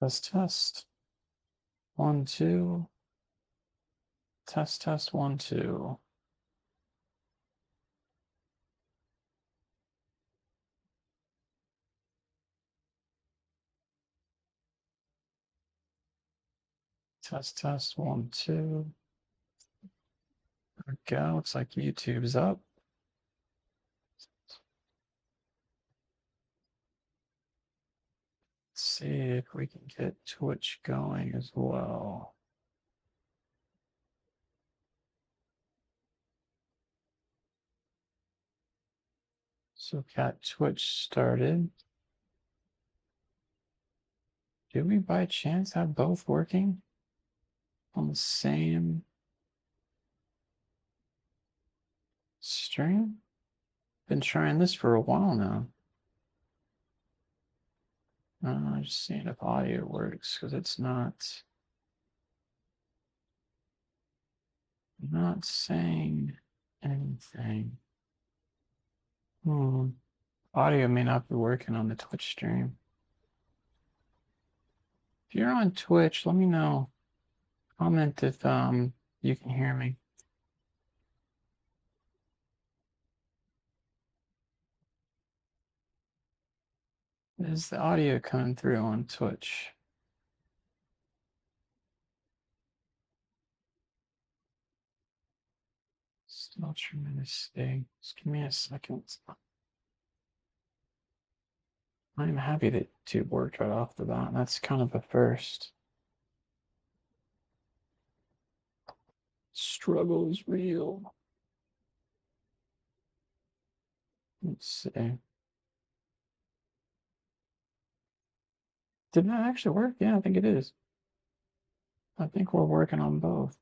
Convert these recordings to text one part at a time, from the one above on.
Test, test. 1, 2. Test, test, 1, 2. Test, test, 1, 2. There we go. Looks like YouTube's up. Let's see if we can get Twitch going as well. So got Twitch started. Do we by chance have both working on the same stream? Been trying this for a while now. Just seeing if audio works because it's not saying anything. Audio may not be working on the Twitch stream. If you're on Twitch, let me know. Comment if you can hear me. Is the audio coming through on Twitch? Still tremendous stay. Just give me a second. I'm happy that YouTube worked right off the bat. That's kind of a first. Struggle is real. Let's see. Did that actually work? Yeah, I think it is. I think we're working on both.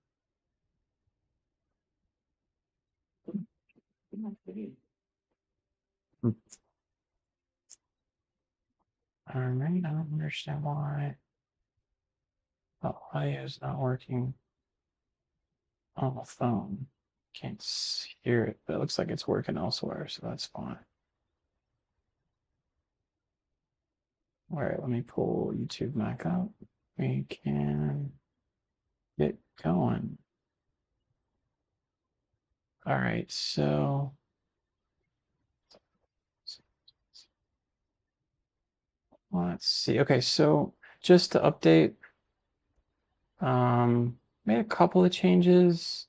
All right, I don't understand why the audio is not working on the phone. Can't hear it, but it looks like it's working elsewhere, so that's fine. All right, let me pull YouTube back up. We can get going. All right, so let's see. Okay, so just to update, made a couple of changes.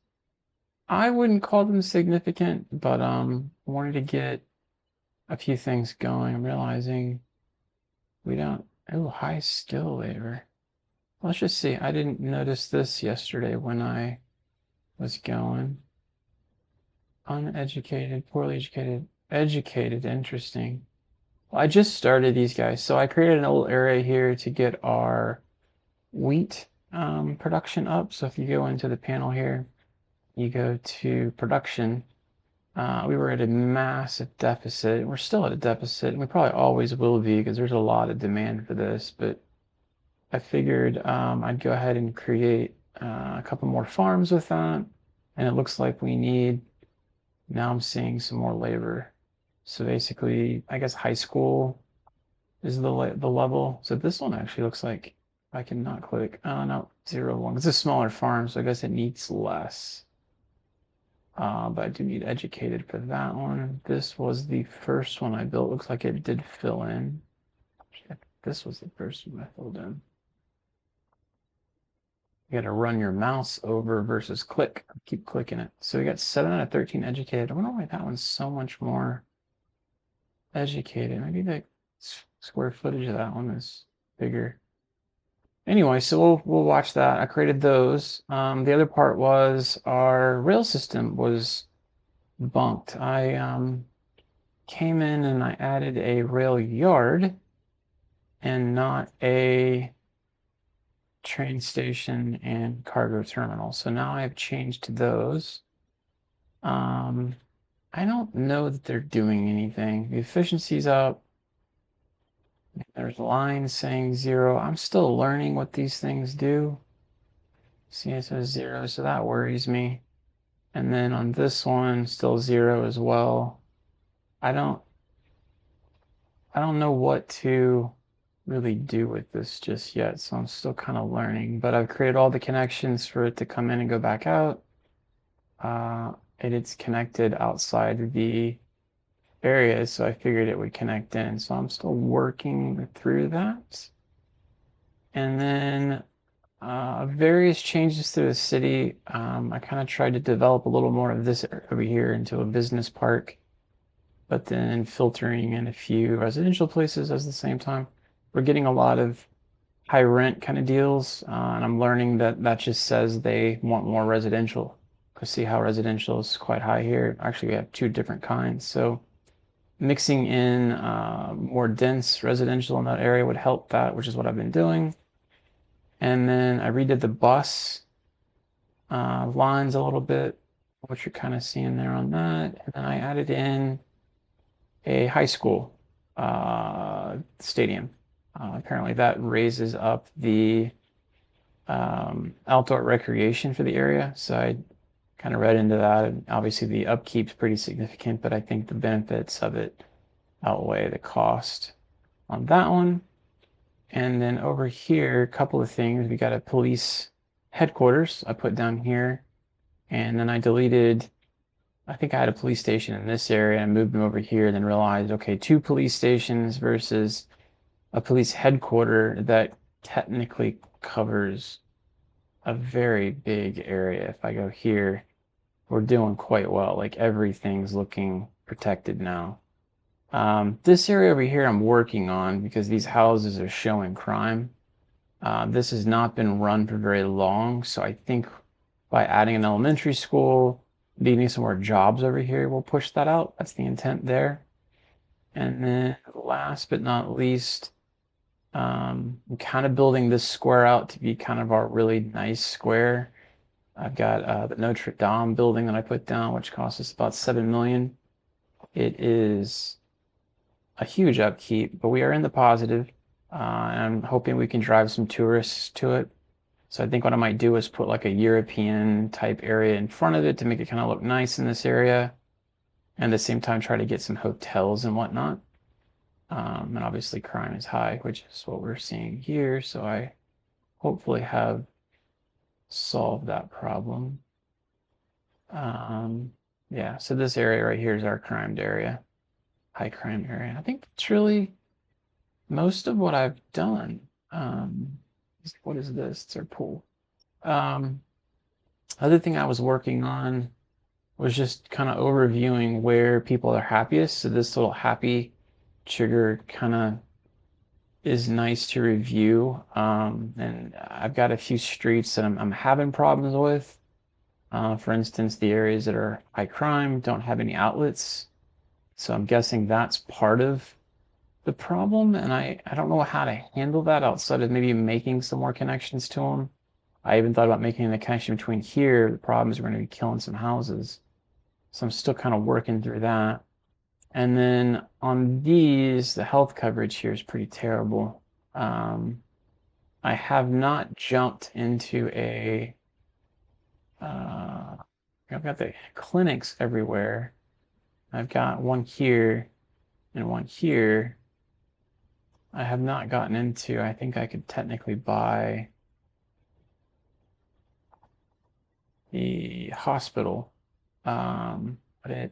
I wouldn't call them significant, but wanted to get a few things going. I'm realizing we don't. Oh, high skill labor. Let's just see. I didn't notice this yesterday when I was going. Uneducated, poorly educated, educated. Interesting. Well, I just started these guys, so I created an little area here to get our wheat production up. So if you go into the panel here, you go to production. We were at a massive deficit. We're still at a deficit, and we probably always will be because there's a lot of demand for this. But I figured I'd go ahead and create a couple more farms with that. And it looks like we need, now I'm seeing some more labor. So basically, I guess high school is the level. So this one actually looks like I can not click. Oh, no, 0, 1. It's a smaller farm, so I guess it needs less. But I do need educated for that one. This was the first one I built. Looks like it did fill in. This was the first one I filled in. You got to run your mouse over versus click. Keep clicking it. So we got 7 out of 13 educated. I wonder why that one's so much more educated. Maybe the square footage of that one is bigger. Anyway, so we'll watch that. I created those. The other part was our rail system was bunked. I came in and I added a rail yard and not a train station and cargo terminal. So now I've changed those. I don't know that they're doing anything. The efficiency's up. There's lines saying 0. I'm still learning what these things do. See, it says 0, so that worries me. And then on this one, still 0 as well. I don't know what to really do with this just yet, so I'm still kind of learning. But I've created all the connections for it to come in and go back out. And it's connected outside the area, so I figured it would connect in. So I'm still working through that. And then various changes to the city. I kind of tried to develop a little more of this over here into a business park, but then filtering in a few residential places at the same time. We're getting a lot of high rent kind of deals, and I'm learning that that just says they want more residential. Because see how residential is quite high here. Actually, we have two different kinds. So mixing in more dense residential in that area would help that, which is what I've been doing. And then I redid the bus lines a little bit, what you're kind of seeing there on that. And then I added in a high school stadium. Apparently that raises up the outdoor recreation for the area. So I kind of read into that. And obviously the upkeep's pretty significant, but I think the benefits of it outweigh the cost on that one. And then over here, a couple of things. We got a police headquarters I put down here. And then I deleted, I think I had a police station in this area and moved them over here, and then realized, okay, two police stations versus a police headquarter that technically covers a very big area. If I go here, we're doing quite well. Like everything's looking protected now. This area over here I'm working on because these houses are showing crime. This has not been run for very long, so I think by adding an elementary school, needing some more jobs over here, we'll push that out. That's the intent there. And then last but not least, I'm kind of building this square out to be kind of our really nice square. I've got the Notre Dame building that I put down, which cost us about 7 million. It is a huge upkeep, but we are in the positive. And I'm hoping we can drive some tourists to it. So I think what I might do is put like a European type area in front of it to make it kind of look nice in this area. And at the same time, try to get some hotels and whatnot. And obviously crime is high, which is what we're seeing here. So I hopefully have solved that problem. Yeah, so this area right here is our crimed area, high crime area. I think it's really most of what I've done. What is this? It's our pool. Other thing I was working on was just kind of overviewing where people are happiest. So this little happy trigger kind of is nice to review. And I've got a few streets that I'm having problems with. For instance, the areas that are high crime don't have any outlets. So I'm guessing that's part of the problem. And I don't know how to handle that outside of maybe making some more connections to them. I even thought about making the connection between here. The problem is we're going to be killing some houses. So I'm still kind of working through that. And then on these, the health coverage here is pretty terrible. I have not jumped into I've got the clinics everywhere. I've got one here and one here. I have not gotten into, I think I could technically buy the hospital, but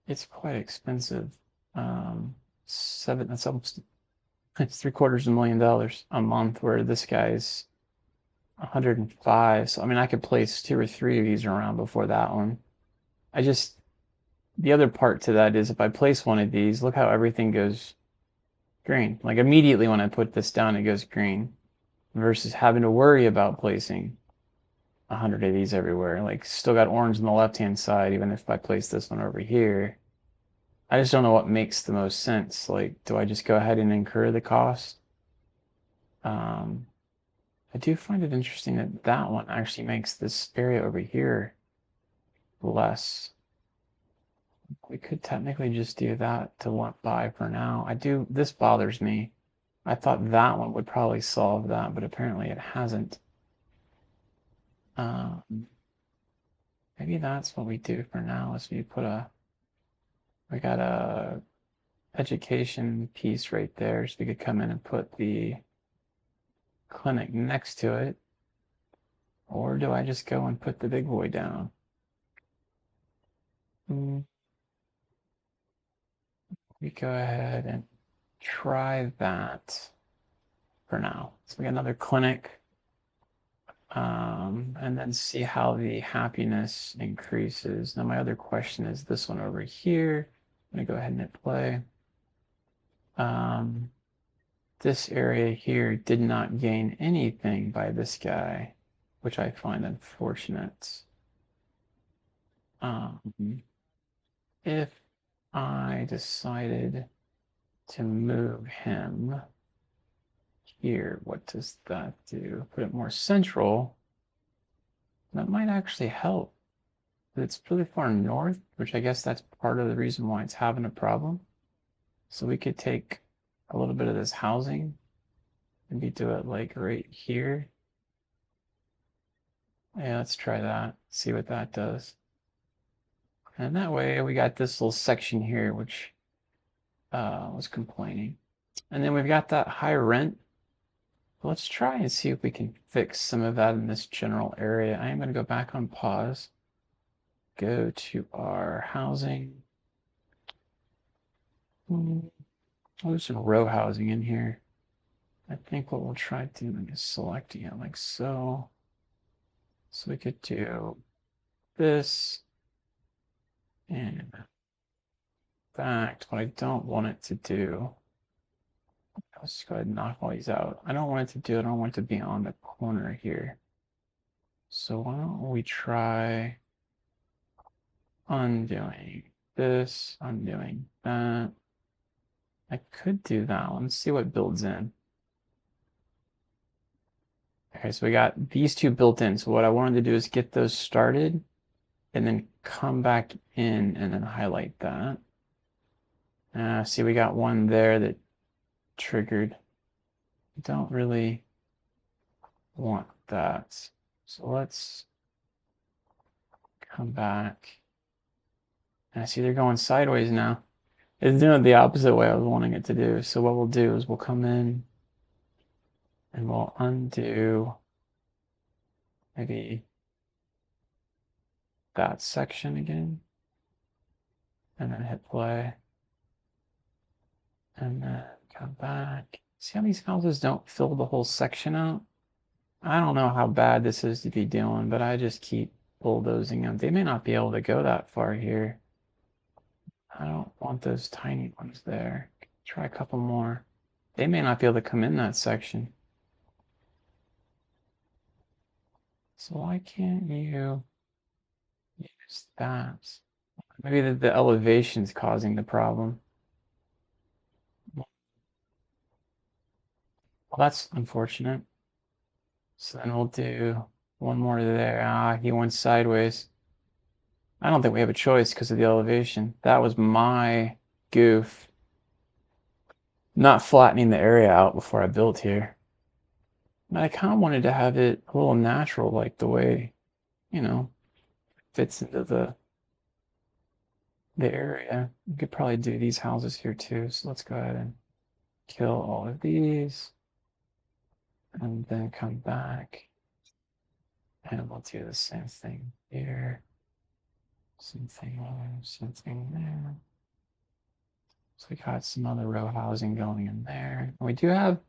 it's quite expensive. That's almost, it's $750,000 a month, where this guy's 105. So I mean, I could place two or three of these around before that one. I just, the other part to that is if I place one of these, look how everything goes green. Like immediately when I put this down, it goes green versus having to worry about placing 100 of these everywhere. Like still got orange on the left-hand side, even if I place this one over here. I just don't know what makes the most sense. Like, do I just go ahead and incur the cost? I do find it interesting that that one actually makes this area over here less. We could technically just do that to lump by for now. This bothers me. I thought that one would probably solve that, but apparently it hasn't. Maybe that's what we do for now is we got education piece right there, so we could come in and put the clinic next to it. Or do I just go and put the big boy down? We go ahead and try that for now. So we got another clinic, and then see how the happiness increases. Now my other question is this one over here. I'm gonna go ahead and hit play. This area here did not gain anything by this guy, which I find unfortunate. If I decided to move him here, what does that do? Put it more central. That might actually help. It's really far north, which I guess that's part of the reason why it's having a problem. So we could take a little bit of this housing, maybe do it like right here. Yeah, let's try that, see what that does. And that way we got this little section here, which was complaining. And then we've got that high rent. Let's try and see if we can fix some of that in this general area. I am going to go back on pause, go to our housing. Oh, there's some row housing in here. I think what we'll try doing is selecting it like so. So we could do this. And in fact, what I don't want it to do, let's just go ahead and knock all these out. I don't want it to do it. I don't want it to be on the corner here. So why don't we try undoing this, undoing that. I could do that. Let's see what builds in. Okay, so we got these two built in. So what I wanted to do is get those started and then come back in and then highlight that. See, we got one there that triggered. Don't really want that. So let's come back. And I see they're going sideways now. It's doing it the opposite way I was wanting it to do. So what we'll do is we'll come in and we'll undo maybe that section again. And then hit play. And then come back. See how these houses don't fill the whole section out? I don't know how bad this is to be doing, but I just keep bulldozing them. They may not be able to go that far here. I don't want those tiny ones there. Try a couple more. They may not be able to come in that section. So why can't you use that? Maybe the elevation's causing the problem. Well, that's unfortunate. So then we'll do one more there. Ah, he went sideways. I don't think we have a choice because of the elevation. That was my goof. Not flattening the area out before I built here. But I kind of wanted to have it a little natural, like the way, you know, fits into the area. You could probably do these houses here too. So let's go ahead and kill all of these. And then come back. And we'll do the same thing here. Same thing there, same thing there. So we got some other row housing going in there. We do have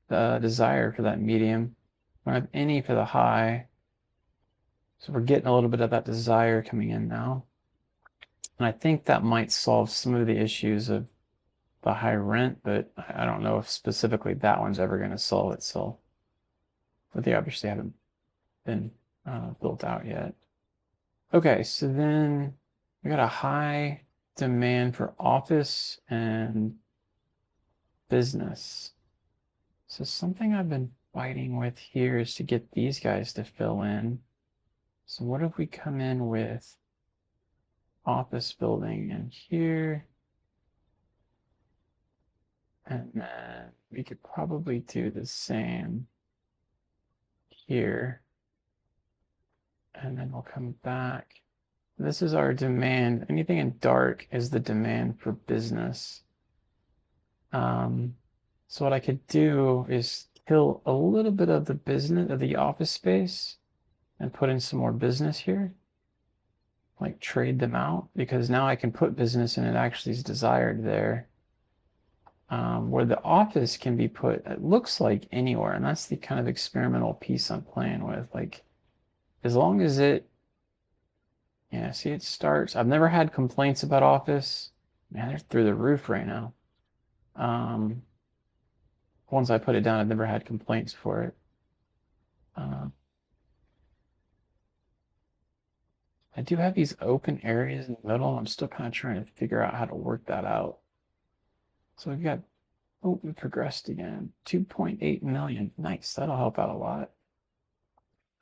the desire for that medium. We don't have any for the high. So we're getting a little bit of that desire coming in now. And I think that might solve some of the issues of the high rent, but I don't know if specifically that one's ever going to solve itself. But they obviously haven't been built out yet. Okay, so then we got a high demand for office and business. So something I've been fighting with here is to get these guys to fill in. So what if we come in with office building in here? And then we could probably do the same here. And then we'll come back. This is our demand. Anything in dark is the demand for business. So what I could do is kill a little bit of the business of the office space and put in some more business here, like trade them out, because now I can put business and it actually is desired there. Where the office can be put, it looks like anywhere, and that's the kind of experimental piece I'm playing with. Like, as long as it, yeah, see, it starts. I've never had complaints about office. Man, they're through the roof right now. Um, Once I put it down, I've never had complaints for it. Uh, I do have these open areas in the middle. I'm still kind of trying to figure out how to work that out. So we've got, oh, we progressed again. 2.8 million. Nice. That'll help out a lot.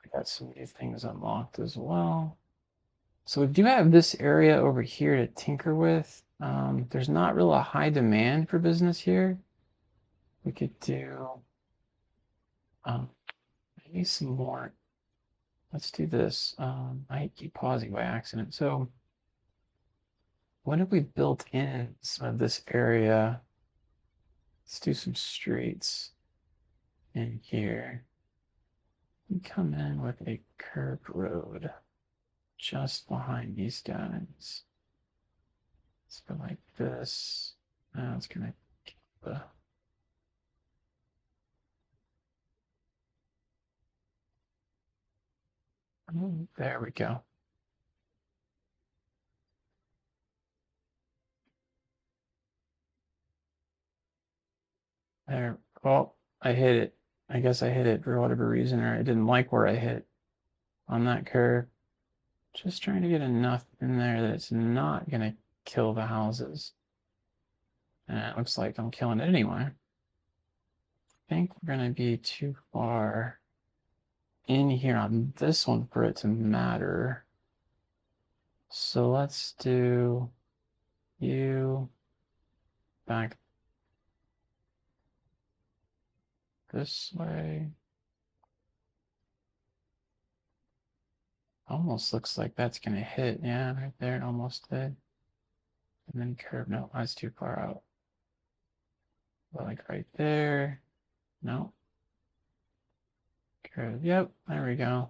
I got some new things unlocked as well. So we do have this area over here to tinker with. There's not really a high demand for business here. We could do um, maybe some more. Let's do this. I keep pausing by accident. So what have we built in some of this area? Let's do some streets in here. We come in with a curved road just behind these guys. Let's go like this. Now it's gonna keep the there we go. There. Well, I hit it. I guess I hit it for whatever reason, or I didn't like where I hit on that curve. Just trying to get enough in there that it's not gonna kill the houses. And it looks like I'm killing it anyway. I think we're gonna be too far in here on this one for it to matter. So let's do you back this way. Almost looks like that's gonna hit. Yeah, right there, almost did. And then curve. No, that's too far out. But like right there. No. Curve. Yep, there we go.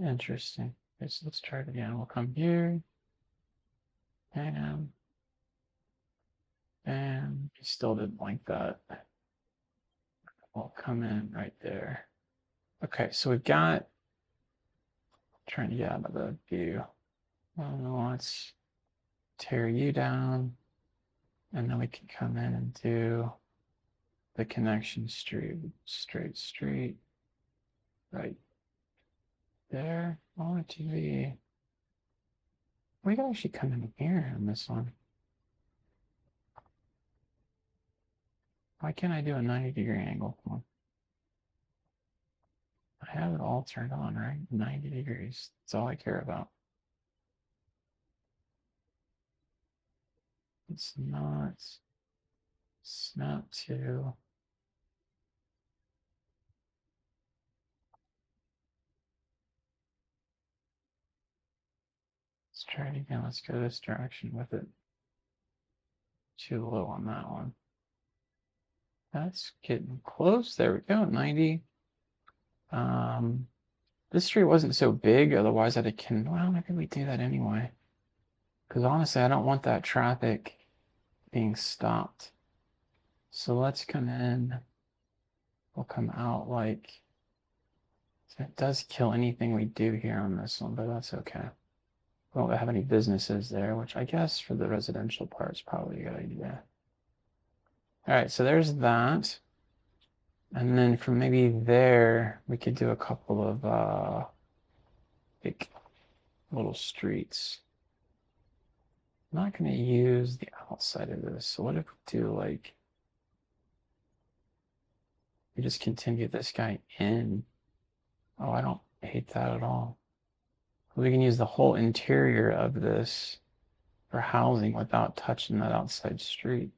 Interesting. Okay, so let's try it again. We'll come here. And we still didn't like that. We'll come in right there. Okay, so we've got trying to get out of the view. Let's tear you down, and then we can come in and do the connection street, straight street, right there. I want it to be. We can actually come in here on this one. Why can't I do a 90-degree angle? Come on. I have it all turned on, right? 90 degrees. That's all I care about. It's not snap to. Let's try it again. Let's go this direction with it. Too low on that one. That's getting close. There we go. 90. This street wasn't so big, otherwise I'd can. Well, maybe we do that anyway. Because honestly, I don't want that traffic being stopped. So let's come in. We'll come out like. So it does kill anything we do here on this one, but that's okay. We don't have any businesses there, which I guess for the residential part is probably a good idea. All right, so there's that. And then from maybe there, we could do a couple of big little streets. I'm not going to use the outside of this. So what if we do like, we just continue this guy in? Oh, I don't hate that at all. We can use the whole interior of this for housing without touching that outside street.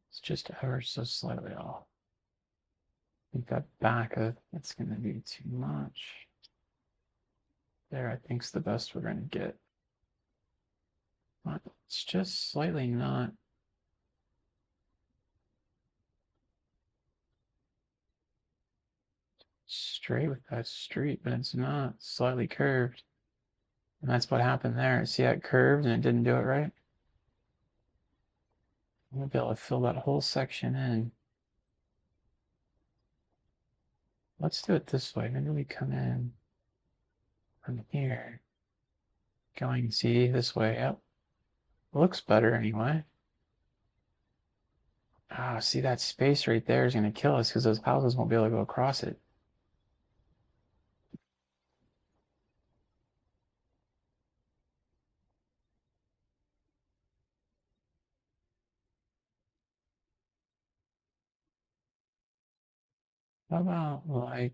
It's just ever so slightly off. I think that back of it's going to be too much. There, I think's the best we're gonna get. But it's just slightly not straight with that street, but it's not slightly curved. And that's what happened there. See how it curved and it didn't do it right? I'm gonna be able to fill that whole section in. Let's do it this way. Maybe we come in from here. Going, see, this way. Yep. Looks better anyway. Ah, see that space right there is gonna kill us because those houses won't be able to go across it. How about like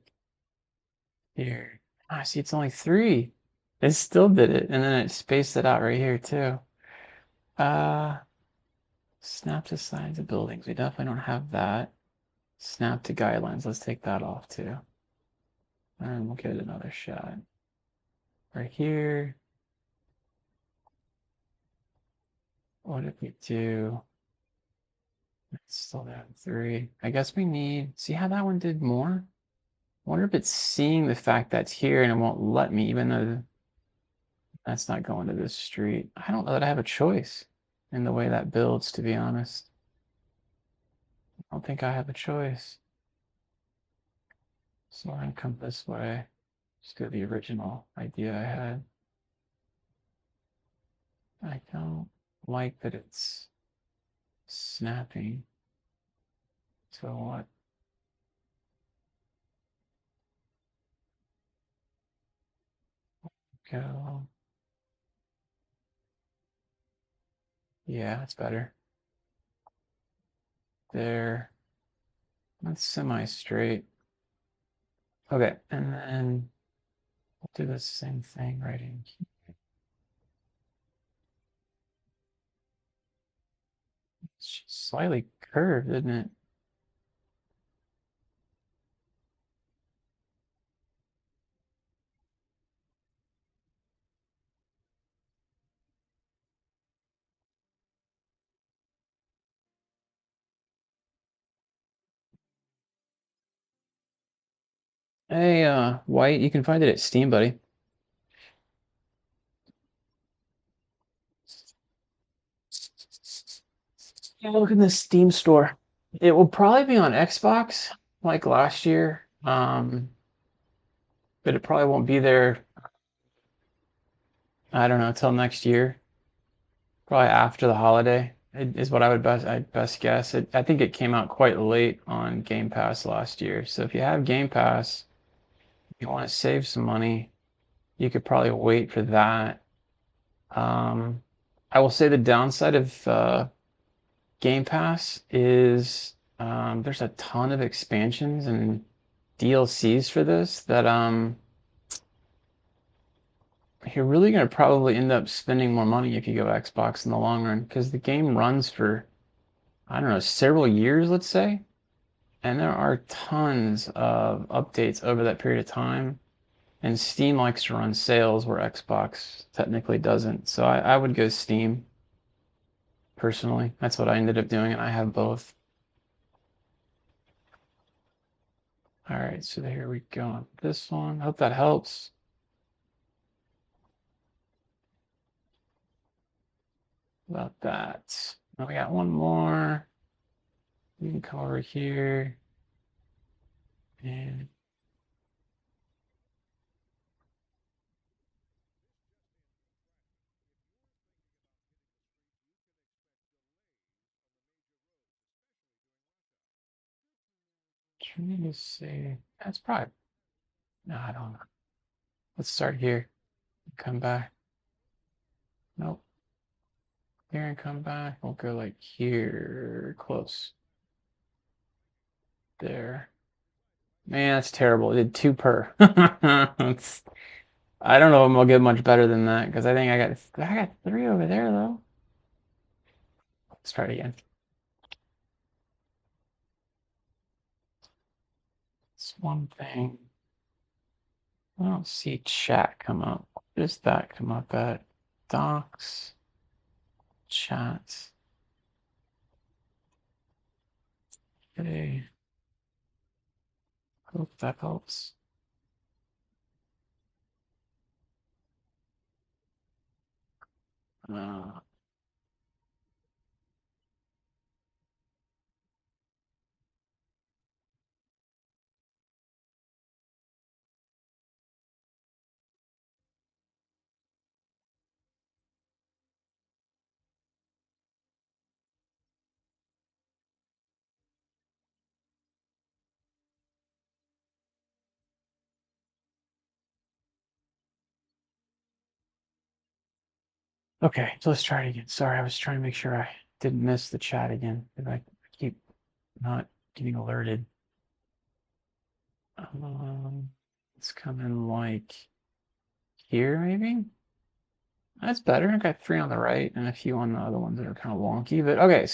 here? Ah, see, it's only three. It still did it, and then it spaced it out right here too. Uh, snap to sides of buildings. We definitely don't have that. Snap to guidelines. Let's take that off too. And we'll get another shot. Right here. What did we do? It's still down three. I guess we need, see how that one did more? I wonder if it's seeing the fact that's here and it won't let me, even though that's not going to this street. I don't know that I have a choice in the way that builds, to be honest. I don't think I have a choice. So we're gonna come this way. Just do the original idea I had. I don't like that it's snapping. So what? Go. Yeah, it's better. There. That's semi-straight. Okay, and then we'll do the same thing right in here. It's just slightly curved, isn't it? Hey, White, you can find it at Steam, buddy. Yeah, look in the Steam store. It will probably be on Xbox like last year. But it probably won't be there, I don't know, till next year. Probably after the holiday is what I'd best guess. I think it came out quite late on Game Pass last year. So if you have Game Pass, you want to save some money, you could probably wait for that. Um, I will say the downside of Game Pass is there's a ton of expansions and DLCs for this that you're really going to probably end up spending more money if you go Xbox in the long run because the game runs for, I don't know, several years, let's say. And there are tons of updates over that period of time. And Steam likes to run sales where Xbox technically doesn't. So I would go Steam personally. That's what I ended up doing, and I have both. All right, so here we go on this one. Hope that helps. About that. Now we got one more. You can come over here and trying to see. That's probably, no, I don't know. Let's start here. Come back. Nope. Here and come back. We'll go like here, close. There. Man, that's terrible. It did two per. It's, I don't know if we'll get much better than that because I think I got three over there though. Let's try it again. It's one thing. I don't see chat come up. What does that come up at? Docs, chat. Okay. Hope that helps. Uh, okay, so let's try it again. Sorry, I was trying to make sure I didn't miss the chat again. If I keep not getting alerted. It's coming like here, maybe? That's better. I got 3 on the right and a few on the other ones that are kind of wonky. But okay,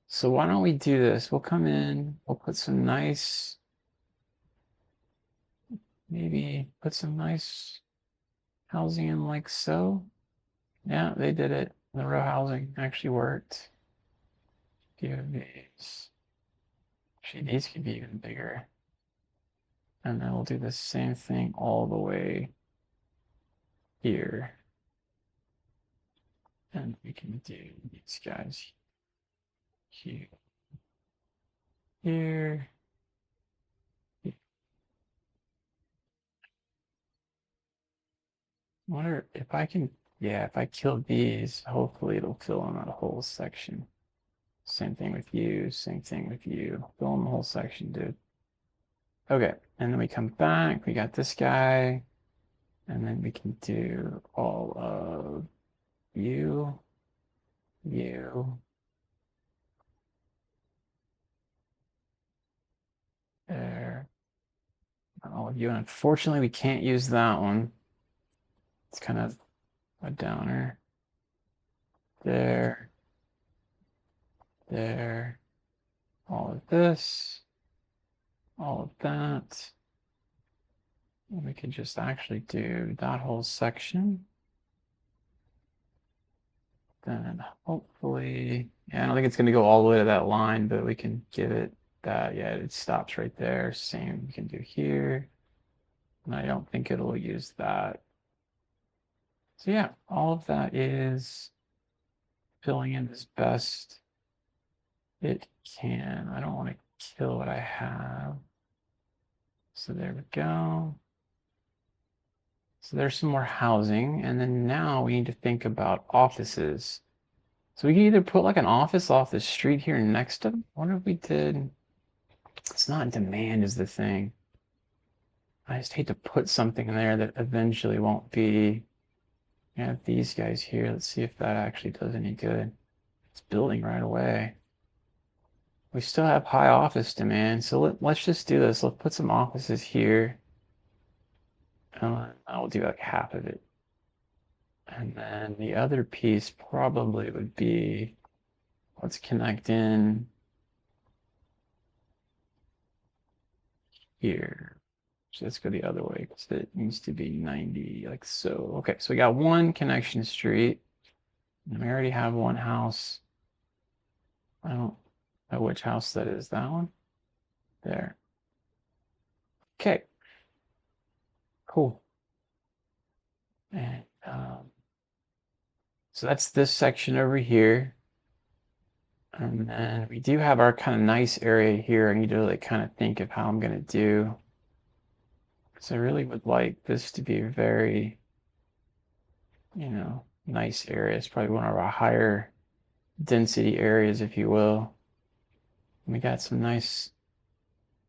so why don't we do this? We'll come in, we'll put some nice, maybe put some nice housing in like so. Yeah, they did it. The row housing actually worked. Give these. Actually, these could be even bigger. And then we'll do the same thing all the way here. And we can do these guys here. Here. I wonder if I can, yeah, if I kill these, hopefully it'll fill in that whole section. Same thing with you, same thing with you. Fill in the whole section, dude. Okay, and then we come back, we got this guy, and then we can do all of you, you, there, all of you. And unfortunately, we can't use that one. It's kind of a downer. There, there, all of this, all of that. And we can just actually do that whole section. Then hopefully, yeah, I don't think it's going to go all the way to that line, but we can give it that. Yeah, it stops right there. Same we can do here. And I don't think it'll use that. So yeah, all of that is filling in as best it can. I don't want to kill what I have. So there we go. So there's some more housing. And then now we need to think about offices. So we can either put like an office off the street here next to them. What if we did? It's not demand is the thing. I just hate to put something in there that eventually won't be. I have these guys here. Let's see if that actually does any good. It's building right away. We still have high office demand, so let's just do this. Let's put some offices here. I'll do like half of it. And then the other piece probably would be, let's connect in here. So let's go the other way because it needs to be 90, like so. Okay, so we got one connection street. And we already have one house. I don't know which house that is. That one? There. Okay. Cool. And so that's this section over here. And then we do have our kind of nice area here. I need to like kind of think of how I'm going to do. Because I really would like this to be a very, nice area. It's probably one of our higher density areas, if you will. We got some nice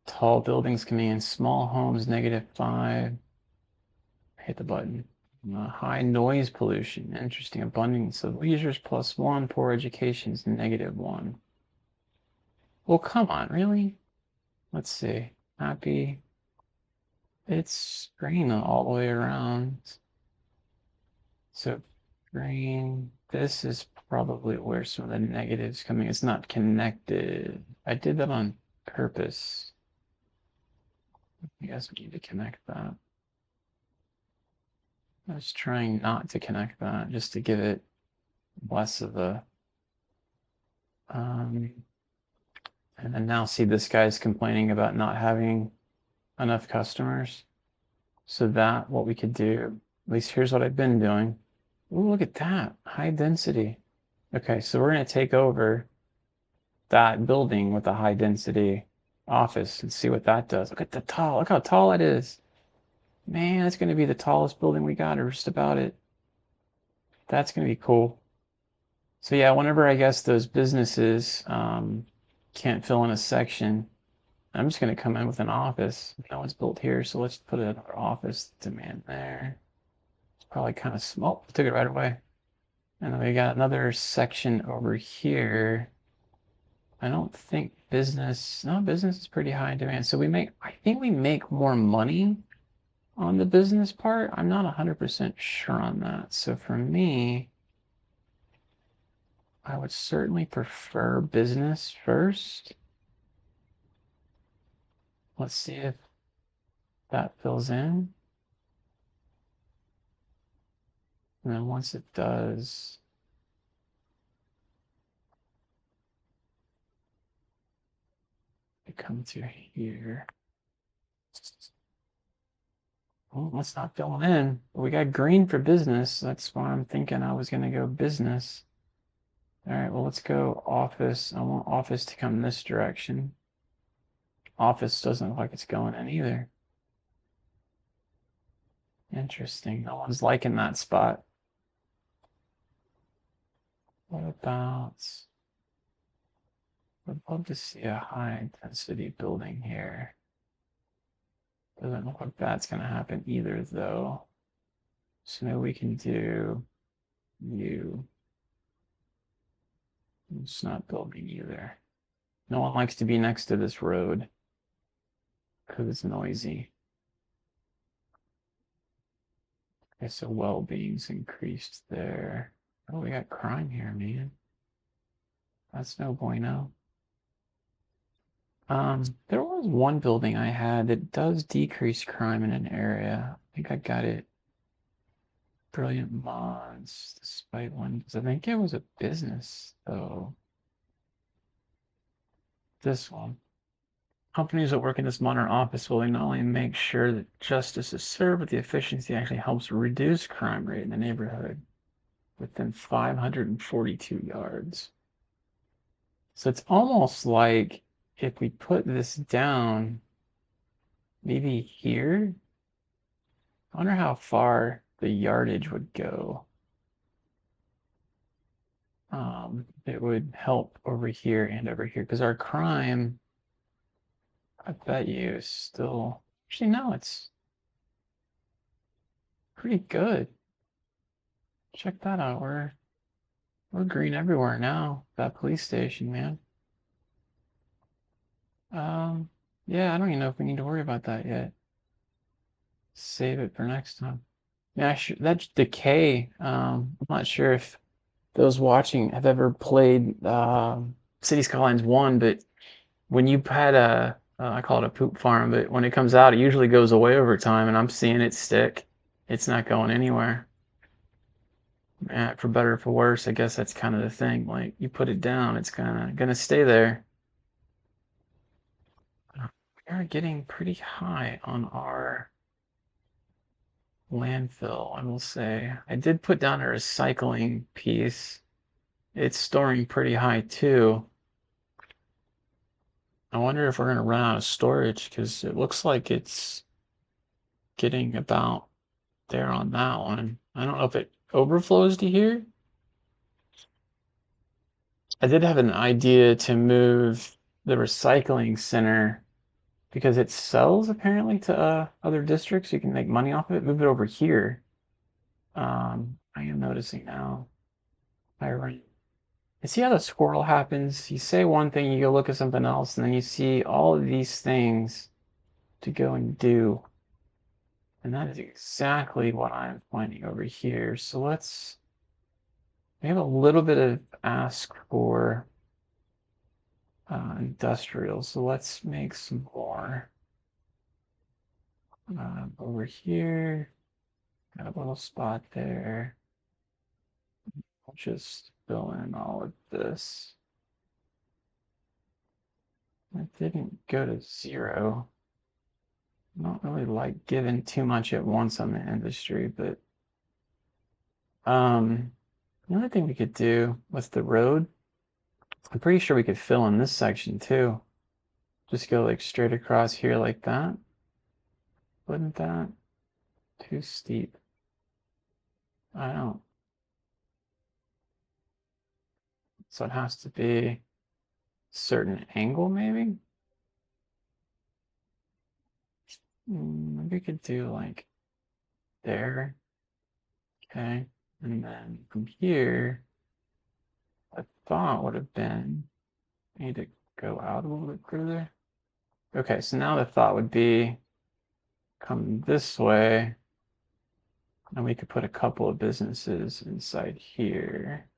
tall buildings coming in, small homes, -5. Hit the button. High noise pollution. Interesting. Abundance of leisures +1. Poor education is -1. Well, come on, really? Let's see. Happy. It's green all the way around. So green. This is probably where some of the negatives coming. It's not connected. I did that on purpose. I guess we need to connect that. I was trying not to connect that just to give it less of a and then now see this guy's complaining about not having enough customers. So that what we could do, at least here's what I've been doing. Ooh, look at that, high density. Okay, so we're gonna take over that building with a high density office and see what that does. Look how tall it is. Man, that's gonna be the tallest building we got, or just about it. That's gonna be cool. So yeah, whenever I guess those businesses can't fill in a section, I'm just gonna come in with an office. No one's built here, so let's put another office demand there. It's probably kind of small. Took it right away. And then we got another section over here. I don't think business, no, business is pretty high in demand. So I think we make more money on the business part. I'm not 100% sure on that. So for me, I would certainly prefer business first. Let's see if that fills in. And then once it does, it comes to here. Well, let's not fill it in. We got green for business. That's why I'm thinking I was going to go business. All right, well, let's go office. I want office to come this direction. Office doesn't look like it's going in either. Interesting. No one's liking that spot. What about... I'd love to see a high intensity building here. Doesn't look like that's going to happen either, though. So maybe we can do you. It's not building either. No one likes to be next to this road because it's noisy. Okay, so well-being's increased there. Oh, we got crime here, man. That's no bueno. There was one building I had that does decrease crime in an area. I think I got it. Brilliant mods, despite one, because I think it was a business, though. This one. Companies that work in this modern office building not only make sure that justice is served, but the efficiency actually helps reduce crime rate in the neighborhood within 542 yards. So it's almost like if we put this down, maybe here, I wonder how far the yardage would go. It would help over here and over here because our crime, I bet you, is still, actually, no, it's pretty good. Check that out. We're green everywhere now. That police station, man. Yeah, I don't even know if we need to worry about that yet. Save it for next time. Yeah, that's Decay. I'm not sure if those watching have ever played City Skylines 1, but when you had I call it a poop farm, but when it comes out, it usually goes away over time, and I'm seeing it stick. It's not going anywhere. For better or for worse, I guess that's kind of the thing. Like you put it down, it's gonna stay there. We are getting pretty high on our landfill, I will say. I did put down a recycling piece. It's storing pretty high too. I wonder if we're gonna run out of storage because it looks like it's getting about there on that one. I don't know if it overflows to here. I did have an idea to move the recycling center because it sells apparently to other districts. You can make money off of it. Move it over here. I am noticing now. I see how the squirrel happens. You say one thing, you go look at something else, and then you see all of these things to go and do. And that is exactly what I'm finding over here. So we have a little bit of ask for industrial. So let's make some more over here. Got a little spot there. I'll just fill in all of this. It didn't go to 0. I don't really like giving too much at once on the industry, but the other thing we could do with the road, I'm pretty sure we could fill in this section too. Just go like straight across here like that. Wouldn't that? Too steep. I don't. So it has to be a certain angle maybe? Maybe we could do like there. Okay. And then from here, I thought would have been, I need to go out a little bit further. Okay, so now the thought would be come this way, and we could put a couple of businesses inside here.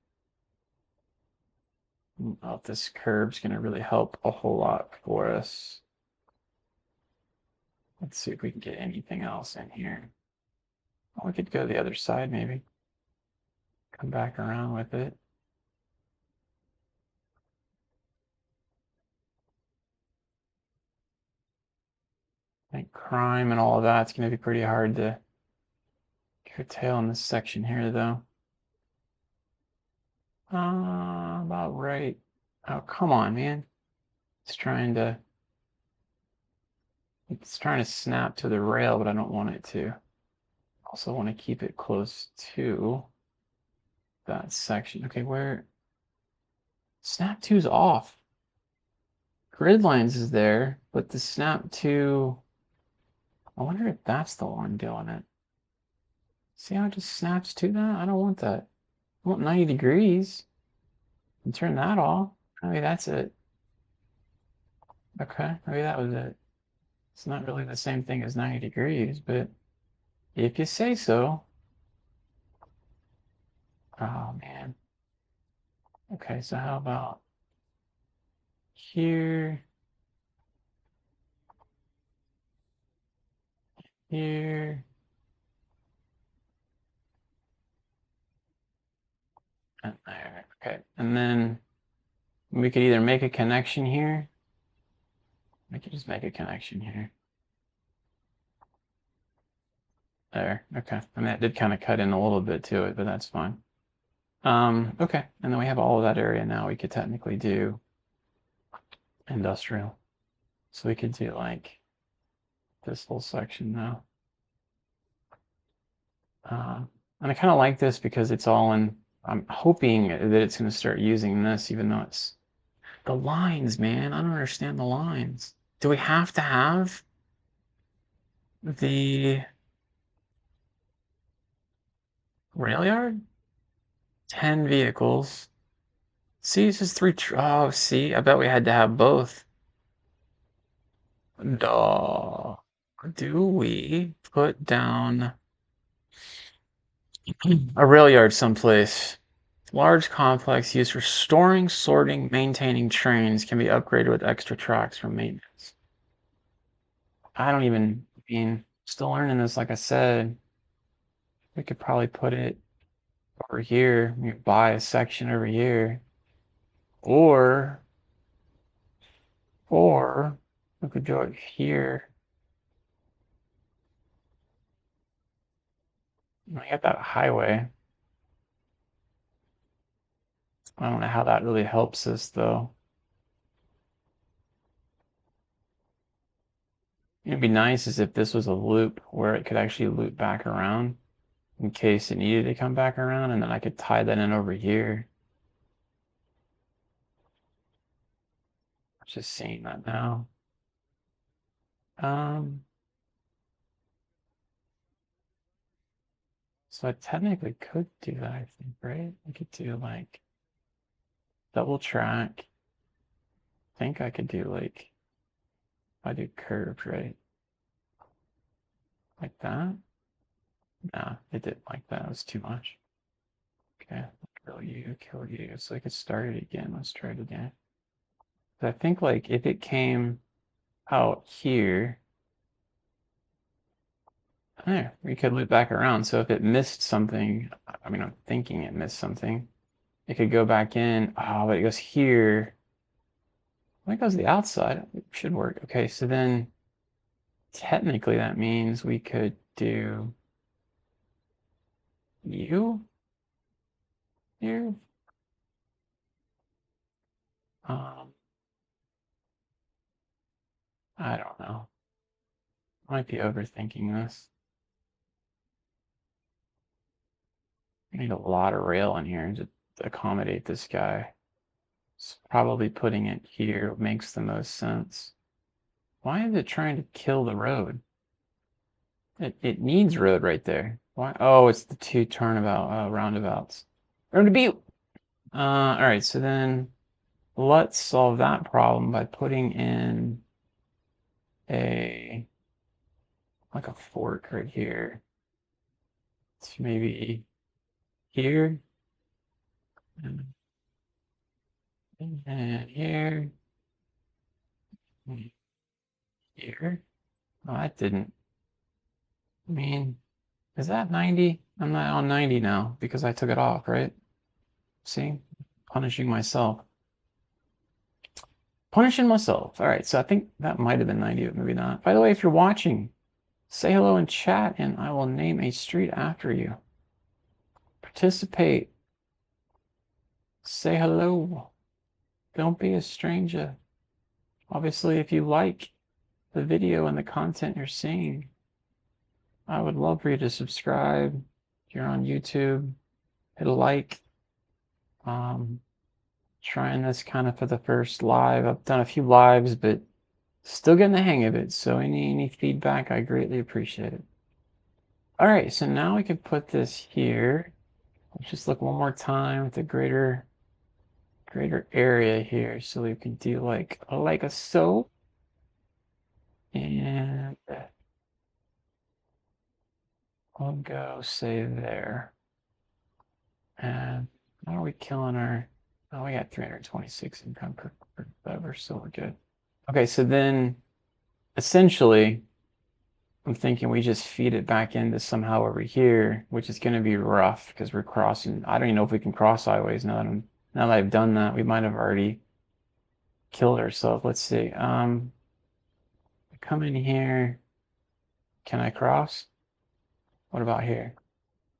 Oh, this curb's going to really help a whole lot for us. Let's see if we can get anything else in here. Oh, we could go the other side maybe. Come back around with it. I think crime and all of that's going to be pretty hard to curtail in this section here, though. About right. Oh, come on, man. It's trying to snap to the rail, but I don't want it to. Also want to keep it close to that section. Okay, where snap 2's off. Grid lines is there, but the snap 2, I wonder if that's the one doing it. See how it just snaps to that? I don't want that. I want 90 degrees. And turn that off. Maybe that's it. Okay, maybe that was it. It's not really the same thing as 90 degrees, but if you say so. Oh, man. Okay, so how about here, here, and there. Okay, and then we could either make a connection here. We could just make a connection here. There, okay. I mean, that did kind of cut in a little bit to it, but that's fine. Okay, and then we have all of that area now. We could technically do industrial. So we could do like this whole section now. And I kind of like this because it's all in, I'm hoping that it's going to start using this, even though it's the lines, man. I don't understand the lines. Do we have to have the rail yard? 10 vehicles. See, it's just three. Oh, see, I bet we had to have both. Duh. Do we put down a rail yard someplace? Large complex used for storing, sorting, maintaining trains can be upgraded with extra tracks for maintenance. I don't even, I mean, still learning this, like I said. We could probably put it over here. You buy a section over here. Or we could do it here. I got that highway. I don't know how that really helps us though. It'd be nice as if this was a loop where it could actually loop back around in case it needed to come back around, and then I could tie that in over here. Just seeing that now. Um, so I technically could do that, I think, right? I could do like double track. I think I could do like, if I do curved, right? Like that? Nah, it didn't like that. It was too much. Okay, kill you, kill you. So I could start it again. Let's try it again. I think like if it came out here, There, we could loop back around. So if it missed something, I mean, I'm thinking it missed something. It could go back in. Oh, but it goes here. I think it goes to the outside. It should work. Okay, so then technically that means we could do you here. Um, I don't know. Might be overthinking this. I need a lot of rail in here to accommodate this guy. So probably putting it here makes the most sense. Why is it trying to kill the road? It needs road right there. Why? Oh, it's the two turnabout roundabouts. Roundabout. All right. So then let's solve that problem by putting in a like a fork right here. It's maybe here and here and here. Oh, that didn't. I mean, is that 90? I'm not on 90 now because I took it off, right? See? Punishing myself. Punishing myself. All right, so I think that might have been 90, but maybe not. By the way, if you're watching, say hello in chat and I will name a street after you. Participate. Say hello. Don't be a stranger. Obviously, if you like the video and the content you're seeing, I would love for you to subscribe. If you're on YouTube, hit a like. Trying this kind of for the first live. I've done a few lives, but still getting the hang of it. So any feedback, I greatly appreciate it. All right, so now we can put this here. Let's just look one more time at the greater area here, so we can do like a so. And I'll go say there. And how are we killing our? Oh, we got 326 income per whatever, so we're good. Okay, so then essentially, I'm thinking we just feed it back into somehow over here, which is going to be rough because we're crossing. I don't even know if we can cross sideways now that I've done that. We might have already killed ourselves. Let's see. Come in here. Can I cross? What about here?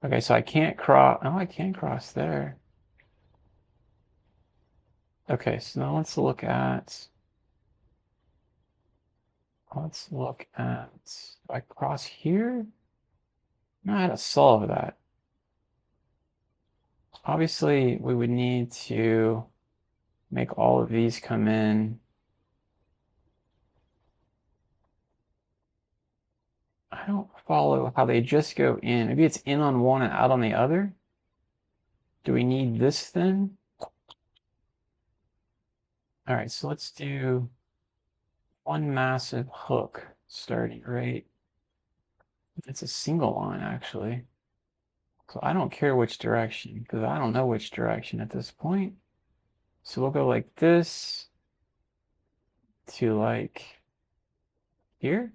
Okay, so I can't cross. Oh, I can cross there. Okay, so now let's look at. Do I cross here? No, I had to solve that. Obviously, we would need to make all of these come in. I don't follow how they just go in. Maybe it's in on one and out on the other. Do we need this then? All right, so let's do one massive hook starting right. It's a single line actually. So I don't care which direction because I don't know which direction at this point. So we'll go like this to like here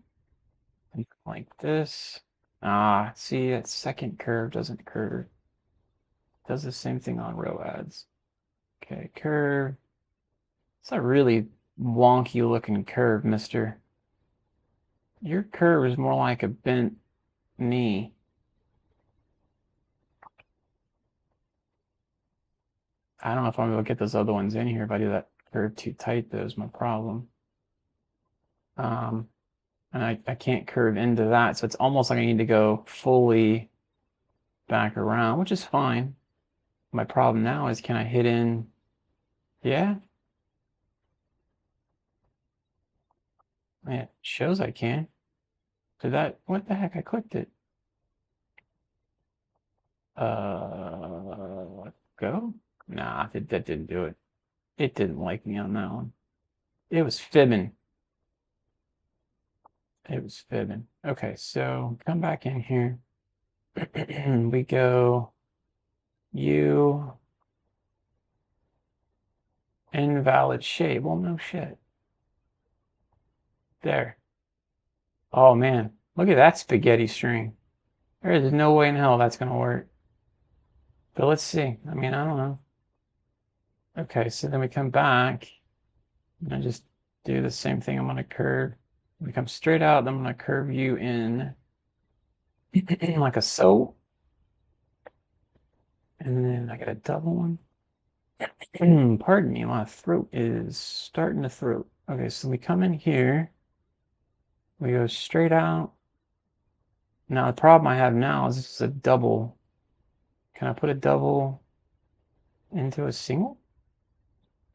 and like this. Ah, see that second curve doesn't curve. Does the same thing on row ads. Okay, curve. It's a really wonky looking curve, mister. Your curve is more like a bent knee. I don't know if I'm able to get those other ones in here. If I do that curve too tight, though, is my problem. And I can't curve into that, so it's almost like I need to go fully back around, which is fine. My problem now is can I hit in? Yeah, it shows I can. Did that, what the heck? I clicked it. Go? Nah, that didn't do it. It didn't like me on that one. It was fibbing. It was fibbing. Okay, so come back in here. We go you invalid shape. Well, no shit. There. Oh man. Look at that spaghetti string. There is no way in hell that's going to work. But let's see. I mean, I don't know. Okay, so then we come back. And I just do the same thing. I'm going to curve. We come straight out. Then I'm going to curve you in like a so. And then I got a double one. Pardon me, my throat is starting to throat. Okay, so we come in here. We go straight out. Now the problem I have now is this is a double. Can I put a double into a single?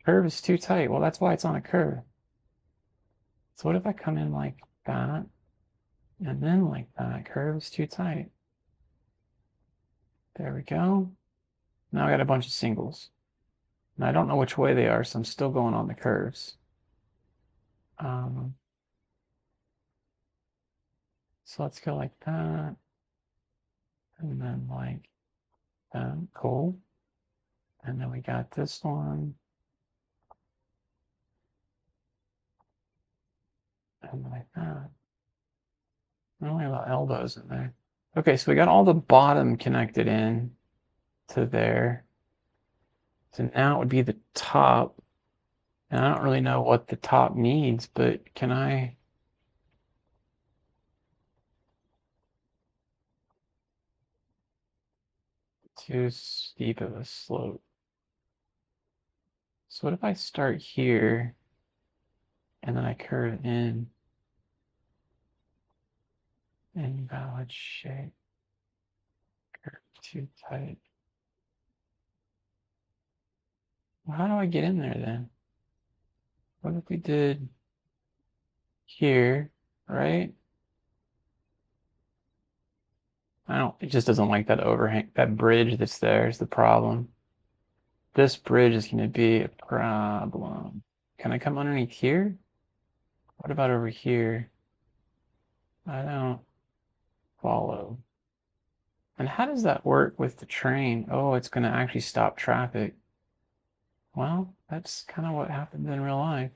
Curve is too tight. Well, that's why it's on a curve. So what if I come in like that and then like that? Curve is too tight. There we go. Now I got a bunch of singles. And I don't know which way they are, so I'm still going on the curves. So let's go like that. And then like that. Cool. And then we got this one. And like that. I only have elbows in there. Okay, so we got all the bottom connected in to there. So now it would be the top. And I don't really know what the top needs, but can I? Too steep of a slope. So what if I start here and then I curve in? Invalid shape. Curve too tight. Well, how do I get in there then? What if we did here, right? It just doesn't like that overhang, that bridge that's there is the problem. This bridge is going to be a problem. Can I come underneath here? What about over here? I don't follow. And how does that work with the train? Oh, it's going to actually stop traffic. Well, that's kind of what happens in real life.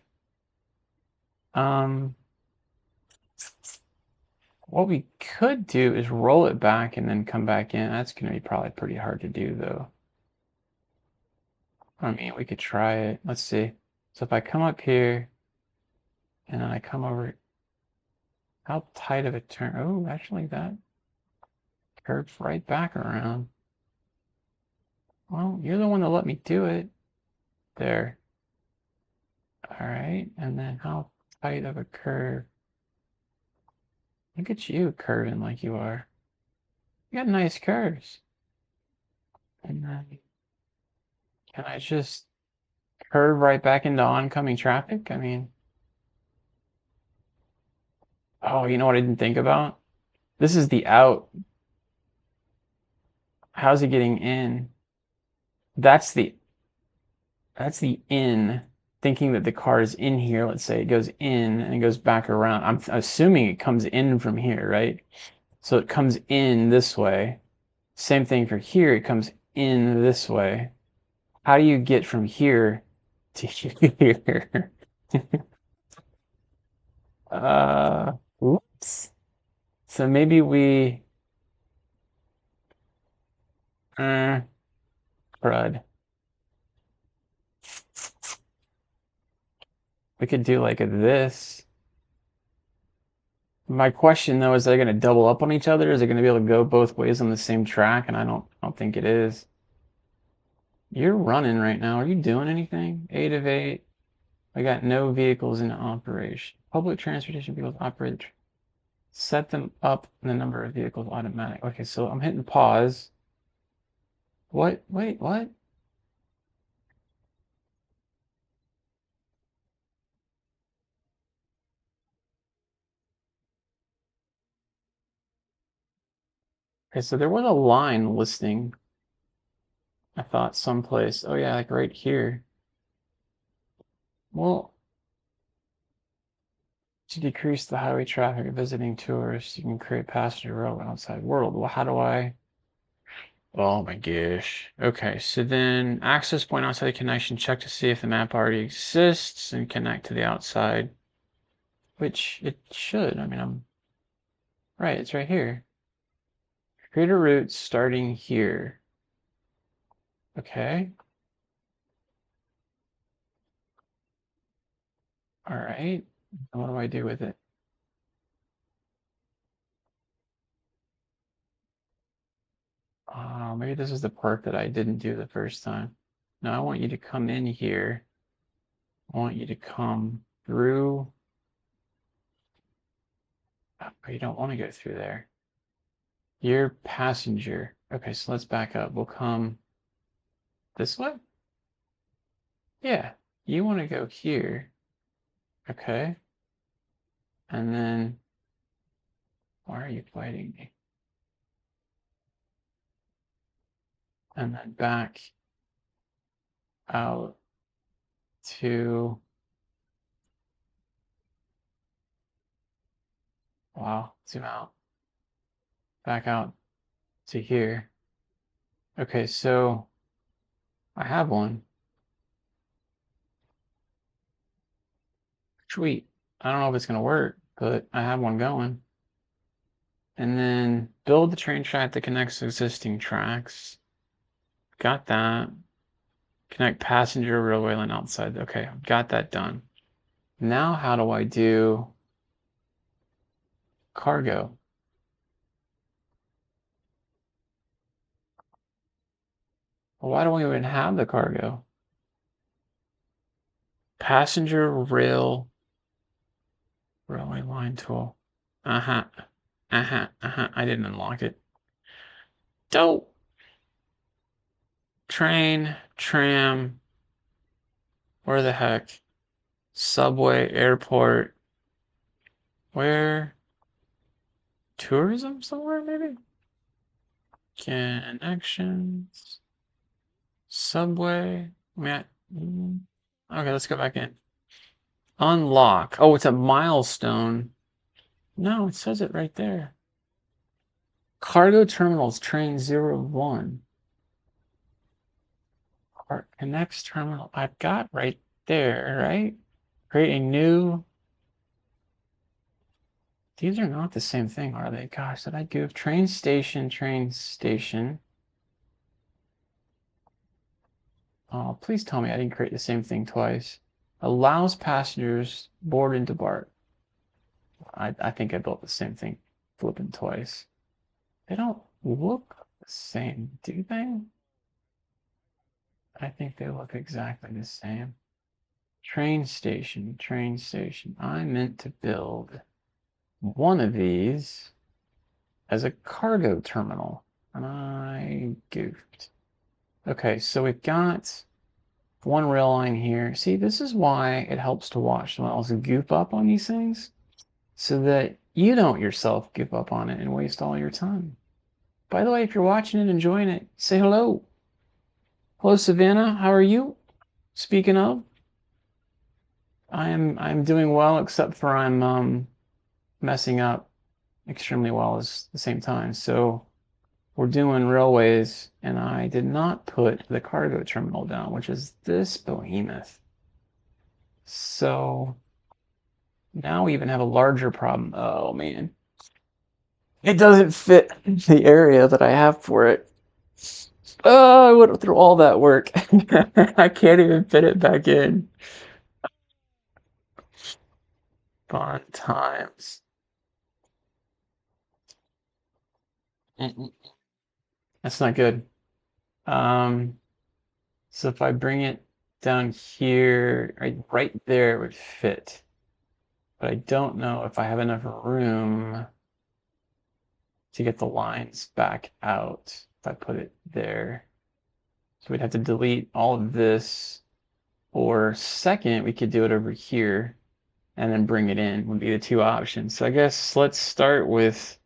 What we could do is roll it back and then come back in. That's going to be probably pretty hard to do, though. I mean, we could try it. Let's see. So if I come up here and then I come over, how tight of a turn? Oh, actually, that curves right back around. Well, you're the one that let me do it. There. All right. And then how tight of a curve? Look at you curving like you are. You got nice curves. And then can I just curve right back into oncoming traffic? I mean, oh, you know what I didn't think about? This is the out. How's it getting in? That's the in, thinking that the car is in here. Let's say it goes in and it goes back around. I'm assuming it comes in from here, right? So it comes in this way. Same thing for here. It comes in this way. How do you get from here to here? Oops. So maybe we, crud. We could do like this. My question though is, they're going to double up on each other? Is it going to be able to go both ways on the same track? And I don't think it is. You're running right now. Are you doing anything? 8 of 8. I got no vehicles in operation. Public transportation vehicles operate. Set them up the number of vehicles automatic. Okay, so I'm hitting pause. What? Wait, what? Okay, so there was a line listing, I thought, someplace. Oh yeah, like right here. Well, to decrease the highway traffic of visiting tourists, you can create passenger railway outside world. Well, how do I? Oh my gosh. Okay, so then access point outside the connection, check to see if the map already exists and connect to the outside, which it should. I mean, Right, it's right here. Create a route starting here. Okay. All right. What do I do with it? Maybe this is the part that I didn't do the first time. Now I want you to come in here. I want you to come through. Oh, you don't want to go through there. You're passenger. Okay, so let's back up. We'll come this way? Yeah, you want to go here. Okay. And then, why are you fighting me? And then back out to, wow, zoom out. Back out to here. Okay, so I have one. Sweet. I don't know if it's going to work, but I have one going. And then build the train track that connects existing tracks. Got that. Connect passenger railway line outside. Okay, got that done. Now how do I do cargo? Well, why don't we even have the cargo? Passenger railway line tool. Uh-huh. Uh-huh. Uh-huh. I didn't unlock it. Dope. Train, tram, where the heck? Subway, airport. Where? Tourism somewhere, maybe? Connections. Subway. Okay, let's go back in. Unlock. Oh, it's a milestone. No, it says it right there. Cargo terminals, train 01. Connects terminal. I've got right there, right? Create a new. These are not the same thing, are they? Gosh, did I goof? Train station, train station. Oh, please tell me I didn't create the same thing twice. Allows passengers board and depart. I think I built the same thing flipping twice. They don't look the same, do they? I think they look exactly the same. Train station, train station. I meant to build one of these as a cargo terminal, and I goofed. Okay, so we've got one rail line here. See, this is why it helps to watch someone else goof up on these things, so that you don't yourself goof up on it and waste all your time. By the way, if you're watching it, enjoying it, say hello. Hello, Savannah. How are you? Speaking of, I'm doing well, except for I'm messing up extremely well at the same time. So we're doing railways, and I did not put the cargo terminal down, which is this behemoth. So now we even have a larger problem. Oh man, it doesn't fit the area that I have for it. Oh, I went through all that work. I can't even fit it back in. Fun times. Mm-mm. That's not good. Um, so if I bring it down here, right there, it would fit. But I don't know if I have enough room to get the lines back out if I put it there. So we'd have to delete all of this. Or second, we could do it over here and then bring it in would be the two options. So I guess let's start with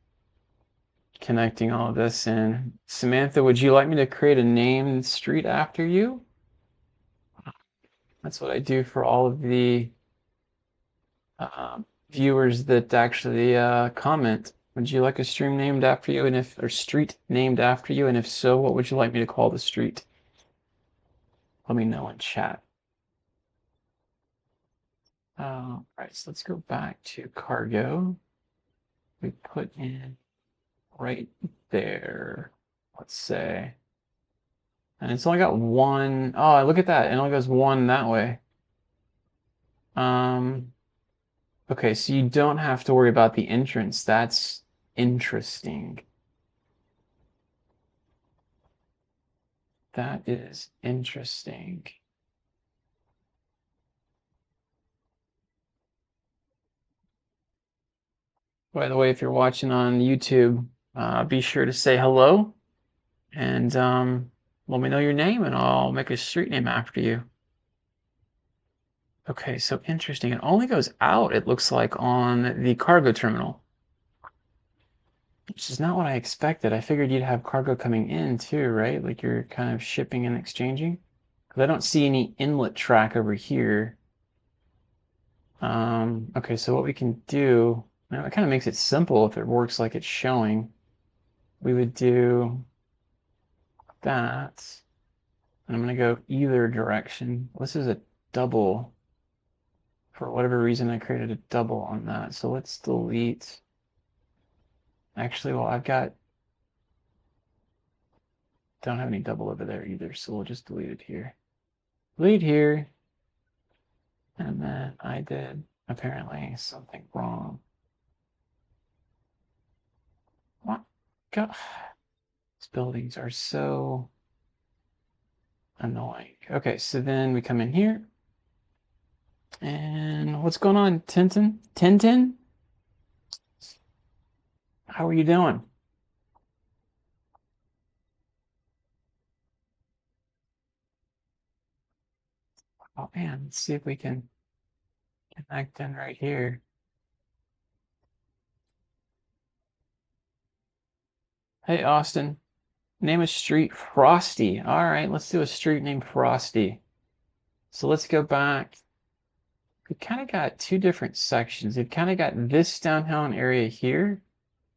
connecting all of this in. Samantha, would you like me to create a named street after you? That's what I do for all of the viewers that actually comment. Would you like a stream named after you, and if or street named after you, and if so, what would you like me to call the street? Let me know in chat. All right, so let's go back to cargo. we put in right there, let's say. And it's only got one. Oh, look at that. It only goes one that way. Okay, so you don't have to worry about the entrance. That's interesting. That is interesting. By the way, if you're watching on YouTube, be sure to say hello and let me know your name and I'll make a street name after you. Okay, so interesting. It only goes out, it looks like, on the cargo terminal, which is not what I expected. I figured you'd have cargo coming in too, right? Like you're kind of shipping and exchanging. Because I don't see any inlet track over here. Okay, so what we can do, now it kind of makes it simple if it works like it's showing. We would do that. And I'm going to go either direction. This is a double. For whatever reason, I created a double on that. So let's delete. Actually, well, don't have any double over there either. So we'll just delete it here. Delete here. And then I did apparently something wrong. What? God. These buildings are so annoying. Okay, so then we come in here. And what's going on, Tintin? Tintin? How are you doing? Oh man, let's see if we can connect in right here. Hey, Austin. Name a street Frosty. All right, let's do a street named Frosty. So let's go back. We've kind of got two different sections. We've kind of got this downtown area here,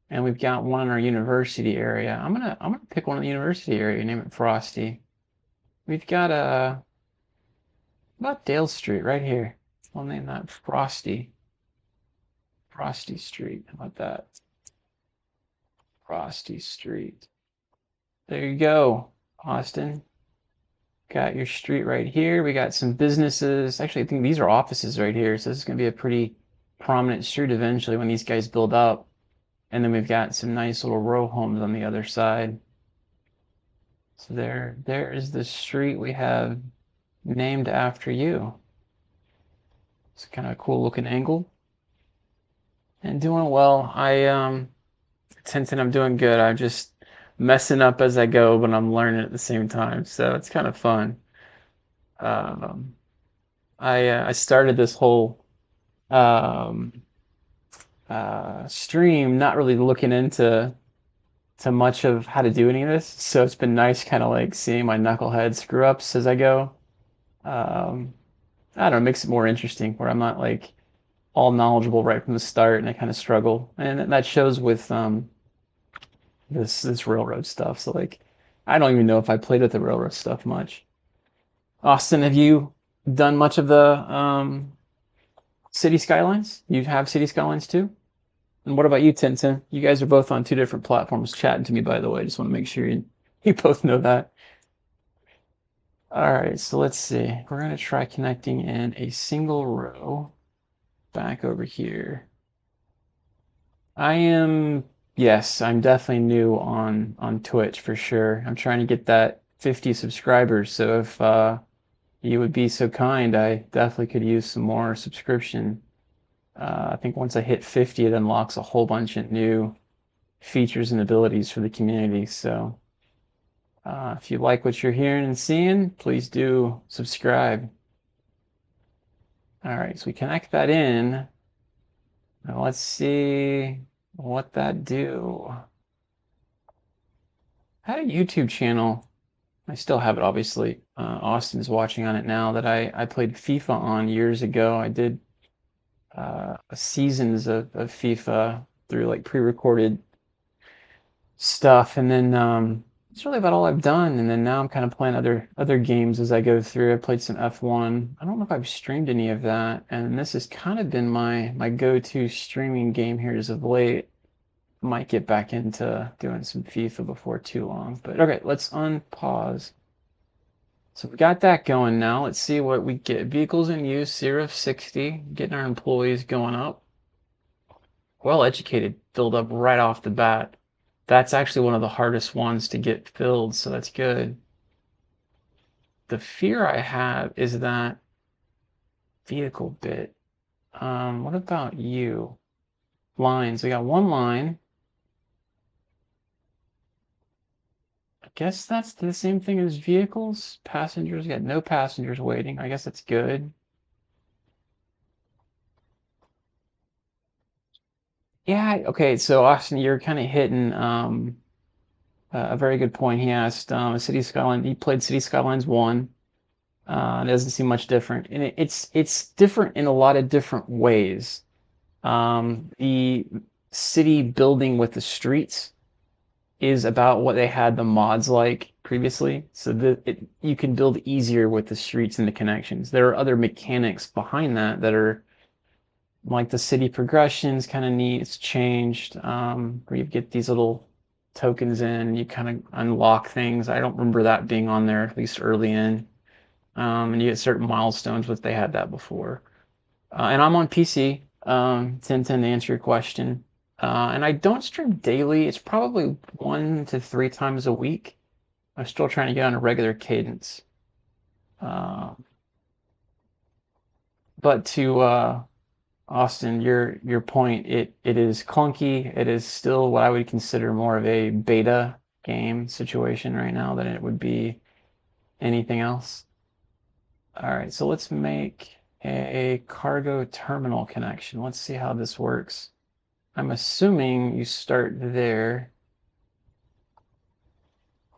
and we've got one in our university area. I'm gonna pick one in the university area, name it Frosty. We've got about Dale Street right here. We'll name that Frosty. Frosty Street. How about that? Frosty Street. There you go, Austin. Got your street right here. We got some businesses. Actually, I think these are offices right here. So this is going to be a pretty prominent street eventually when these guys build up. And then we've got some nice little row homes on the other side. So there is the street we have named after you. It's kind of a cool looking angle. And doing well. Tintin, I'm doing good. I'm just messing up as I go, but I'm learning at the same time. So it's kind of fun. Um, I started this whole um, stream not really looking into much of how to do any of this, so it's been nice kind of like seeing my knucklehead screw ups as I go. Um, I don't know, it makes it more interesting where I'm not like all knowledgeable right from the start and I kind of struggle, and that shows with this railroad stuff. So like, I don't even know if I played with the railroad stuff much. Austin, have you done much of the City Skylines? You have City Skylines too? And what about you, Tintin? You guys are both on two different platforms chatting to me, by the way. I just want to make sure you both know that. All right, so let's see. We're going to try connecting in a single row back over here. Yes, I'm definitely new on Twitch for sure. I'm trying to get that 50 subscribers. So if you would be so kind, I definitely could use some more subscription. I think once I hit 50, it unlocks a whole bunch of new features and abilities for the community. So if you like what you're hearing and seeing, please do subscribe. All right, so we connect that in. Now let's see what that do. I had a YouTube channel. I still have it, obviously. Austin's watching on it now that I played FIFA on years ago. I did seasons of FIFA through like pre-recorded stuff, and then it's really about all I've done. And then now I'm kind of playing other games as I go through. I played some F1. I don't know if I've streamed any of that, and this has kind of been my go-to streaming game here as of late. might get back into doing some FIFA before too long. But okay, let's unpause. So we got that going now. Let's see what we get. Vehicles in use, 0 of 60, getting our employees going up. Well educated, filled up right off the bat. That's actually one of the hardest ones to get filled, so that's good. The fear I have is that vehicle bit. What about you? Lines. We got one line. I guess that's the same thing as vehicles. Passengers, got no passengers waiting. I guess that's good. Yeah, okay, so Austin, you're kind of hitting a very good point. He asked City Skyline. He played City Skylines 1. It doesn't seem much different, and it's different in a lot of different ways. The city building with the streets is about what they had the mods like previously. So you can build easier with the streets and the connections. There are other mechanics behind that that are like the city progression's kind of neat. It's changed where you get these little tokens in, you kind of unlock things. I don't remember that being on there, at least early in. And you get certain milestones, but they had that before. And I'm on PC, 1010 to answer your question. And I don't stream daily. It's probably 1 to 3 times a week. I'm still trying to get on a regular cadence. Uh, but to Austin, your point, it is clunky. It is still what I would consider more of a beta game situation right now than it would be anything else. All right, so let's make a cargo terminal connection. Let's see how this works. I'm assuming you start there.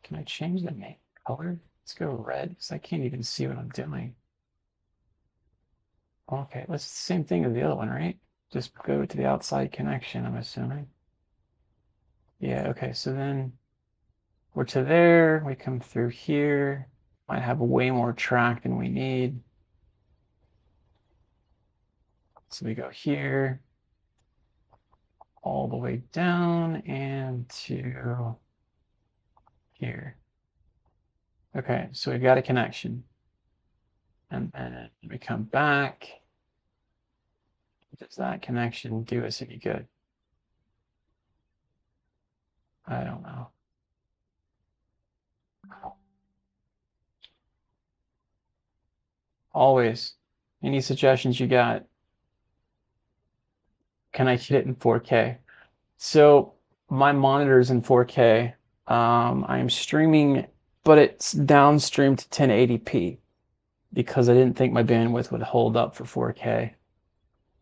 Can I change the main color? Let's go red, because I can't even see what I'm doing. Okay, that's the same thing as the other one, right? Just go to the outside connection, I'm assuming. Yeah, okay, so then we're to there, we come through here, might have way more track than we need. So we go here, all the way down and to here. Okay, so we've got a connection. And then we come back. Does that connection do us any good? I don't know. Always. Any suggestions you got? Can I hit it in 4K? So my monitor's in 4K. I am streaming, but it's downstreamed to 1080p because I didn't think my bandwidth would hold up for 4K.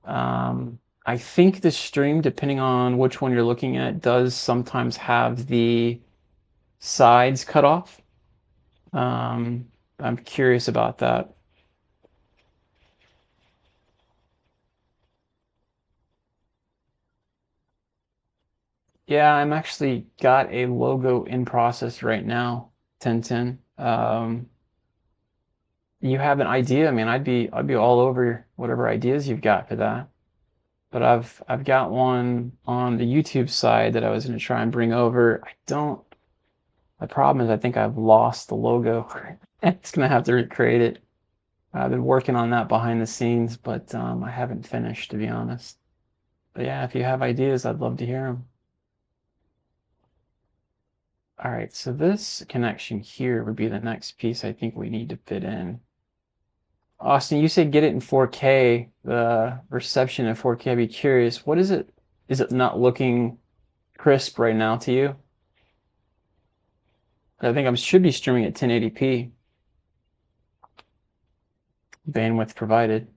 I think the stream, depending on which one you're looking at, does sometimes have the sides cut off. I'm curious about that. Yeah, I'm actually got a logo in process right now, 1010. You have an idea? I mean, I'd be all over whatever ideas you've got for that. But I've got one on the YouTube side that I was going to try and bring over. I don't. The problem is I think I've lost the logo. It's gonna have to recreate it. I've been working on that behind the scenes, but I haven't finished, to be honest. But yeah, if you have ideas, I'd love to hear them. All right, so this connection here would be the next piece I think we need to fit in. Austin, you said get it in 4K, the reception in 4K. I'd be curious, what is it? Is it not looking crisp right now to you? I think I should be streaming at 1080p, bandwidth provided.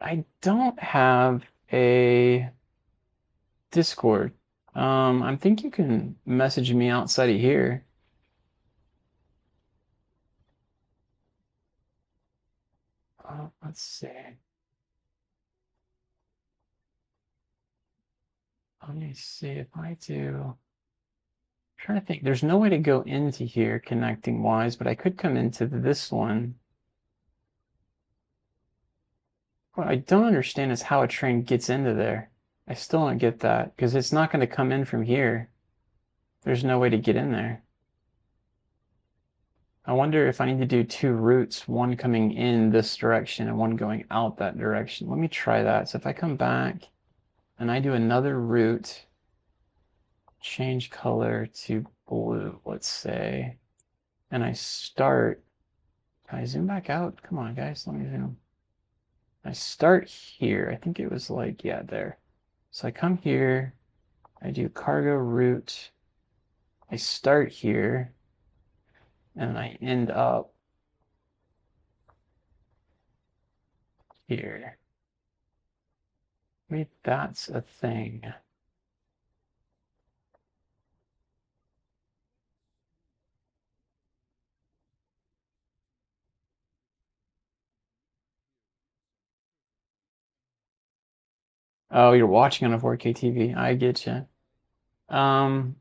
I don't have a Discord. I think you can message me outside of here. Let's see. Let me see if I do. I'm trying to think. There's no way to go into here connecting wise, but I could come into this one. What I don't understand is how a train gets into there. I still don't get that because it's not going to come in from here. There's no way to get in there. I wonder if I need to do two routes, one coming in this direction and one going out that direction. Let me try that. So if I come back and I do another route, change color to blue, let's say, and I start, can I zoom back out? Come on, guys, let me zoom. I start here. I think it was like, yeah, there. So I come here, I do cargo route, I start here, and I end up here. Maybe that's a thing. Oh, you're watching on a 4K TV. I get you. Um,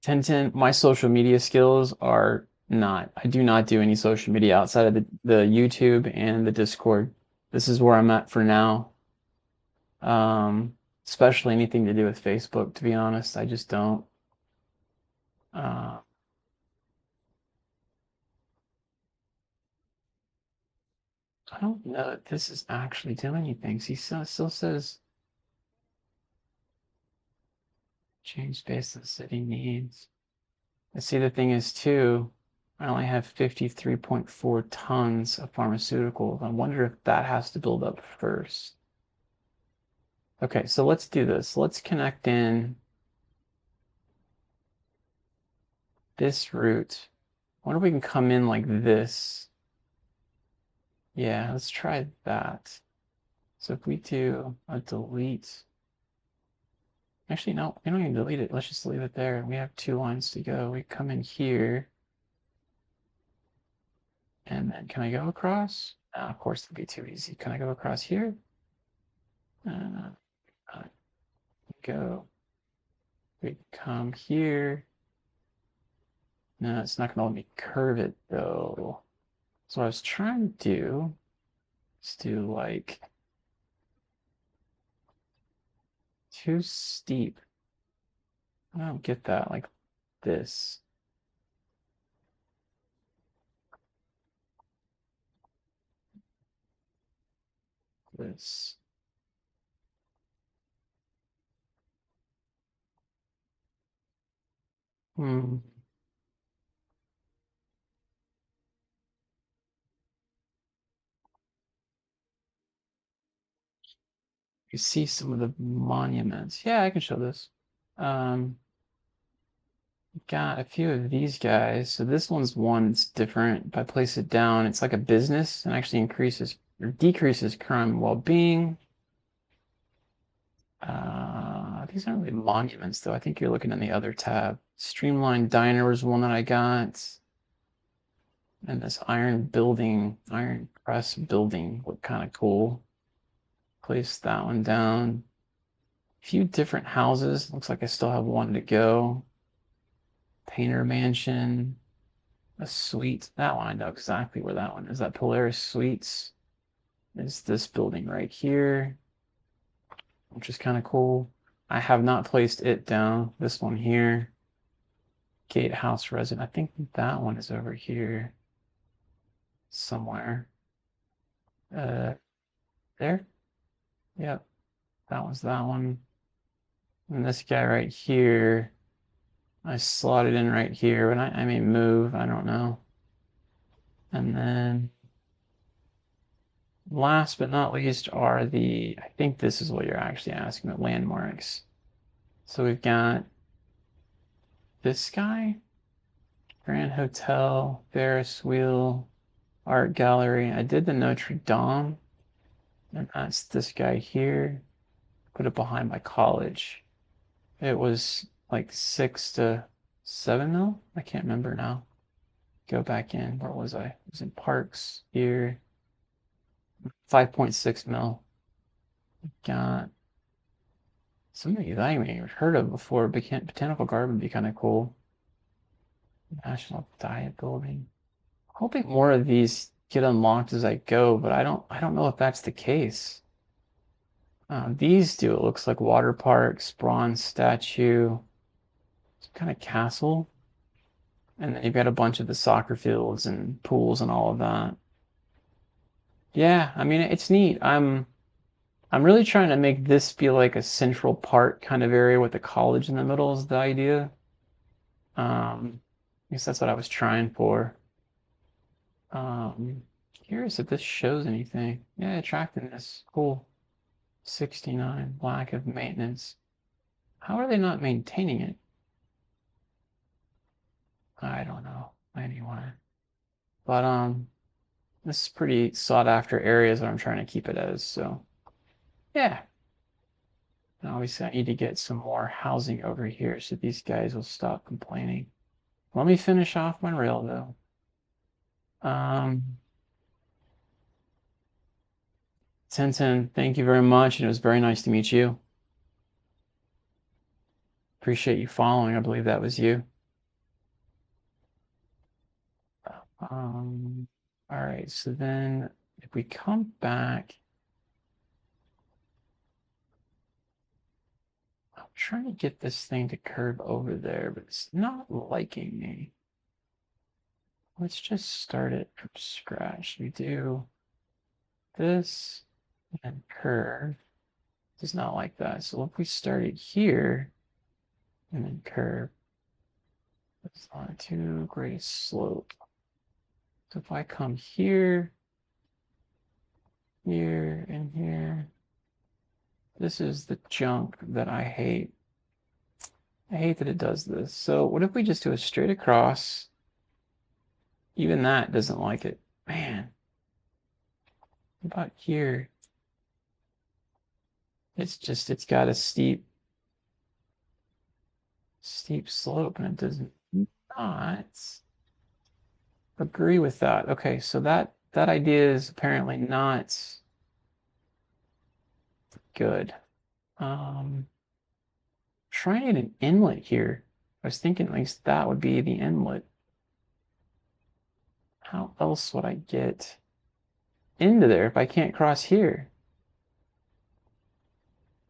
1010, my social media skills are not. I do not do any social media outside of the YouTube and the Discord. This is where I'm at for now. Especially anything to do with Facebook, to be honest. I just don't. Uh, I don't know that this is actually doing anything. He still says change based on city needs. I see the thing is too, I only have 53.4 tons of pharmaceuticals. I wonder if that has to build up first. Okay, so let's do this. Let's connect in this route. I wonder if we can come in like this. Yeah, let's try that. So if we do a delete, actually, no, we don't even delete it. Let's just leave it there. We have two lines to go. We come in here, and then can I go across? Of course, it'd be too easy. Can I go across here? Uh, go. We come here. No, it's not gonna let me curve it though. So what I was trying to do is do like too steep. I don't get that, like this. This. Hmm. You see some of the monuments. Yeah, I can show this. Um, got a few of these guys. So this one's one that's different. If I place it down, it's like a business and actually increases or decreases crime and well-being. These aren't really monuments, though. I think you're looking in the other tab. Streamlined Diner was one that I got. And this iron press building looked kind of cool. Place that one down. A few different houses. Looks like I still have one to go. Painter Mansion. A suite. That one, I know exactly where that one is. That Polaris Suites is this building right here, which is kind of cool. I have not placed it down. This one here. Gatehouse Resident. I think that one is over here somewhere. Uh, there? Yep, that was that one. And this guy right here, I slotted in right here, but I may move, I don't know. And then last but not least are I think this is what you're actually asking, the landmarks. So we've got this guy, Grand Hotel, Ferris Wheel, Art Gallery. I did the Notre Dame, and that's this guy here. Put it behind my college. It was like 6 to 7 mil. I can't remember now. Go back in. Where was I? I was in Parks here. 5.6 mil. Got some of these I haven't even heard of before. Botanical Garden would be kind of cool. National Diet Building. Hoping more of these get unlocked as I go, but I don't know if that's the case. These do, it looks like water parks, bronze statue, some kind of castle. And then you've got a bunch of the soccer fields and pools and all of that. Yeah, I mean it's neat. I'm really trying to make this feel like a central park kind of area with a college in the middle is the idea. I guess that's what I was trying for. Um, Curious if this shows anything. Yeah, attractiveness. Cool. 69. Lack of maintenance. How are they not maintaining it? I don't know. Anyway. But this is pretty sought after areas that I'm trying to keep it as, so yeah. And obviously I need to get some more housing over here so these guys will stop complaining. Let me finish off my rail though. Um, Tenten, thank you very much, and it was very nice to meet you. Appreciate you following. I believe that was you. All right, so then if we come back, I'm trying to get this thing to curve over there, but it's not liking me. Let's just start it from scratch. We do this and curve. Does not like that. So if we start it here and then curve, it's not too great a slope. So if I come here, here, and here, this is the junk that I hate. I hate that it does this. So what if we just do a straight across? Even that doesn't like it. Man, what about here? It's got a steep slope and it does not agree with that. Okay, so that idea is apparently not good. Trying an inlet here. I was thinking at least that would be the inlet. How else would I get into there if I can't cross here?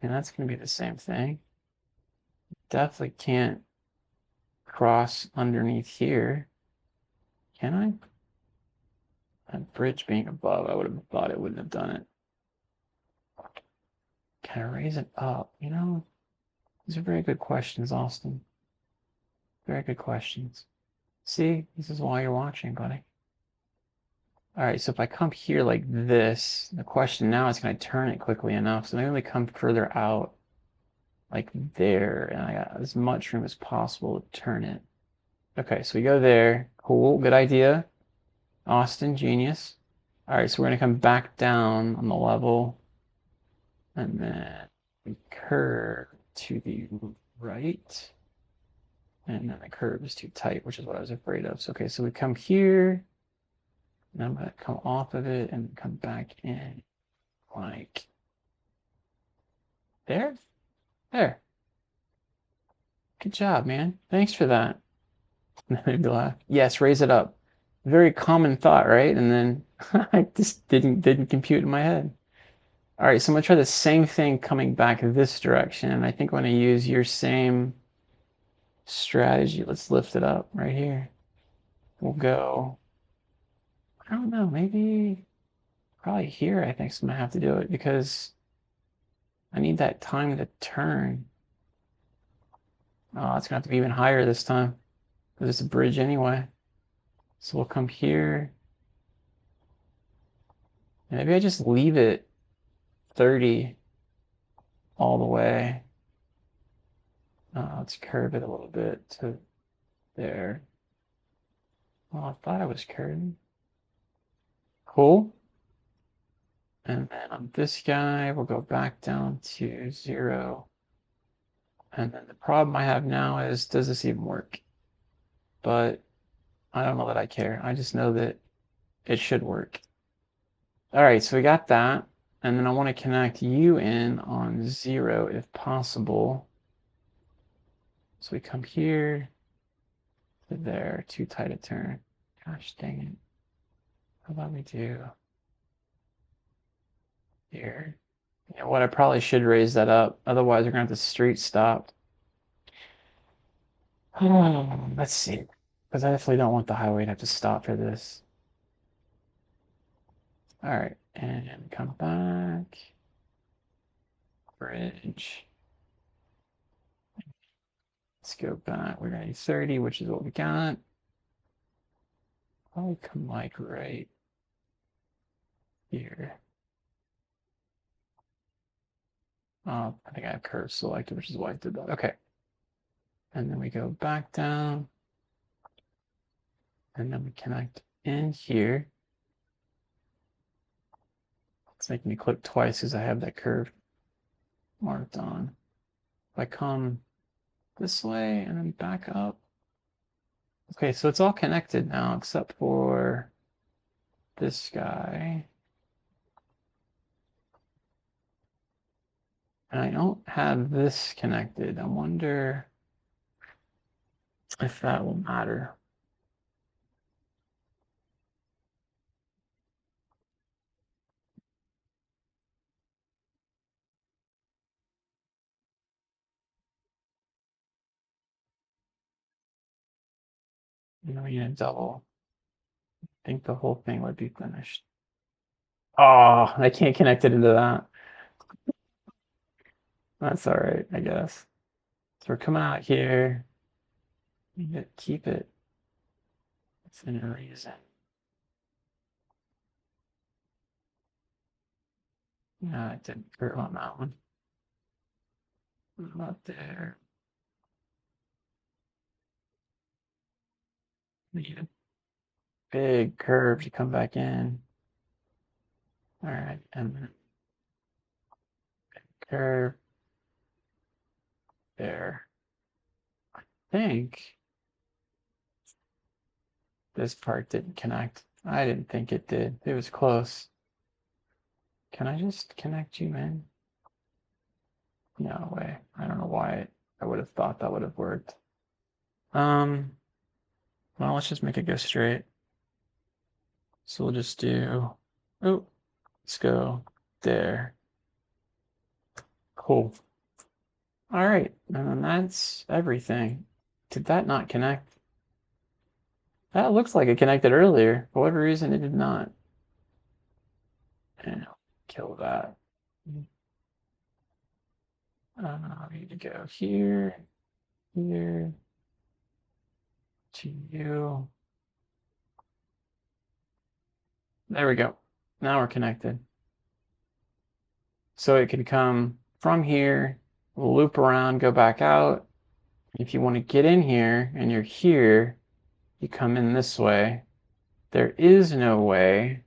And that's going to be the same thing. Definitely can't cross underneath here. Can I? That bridge being above, I would have thought it wouldn't have done it. Can I raise it up? You know, these are very good questions, Austin. Very good questions. See, this is why you're watching, buddy. All right, so if I come here like this, the question now is can I turn it quickly enough? So maybe we come further out like there, and I got as much room as possible to turn it. Okay, so we go there. Cool, good idea. Austin, genius. All right, so we're gonna come back down on the level, and then we curve to the right, and then the curve is too tight, which is what I was afraid of. So okay, so we come here. And I'm going to come off of it and come back in like there. There. Good job, man. Thanks for that. Maybe laugh. Yes, raise it up. Very common thought, right? And then I just didn't compute in my head. All right, so I'm gonna try the same thing coming back this direction. I think I'm gonna use your same strategy. Let's lift it up right here. We'll go, I don't know, maybe probably here I think I'm gonna have to do it because I need that time to turn. Oh, it's gonna have to be even higher this time because it's a bridge anyway. So we'll come here. And maybe I just leave it 30 all the way. Let's curve it a little bit to there. Well, I thought I was curving. Cool. And then on this guy, we'll go back down to 0. And then the problem I have now is, does this even work? But I don't know that I care. I just know that it should work. All right, so we got that. And then I want to connect you in on 0 if possible. So we come here to there, too tight a turn. Gosh dang it. How about we do here? You know what? I probably should raise that up. Otherwise, we're gonna have the street stopped. Let's see. Because I definitely don't want the highway to have to stop for this. All right, and come back. Bridge. Let's go back. We're gonna need 30, which is what we got. Probably come like right here. I think I have curve selected, which is why I did that. Okay. And then we go back down. And then we connect in here. It's making me click twice because I have that curve marked on. If I come this way and then back up. Okay, so it's all connected now except for this guy. And I don't have this connected. I wonder if that will matter. You know, you need double. I think the whole thing would be finished. Oh, I can't connect it into that. That's all right, I guess. So we're coming out here. You keep it. It's in a reason. No, it didn't hurt on that one. Not there. Need a big curve to come back in. All right, and then curve there. I think this part didn't connect. I didn't think it did. It was close. Can I just connect you in? No way. I don't know why I would have thought that would have worked. Well, let's just make it go straight. So we'll just do, oh, let's go there. Cool. All right, and that's everything. Did that not connect? That looks like it connected earlier. For whatever reason, it did not. And I'll kill that. We need to go here, here, to you. There we go. Now we're connected. So it can come from here, loop around, go back out. If you want to get in here and you're here, you come in this way. There is no way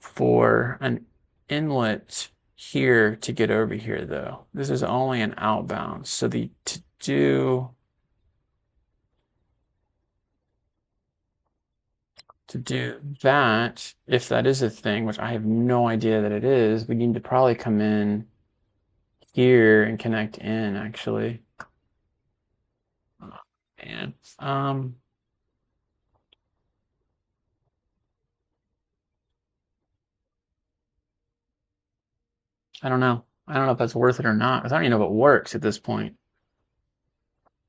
for an inlet here to get over here though. This is only an outbound. So to do that, if that is a thing, which I have no idea that it is, we need to probably come in here and connect in actually. Oh, man. I don't know. I don't know if that's worth it or not. I don't even know if it works at this point.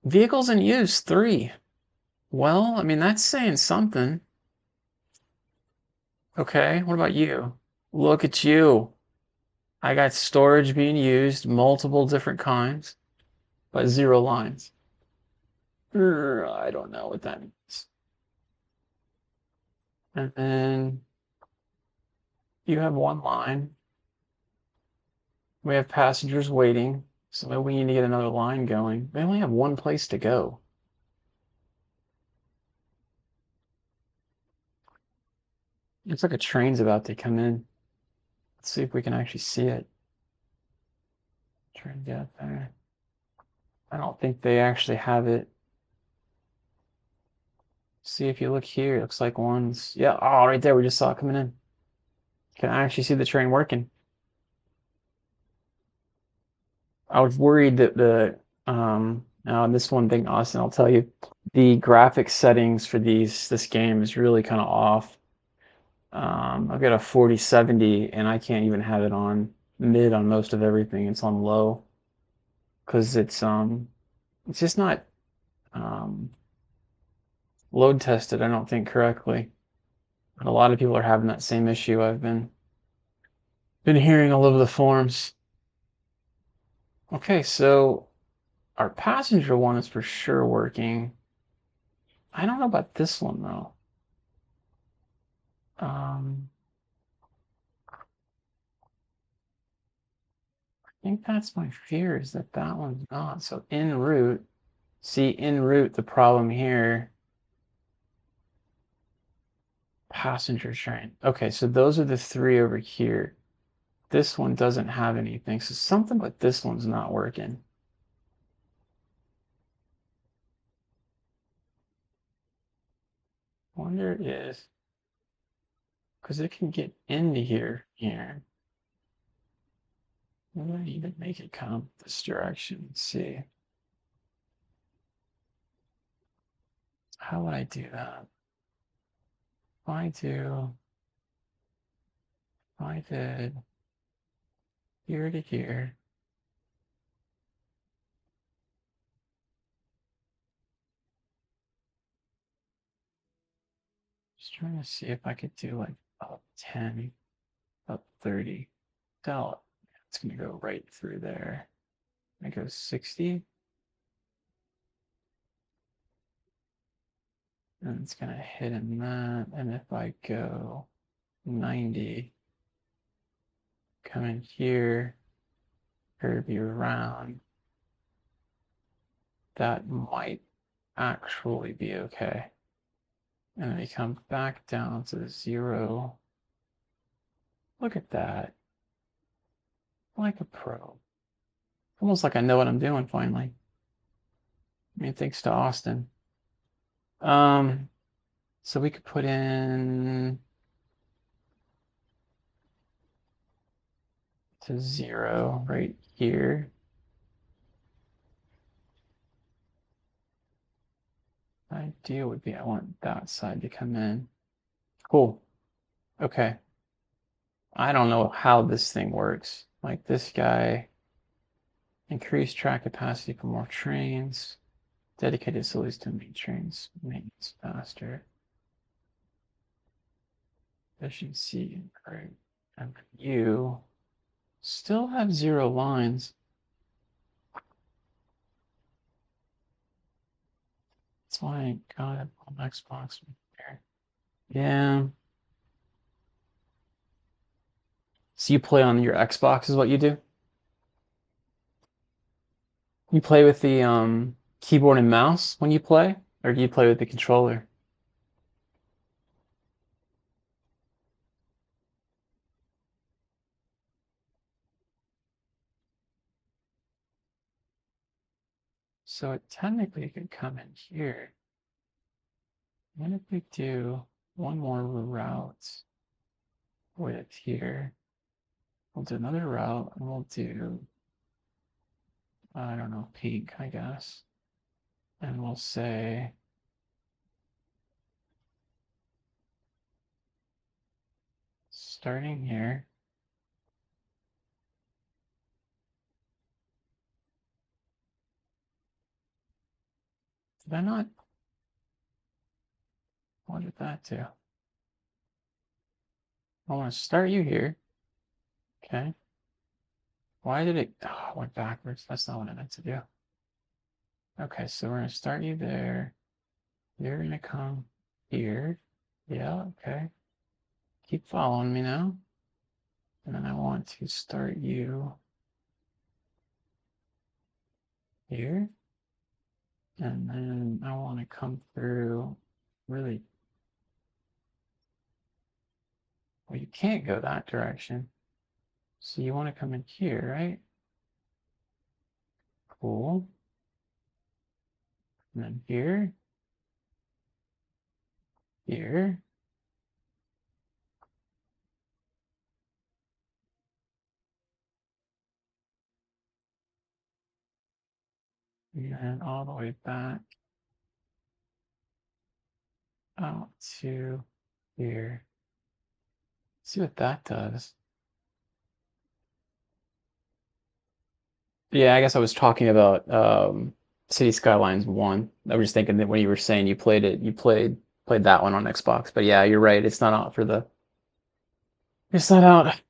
Vehicles in use, 3. Well, I mean, that's saying something. Okay, what about you? Look at you. I got storage being used, multiple different kinds, but 0 lines. I don't know what that means. And then you have 1 line. We have passengers waiting, so maybe we need to get another line going. They only have 1 place to go. Looks like a train's about to come in. Let's see if we can actually see it. Try to get there. I don't think they actually have it. See if you look here, it looks like one's, yeah, oh, right there, we just saw it coming in. Can I actually see the train working? I was worried that now this one thing, Austin, I'll tell you, the graphics settings for this game is really kind of off. I've got a 4070 and I can't even have it on mid on most of everything. It's on low because it's just not um, load tested, I don't think, correctly. And a lot of people are having that same issue I've been hearing all over the forums. Okay, so our passenger one is for sure working. I don't know about this one though. Um, I think that's my fear is that that one's not. So en route, see en route, the problem here, passenger train. Okay, so those are the three over here. This one doesn't have anything, so something with this one's not working. Wonder if, because it can get into here. Maybe I even make it come this direction. Let's see. How would I do that? If I did here to here, just trying to see if I could do like up 10, up 30. Tell it's gonna go right through there. I go 60, and it's gonna hit in that. And if I go 90, come in here, curve you around, that might actually be okay. And then we come back down to 0. Look at that. Like a pro. Almost like I know what I'm doing finally. I mean, thanks to Austin. Um, so we could put in to 0 right here. Idea would be I want that side to come in. Cool. Okay. I don't know how this thing works. Like this guy, increase track capacity for more trains, dedicated facilities to make trains maintenance faster, efficiency improve. And you still have 0 lines. That's why I got it on Xbox here. Yeah. So you play on your Xbox is what you do? You play with the keyboard and mouse when you play, or do you play with the controller? So it technically could come in here. What if we do one more route with here? We'll do another route and we'll do, I don't know, pink, I guess. And we'll say starting here. Did I not? What did that do? I want to start you here. Okay. Why did it? Oh, it went backwards. That's not what I meant to do. Okay, so we're going to start you there. You're going to come here. Yeah, okay. Keep following me now. And then I want to start you here. And then I want to come through really. Well, you can't go that direction. So you want to come in here, right? Cool. And then here, here. And all the way back out to here. See what that does. Yeah, I guess I was talking about City Skylines 1. I was just thinking that when you were saying you played it, you played that one on Xbox. But yeah, you're right. It's not out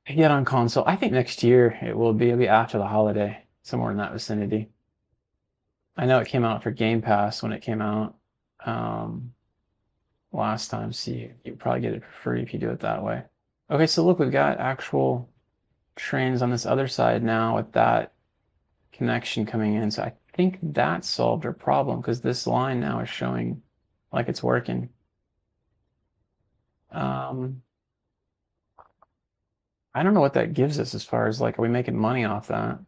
yet on console. I think next year it will be. It'll be after the holiday, somewhere in that vicinity. I know it came out for Game Pass when it came out um, last time, so you probably get it for free if you do it that way. Okay, so look, we've got actual trains on this other side now with that connection coming in. So I think that solved our problem because this line now is showing like it's working. Um, I don't know what that gives us as far as like, are we making money off that?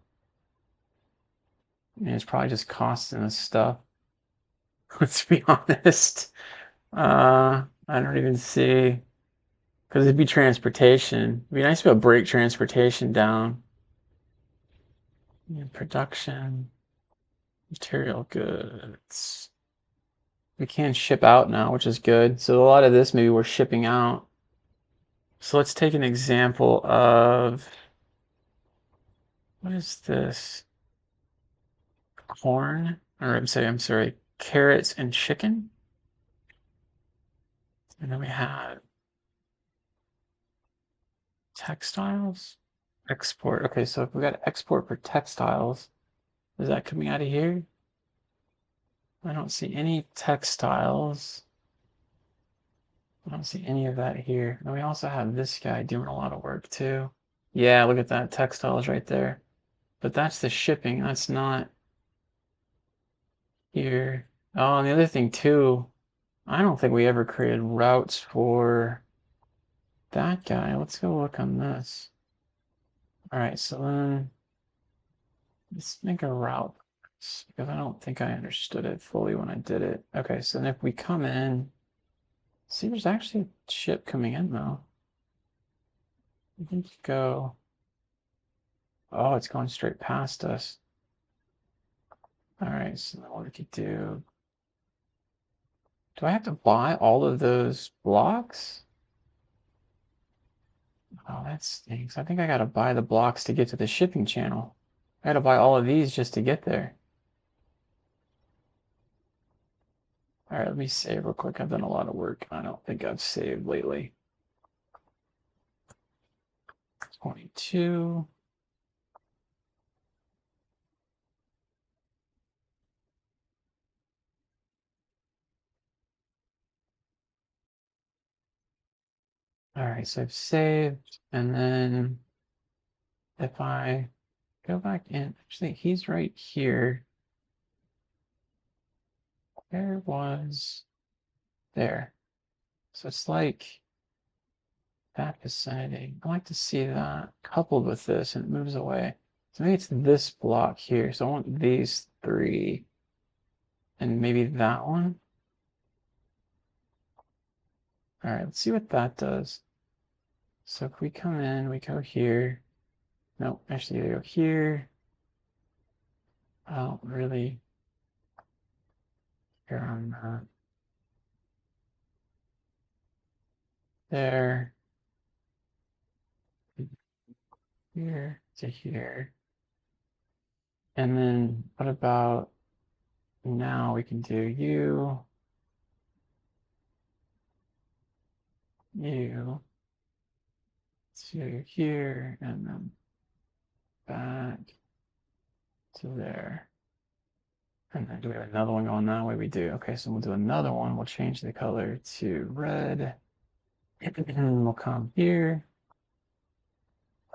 I mean, it's probably just costing us stuff. Let's be honest. I don't even see because it'd be transportation. It'd be nice to be able to break transportation down. Yeah, production, material goods. We can ship out now, which is good. So a lot of this maybe we're shipping out. So let's take an example of what is this? Corn, or I'm sorry, carrots and chicken. And then we have textiles. Export. Okay, so if we got export for textiles, is that coming out of here? I don't see any textiles. I don't see any of that here. And we also have this guy doing a lot of work too. Yeah, look at that, textiles right there. But that's the shipping, that's not here. Oh, and the other thing too, I don't think we ever created routes for that guy. Let's go look on this. All right, so then let's make a route because I don't think I understood it fully when I did it. Okay, so then if we come in, see, there's actually a ship coming in though. We can just go. Oh, it's going straight past us. All right, so then what we could do. Do I have to buy all of those blocks? Oh, that stinks. I think I gotta buy the blocks to get to the shipping channel. I gotta buy all of these just to get there. All right, let me save real quick. I've done a lot of work. I don't think I've saved lately. 22. All right, so I've saved. And then if I go back in, actually, he's right here. There was there. So it's like that vicinity. I like to see that coupled with this and it moves away. So maybe it's this block here. So I want these three and maybe that one. All right, let's see what that does. So if we come in, we go here. Nope, actually they go here. I don't really care on that. There, here to here. And then what about now we can do you to here, and then back to there. And then do we have another one going that way? We do. Okay, so we'll do another one. We'll change the color to red. And we'll come here.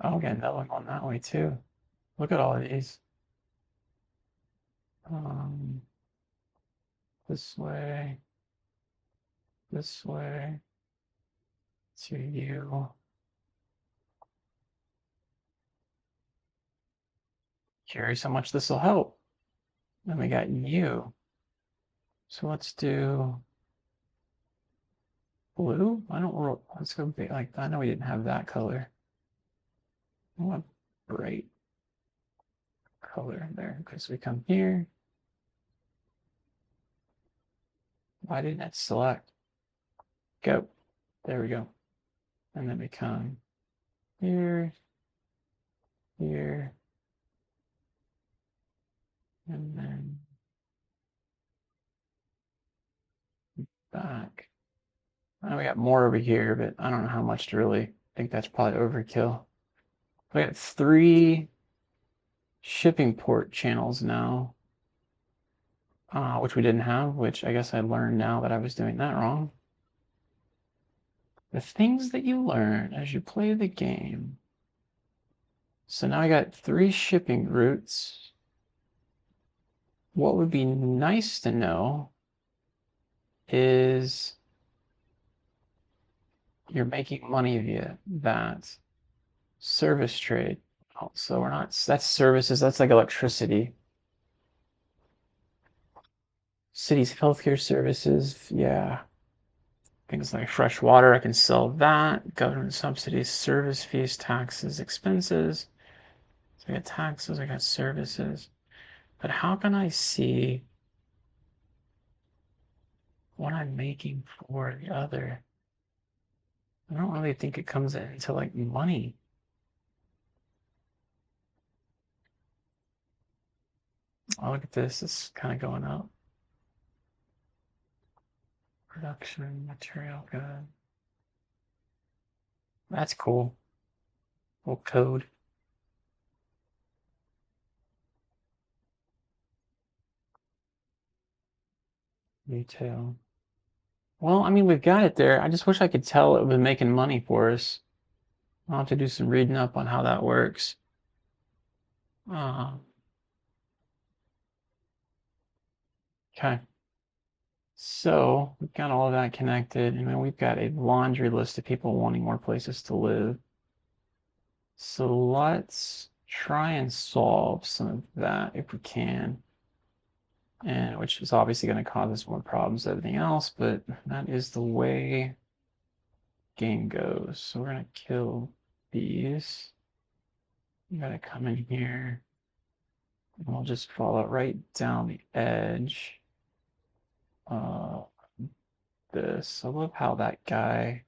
Oh, okay, another one going that way too. Look at all of these. Um, this way, this way, to you. Curious how much this will help. Then we got you. So let's do blue. I don't. Let's go big like I know we didn't have that color. I want bright color there because we come here. Why didn't it select? Go. There we go. And then we come here, here, And then back. Oh, we got more over here, but I don't know how much to really. I think that's probably overkill. We got 3 shipping port channels now, which we didn't have, which I guess I learned now that I was doing that wrong. The things that you learn as you play the game. So now I got 3 shipping routes. What would be nice to know is you're making money via that service trade. Oh, so we're not, that's services, that's like electricity. Cities healthcare services, yeah. Things like fresh water, I can sell that. Government subsidies, service fees, taxes, expenses. So I got taxes, I got services. But how can I see what I'm making for the other? I don't really think it comes into like money. Oh, look at this. It's kind of going up. Production, material, good. That's cool. Little code, retail. Well, I mean, we've got it there. I just wish I could tell it was making money for us. I'll have to do some reading up on how that works. Uh, okay. So we've got all of that connected, and then we've got a laundry list of people wanting more places to live. So let's try and solve some of that if we can. And which is obviously going to cause us more problems than everything else, but that is the way game goes. So we're going to kill these. You got to come in here, and we'll just follow right down the edge of this. I love how that guy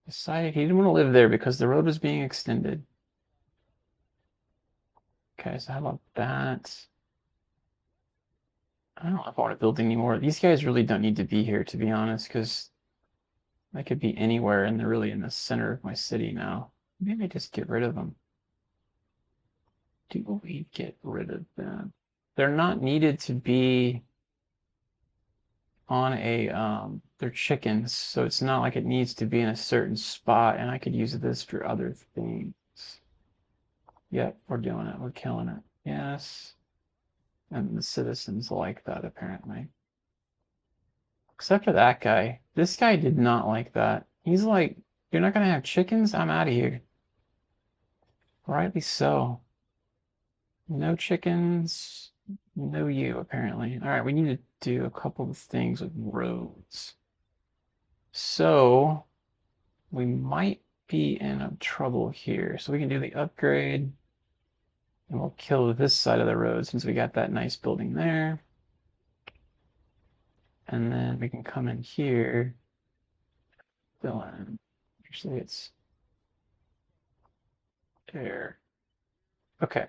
decided he didn't want to live there because the road was being extended. Okay, so how about that? I don't know if I want to build anymore. These guys really don't need to be here, to be honest, because they could be anywhere, and they're really in the center of my city now. Maybe I just get rid of them. Do we get rid of them? They're not needed to be on a, they're chickens, so it's not like it needs to be in a certain spot, and I could use this for other things. Yep, we're doing it. We're killing it. Yes. And the citizens like that, apparently. Except for that guy. This guy did not like that. He's like, you're not gonna have chickens? I'm out of here. Rightly so. No chickens, no you, apparently. All right, we need to do a couple of things with roads. So we might be in trouble here. So we can do the upgrade, and we'll kill this side of the road since we got that nice building there. And then we can come in here, fill in. Actually, it's there. Okay.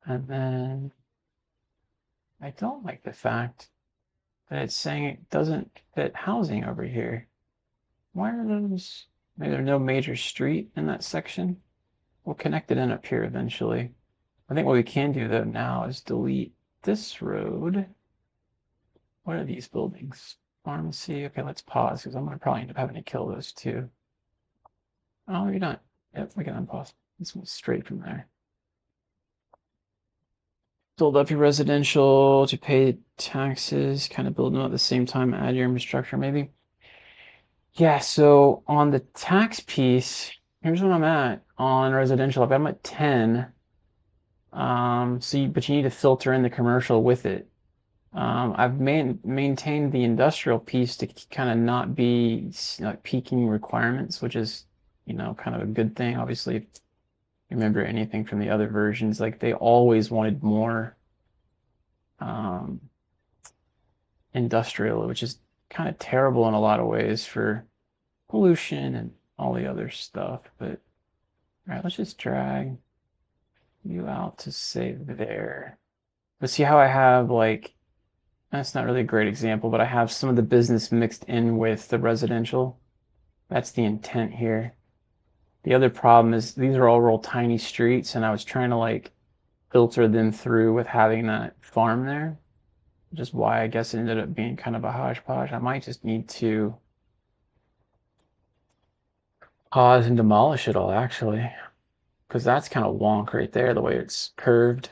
And then I don't like the fact that it's saying it doesn't fit housing over here. Why are those? Maybe there's no major street in that section. We'll connect it in up here eventually. I think what we can do though now is delete this road. What are these buildings? Pharmacy. Okay, let's pause because I'm gonna probably end up having to kill those two. Oh, you're not. Yep, we can unpause. This one's straight from there. Build up your residential to pay taxes, kind of build them at the same time, add your infrastructure maybe. Yeah, so on the tax piece, here's what I'm at on residential. I'm at 10. But you need to filter in the commercial with it. I've maintained the industrial piece to kind of not be like peaking requirements, which is, kind of a good thing. Obviously, if you remember anything from the other versions, like they always wanted more um, industrial, which is kind of terrible in a lot of ways for pollution and all the other stuff. But all right, let's just drag you out to say there. But see how I have like, that's not really a great example, but I have some of the business mixed in with the residential. That's the intent here. The other problem is these are all real tiny streets, and I was trying to like filter them through with having that farm there, which is why I guess it ended up being kind of a hodgepodge. I might just need to pause and demolish it all, actually, because that's kind of wonk right there, the way it's curved.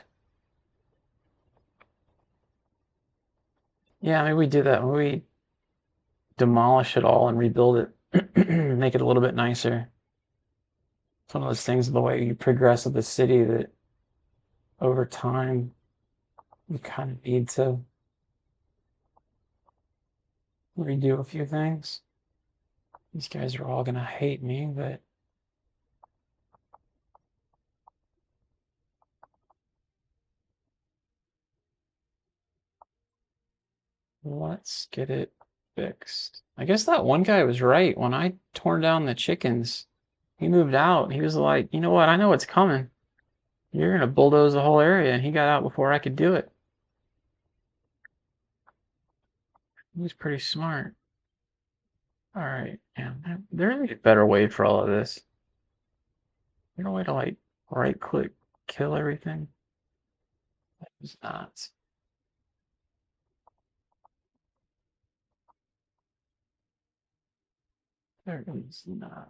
Yeah, maybe we do that. Maybe we demolish it all and rebuild it, make it a little bit nicer. It's one of those things, the way you progress with the city, that over time you kind of need to redo a few things. These guys are all gonna hate me, but let's get it fixed. I guess that one guy was right. When I tore down the chickens, he moved out. He was like, you know what? I know what's coming. You're gonna bulldoze the whole area, and he got out before I could do it. He was pretty smart. All right, man. There's a better way for all of this. There's a way to like right click, kill everything. It's not. There is not.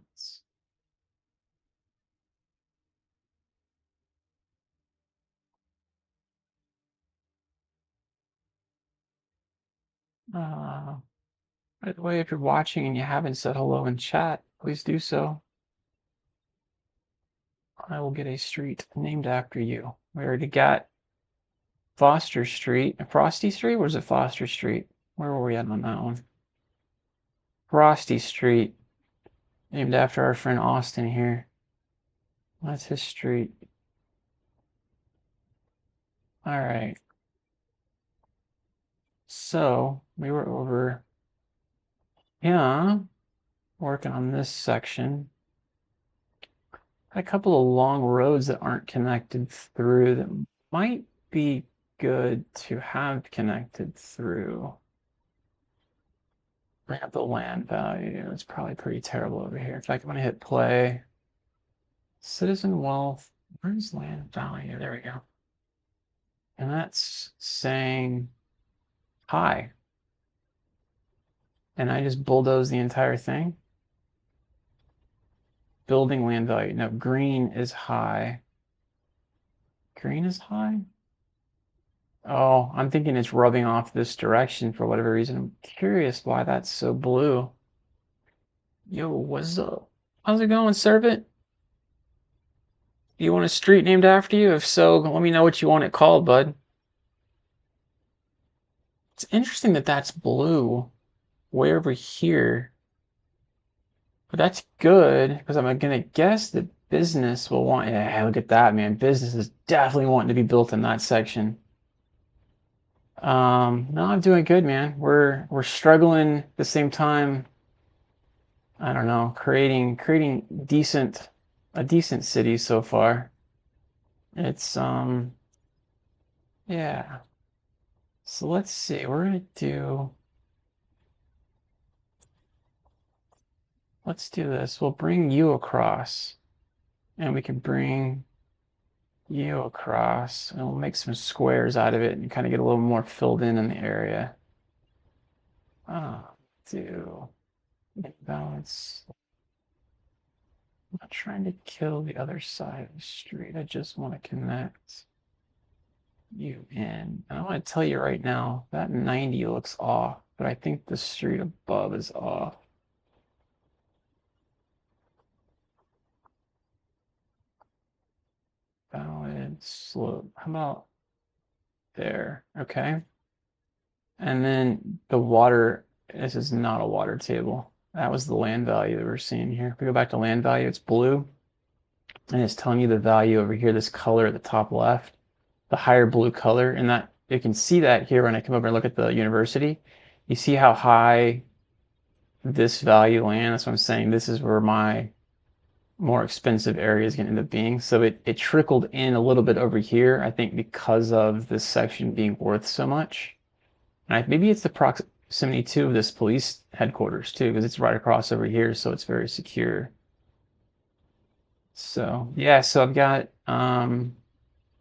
By the way, if you're watching and you haven't said hello in chat, please do so. I will get a street named after you. We already got Foster Street. Frosty Street? Or was it Foster Street? Where were we at on that one? Frosty Street, named after our friend Austin here. That's his street. All right. So we were over here working on this section. A couple of long roads that aren't connected through that might be good to have connected through. Bring up the land value. It's probably pretty terrible over here. In fact, I'm going to hit play. Citizen wealth. Where's land value? There we go. And that's saying high. And I just bulldoze the entire thing. Building land value. No, green is high. Green is high? Oh, I'm thinking it's rubbing off this direction for whatever reason. I'm curious why that's so blue. Yo, what's up? How's it going, Servant? You want a street named after you? If so, let me know what you want it called, bud. It's interesting that that's blue way over here. But that's good, because I'm going to guess that business will want... Yeah, look at that, man. Business is definitely wanting to be built in that section. No, I'm doing good, man. We're struggling at the same time. I don't know, creating a decent city so far. It's yeah. So let's see. We're gonna do. Let's do this. We'll bring you across, and we can bring you across, and we'll make some squares out of it and kind of get a little more filled in the area. Do balance. I'm not trying to kill the other side of the street. I just want to connect you in. And I want to tell you right now, that 90 looks off, but I think the street above is off. Valid slope. How about there? Okay. And then the water, this is not a water table. That was the land value that we're seeing here. If we go back to land value, it's blue. And it's telling you the value over here, this color at the top left, the higher blue color. And that you can see that here when I come over and look at the university. You see how high this value land? That's what I'm saying. This is where my more expensive areas going to end up being. So it trickled in a little bit over here, I think because of this section being worth so much. And maybe it's the proximity too of this police headquarters too, because it's right across over here, so it's very secure. So yeah, so I've got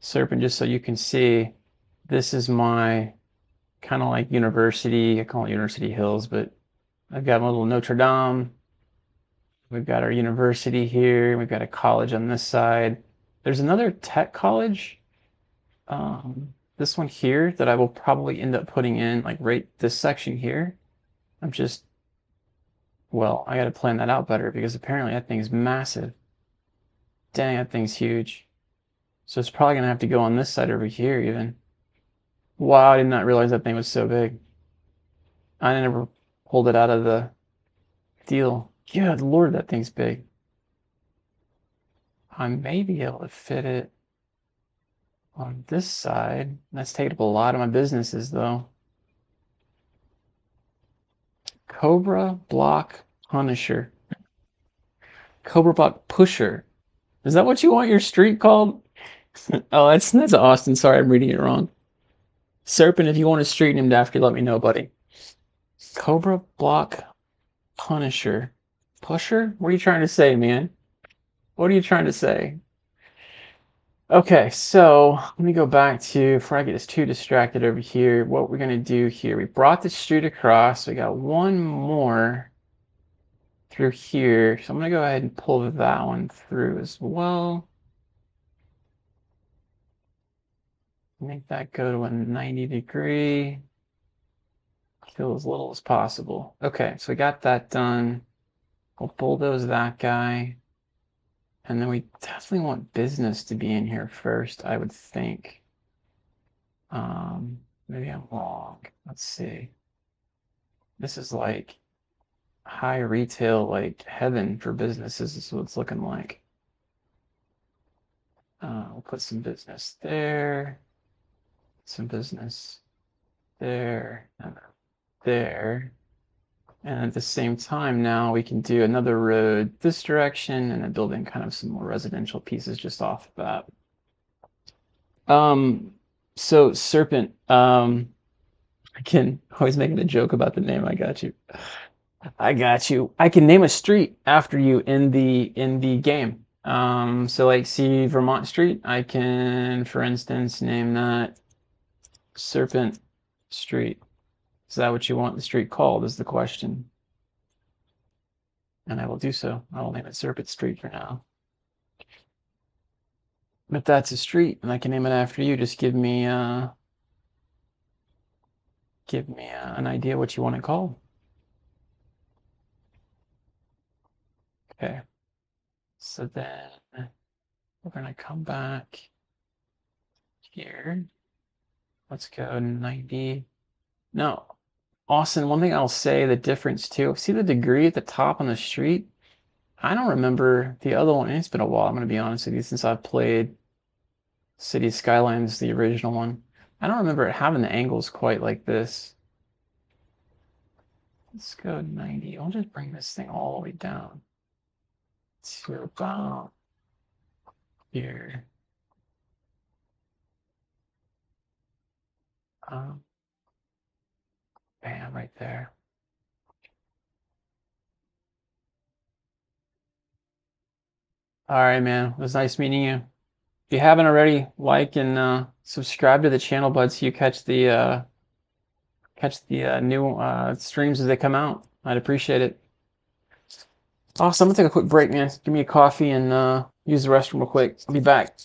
Serpent, just so you can see, this is my kind of like university. I call it University Hills, but I've got my little Notre Dame. We've got our university here. We've got a college on this side. There's another tech college, this one here, that I will probably end up putting in like right this section here. I'm just, well, I got to plan that out better because apparently that thing's massive. Dang, that thing's huge. So it's probably gonna have to go on this side over here even. Wow, I did not realize that thing was so big. I never pulled it out of the deal. Good Lord, that thing's big. I may be able to fit it on this side. That's taking up a lot of my businesses though. Cobra Block Punisher. Cobra Block Pusher. Is that what you want your street called? Oh, that's Austin. Sorry, I'm reading it wrong. Serpent, if you want a street named after you, let me know, buddy. Cobra Block Punisher. Pusher? What are you trying to say, man? What are you trying to say? Okay, so let me go back to, before I get too distracted over here, what we're going to do here. We brought the street across. We got one more through here. So I'm going to go ahead and pull that one through as well. Make that go to a 90-degree. Kill as little as possible. Okay, so we got that done. We'll bulldoze that guy. And then we definitely want business to be in here first, I would think. Maybe I'm wrong. Let's see. This is like high retail, like heaven for businesses is what it's looking like. We'll put some business there, some business there, and there. And at the same time, now we can do another road this direction and then build in kind of some more residential pieces just off of that. So Serpent, I can always making a joke about the name. I got you. I got you. I can name a street after you in the game. So like see Vermont Street, I can, for instance, name that Serpent Street. Is that what you want the street called, is the question. And I will do so. I will name it Serpent Street for now. If that's a street and I can name it after you, just give me an idea what you want it called. Okay. So then we're gonna come back here. Let's go 90. No, Austin, one thing I'll say, the difference too, see the degree at the top on the street? I don't remember the other one. It's been a while, I'm gonna be honest with you, since I've played City Skylines, the original one. I don't remember it having the angles quite like this. Let's go 90. I'll just bring this thing all the way down to about here. Bam, right there. All right, man. It was nice meeting you. If you haven't already, like and subscribe to the channel, bud, so you catch the new streams as they come out. I'd appreciate it. Awesome. I'm gonna take a quick break, man. Give me a coffee and use the restroom real quick. I'll be back.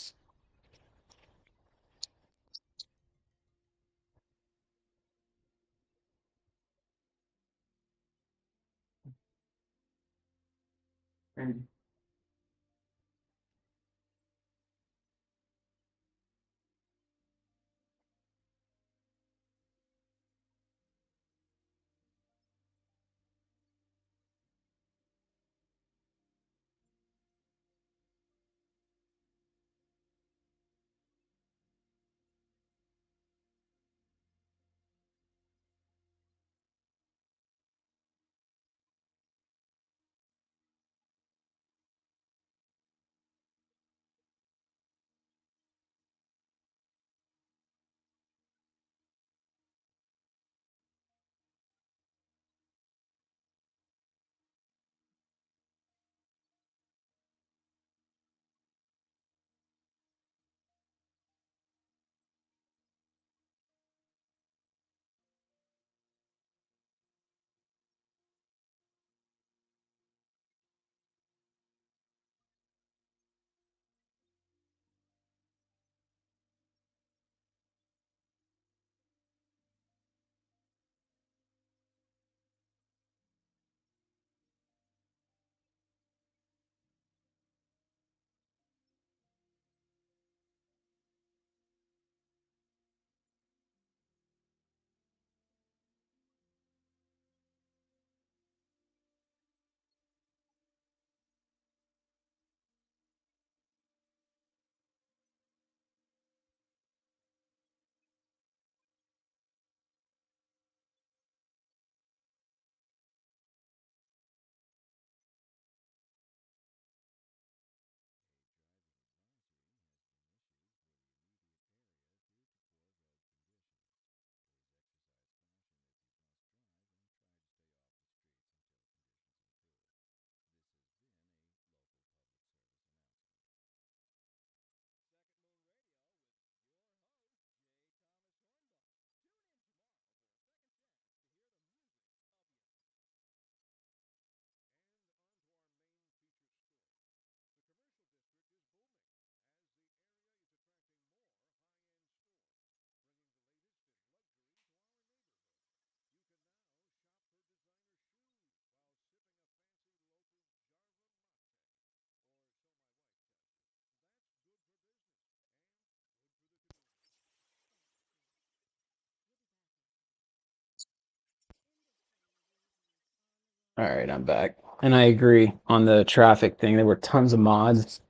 All right, I'm back. And I agree on the traffic thing. There were tons of mods.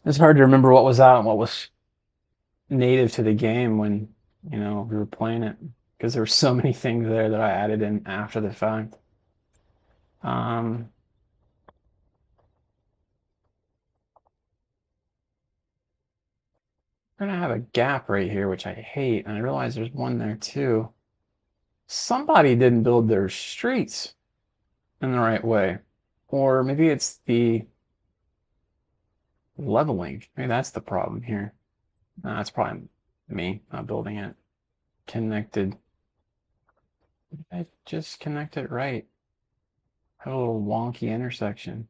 It's hard to remember what was out and what was native to the game when, we were playing it because there were so many things there that I added in after the fact. Um, we're gonna have a gap right here, which I hate, and I realize there's one there too. Somebody didn't build their streets in the right way. Or maybe it's the leveling. Maybe that's the problem here. That's probably me not building it. Connected. I just connect it right. Have a little wonky intersection.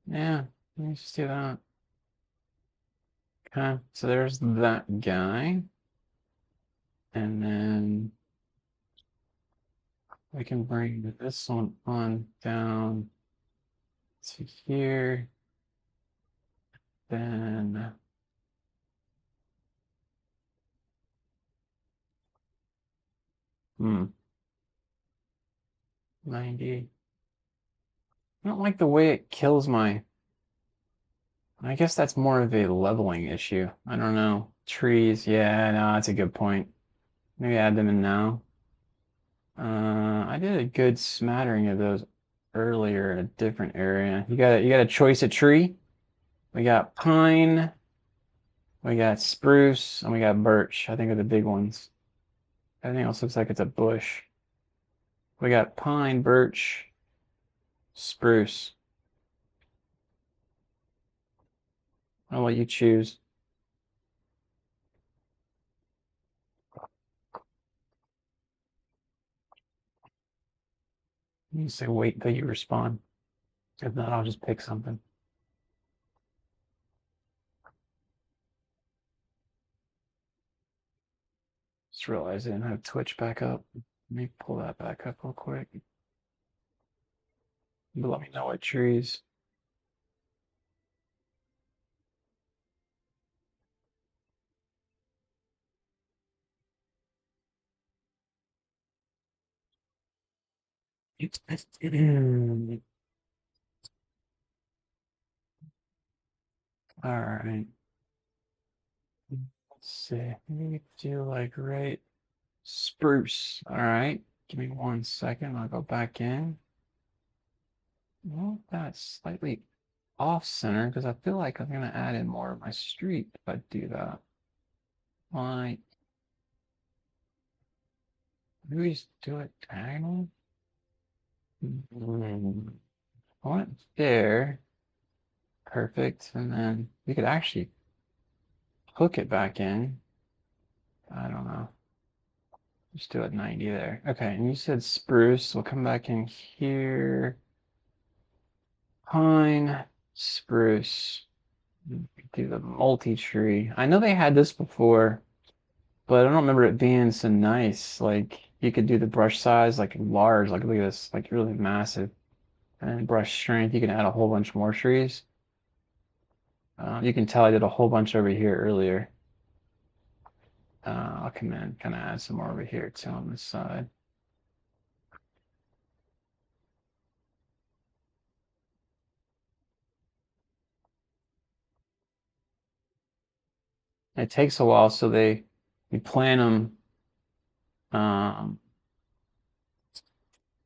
Yeah, let me just do that. Okay, so there's that guy. And then we can bring this one on down to here. Then 90. I don't like the way it kills my. I guess that's more of a leveling issue. I don't know. Trees, yeah, no, that's a good point. Maybe add them in now. I did a good smattering of those earlier in a different area. You got a choice of tree. We got pine, we got spruce, and we got birch. I think are the big ones. Everything else looks like it's a bush. We got pine, birch, spruce. I'll let you choose. You say wait till you respond. If not, I'll just pick something. Just realized I didn't have Twitch back up. Let me pull that back up real quick. But let me know what trees. All right. Let's see. Maybe do like right spruce. All right. Give me 1 second. I'll go back in. Well, that's slightly off center because I feel like I'm gonna add in more of my street if I do that. Like, maybe we just do it diagonal. I want it there. Perfect. And then we could actually hook it back in. I don't know. Just do it 90 there. Okay, and you said spruce. We'll come back in here. Pine, spruce. Do the multi-tree. I know they had this before, but I don't remember it being so nice. Like you could do the brush size like large, like look at this, like really massive. And then brush strength, you can add a whole bunch more trees. You can tell I did a whole bunch over here earlier. I'll come in, kind of add some more over here too on this side. It takes a while, so you plant them, um,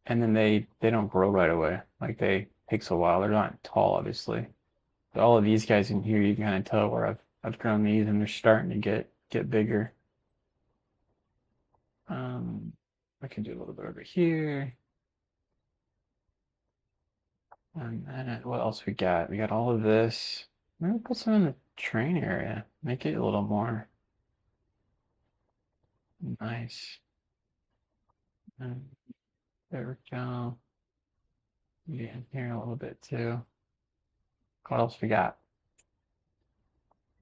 and then they don't grow right away. Like they takes a while. They're not tall, obviously. But all of these guys in here, you can kind of tell where I've grown these, and they're starting to get bigger. I can do a little bit over here. And then what else we got? We got all of this. Maybe put some in the train area. Make it a little more nice. And there we go. Yeah, here a little bit too. What else we got?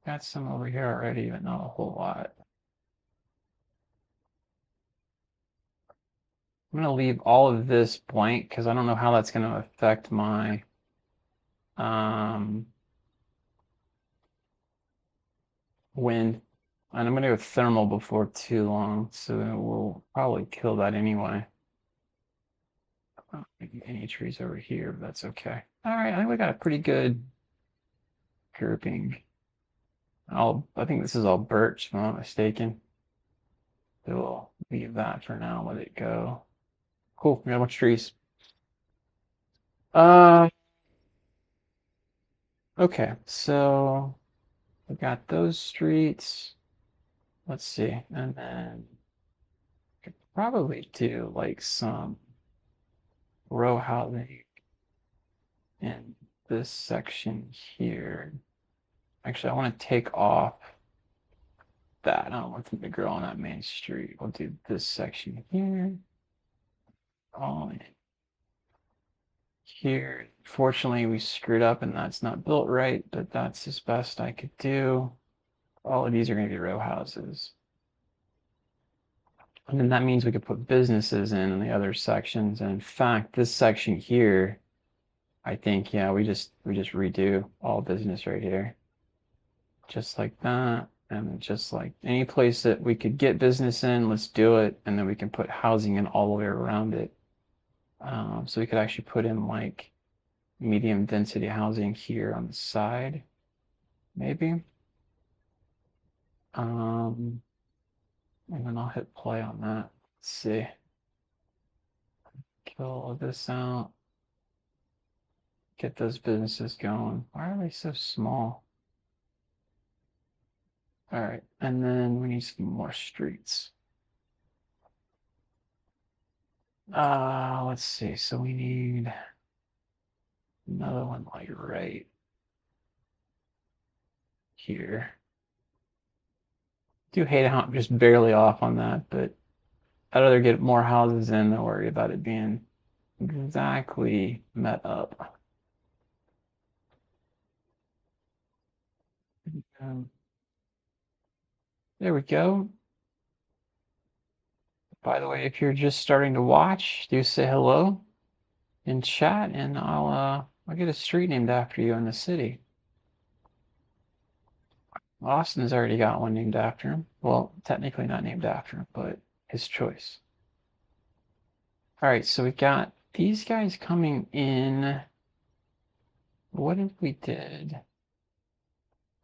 Got some over here already, but not a whole lot. I'm gonna leave all of this blank because I don't know how that's gonna affect my um wind. And I'm gonna go thermal before too long, so we'll probably kill that anyway. Maybe any trees over here, but that's okay. All right, I think we got a pretty good grouping. I think this is all birch, if I'm not mistaken. So we'll leave that for now, let it go. Cool, we got a bunch of trees. Uh, okay, so we got those streets. Let's see, and then could probably do like some row housing in this section here. Actually, I want to take off that. I don't want them to grow on that main street. We'll do this section here. All in here. Fortunately, we screwed up and that's not built right, but that's as best I could do. All of these are going to be row houses. And then that means we could put businesses in the other sections. And in fact, this section here, I think, yeah, we just redo all business right here. Just like that. And just like any place that we could get business in, let's do it. And then we can put housing in all the way around it. So we could actually put in like medium density housing here on the side, maybe. And then I'll hit play on that. Let's see. Kill all this out. Get those businesses going. Why are they so small? All right, and then we need some more streets. Let's see. So we need another one like right here. Do hate how I'm just barely off on that, but I'd rather get more houses in than worry about it being exactly met up. Um, there we go. By the way, if you're just starting to watch, do say hello in chat, and I'll get a street named after you in the city. Austin's already got one named after him. Well, technically not named after him, but his choice. All right, so we got these guys coming in. What if we did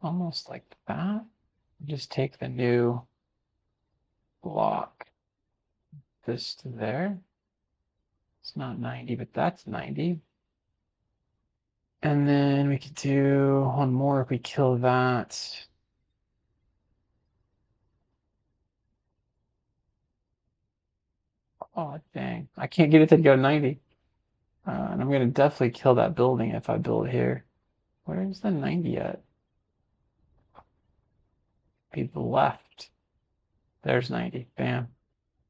almost like that? Just take the new block, this to there. It's not 90, but that's 90. And then we could do one more if we kill that. Oh, dang. I can't get it to go 90. And I'm going to definitely kill that building if I build here. Where's the 90 at? Be the left. There's 90. Bam.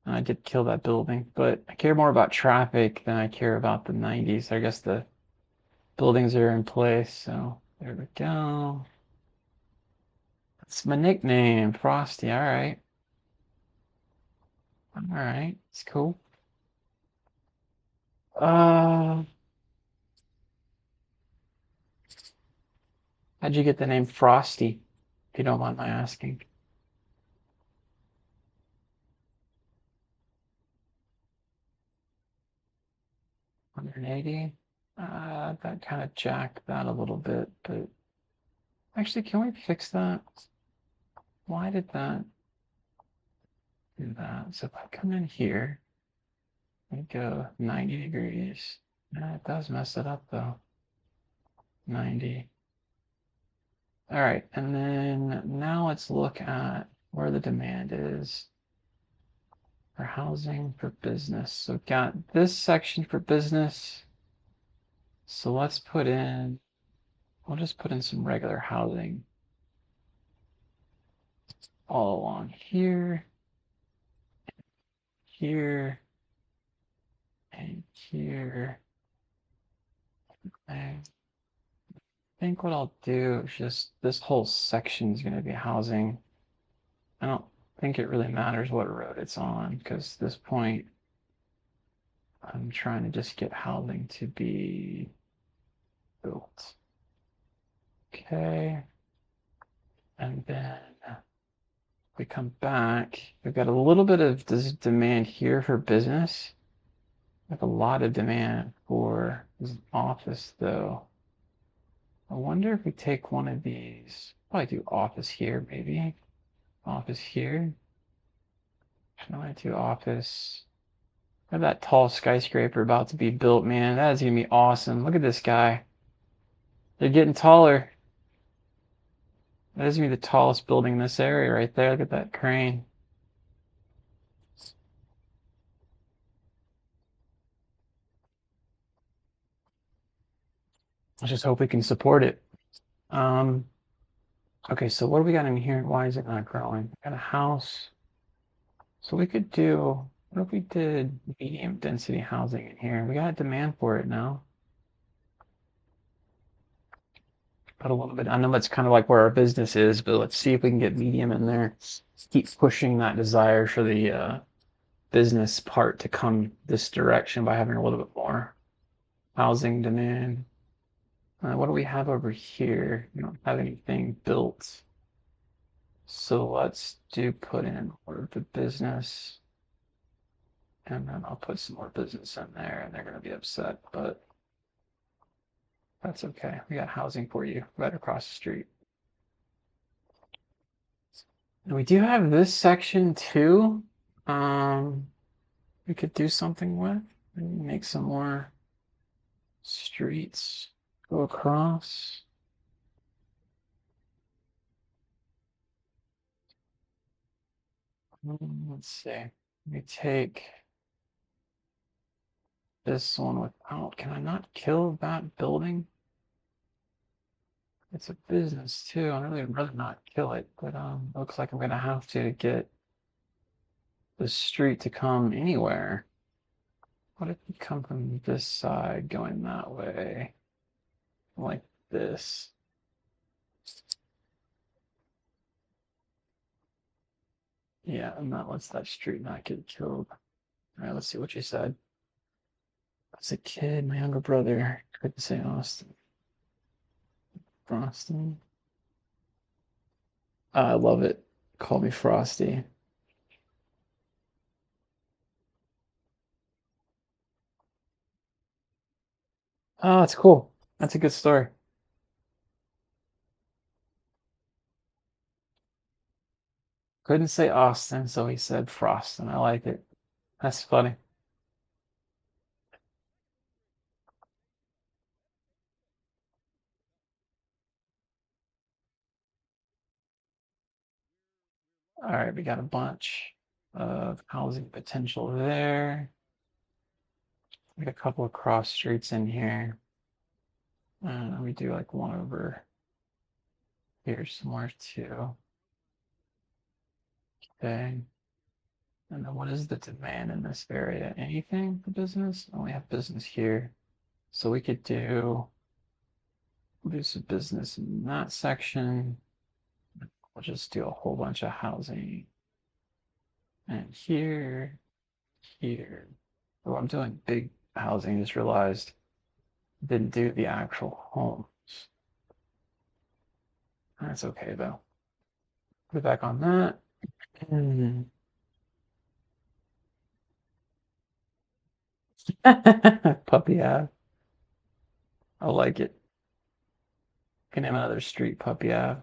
And I did kill that building. But I care more about traffic than I care about the 90s. I guess the buildings are in place. So there we go. That's my nickname, Frosty. All right. All right. It's cool. How'd you get the name Frosty? If you don't mind my asking. 180. That kind of jacked that a little bit, but actually, can we fix that? Why did that do that? So if I come in here, we go 90 degrees. It does mess it up though. 90. All right, and then now let's look at where the demand is for housing for business. So we've got this section for business. So let's put in, we'll just put in some regular housing all along here, here, and here. I think what I'll do is just this whole section is going to be housing. I don't think it really matters what road it's on because at this point I'm trying to just get housing to be built. Okay. And then we come back, we've got a little bit of this demand here for business. We have a lot of demand for this office, though. I wonder if we take one of these. Probably do office here, maybe. Office here. I want to do office. I have that tall skyscraper about to be built, man. That is gonna be awesome. Look at this guy. They're getting taller. That is gonna be the tallest building in this area right there. Look at that crane. Let's just hope we can support it. Um, okay, so what do we got in here? Why is it not growing? Got a house. So we could do, what if we did medium density housing in here? We got a demand for it now. Put a little bit, I know that's kind of like where our business is, but let's see if we can get medium in there. Keep pushing that desire for the business part to come this direction by having a little bit more housing demand. What do we have over here? We don't have anything built. So let's do put in order the business. And then I'll put some more business in there and they're going to be upset, but that's okay. We got housing for you right across the street. And we do have this section too. We could do something with. Make some more streets go across. Let's see. We take this one without. Can I not kill that building? It's a business too. I really would rather not kill it, but looks like I'm gonna have to get the street to come anywhere. What if we come from this side going that way? Like this. Yeah, and that lets that street not get killed. All right, let's see what you said. As a kid, my younger brother couldn't say Austin. Frosty. I love it. Call me Frosty. Oh, that's cool. That's a good story. Couldn't say Austin, so he said Frostin. I like it. That's funny. All right, we got a bunch of housing potential there. We got a couple of cross streets in here. We do like one over here somewhere too. Okay. And then what is the demand in this area? Anything for business? Only have business here. So we could do some business in that section. We'll just do a whole bunch of housing. And here. Oh, I'm doing big housing. Just realized didn't do the actual homes. That's okay though. Put it back on that. Puppy Ave. I like it. Can name another street Puppy Ave.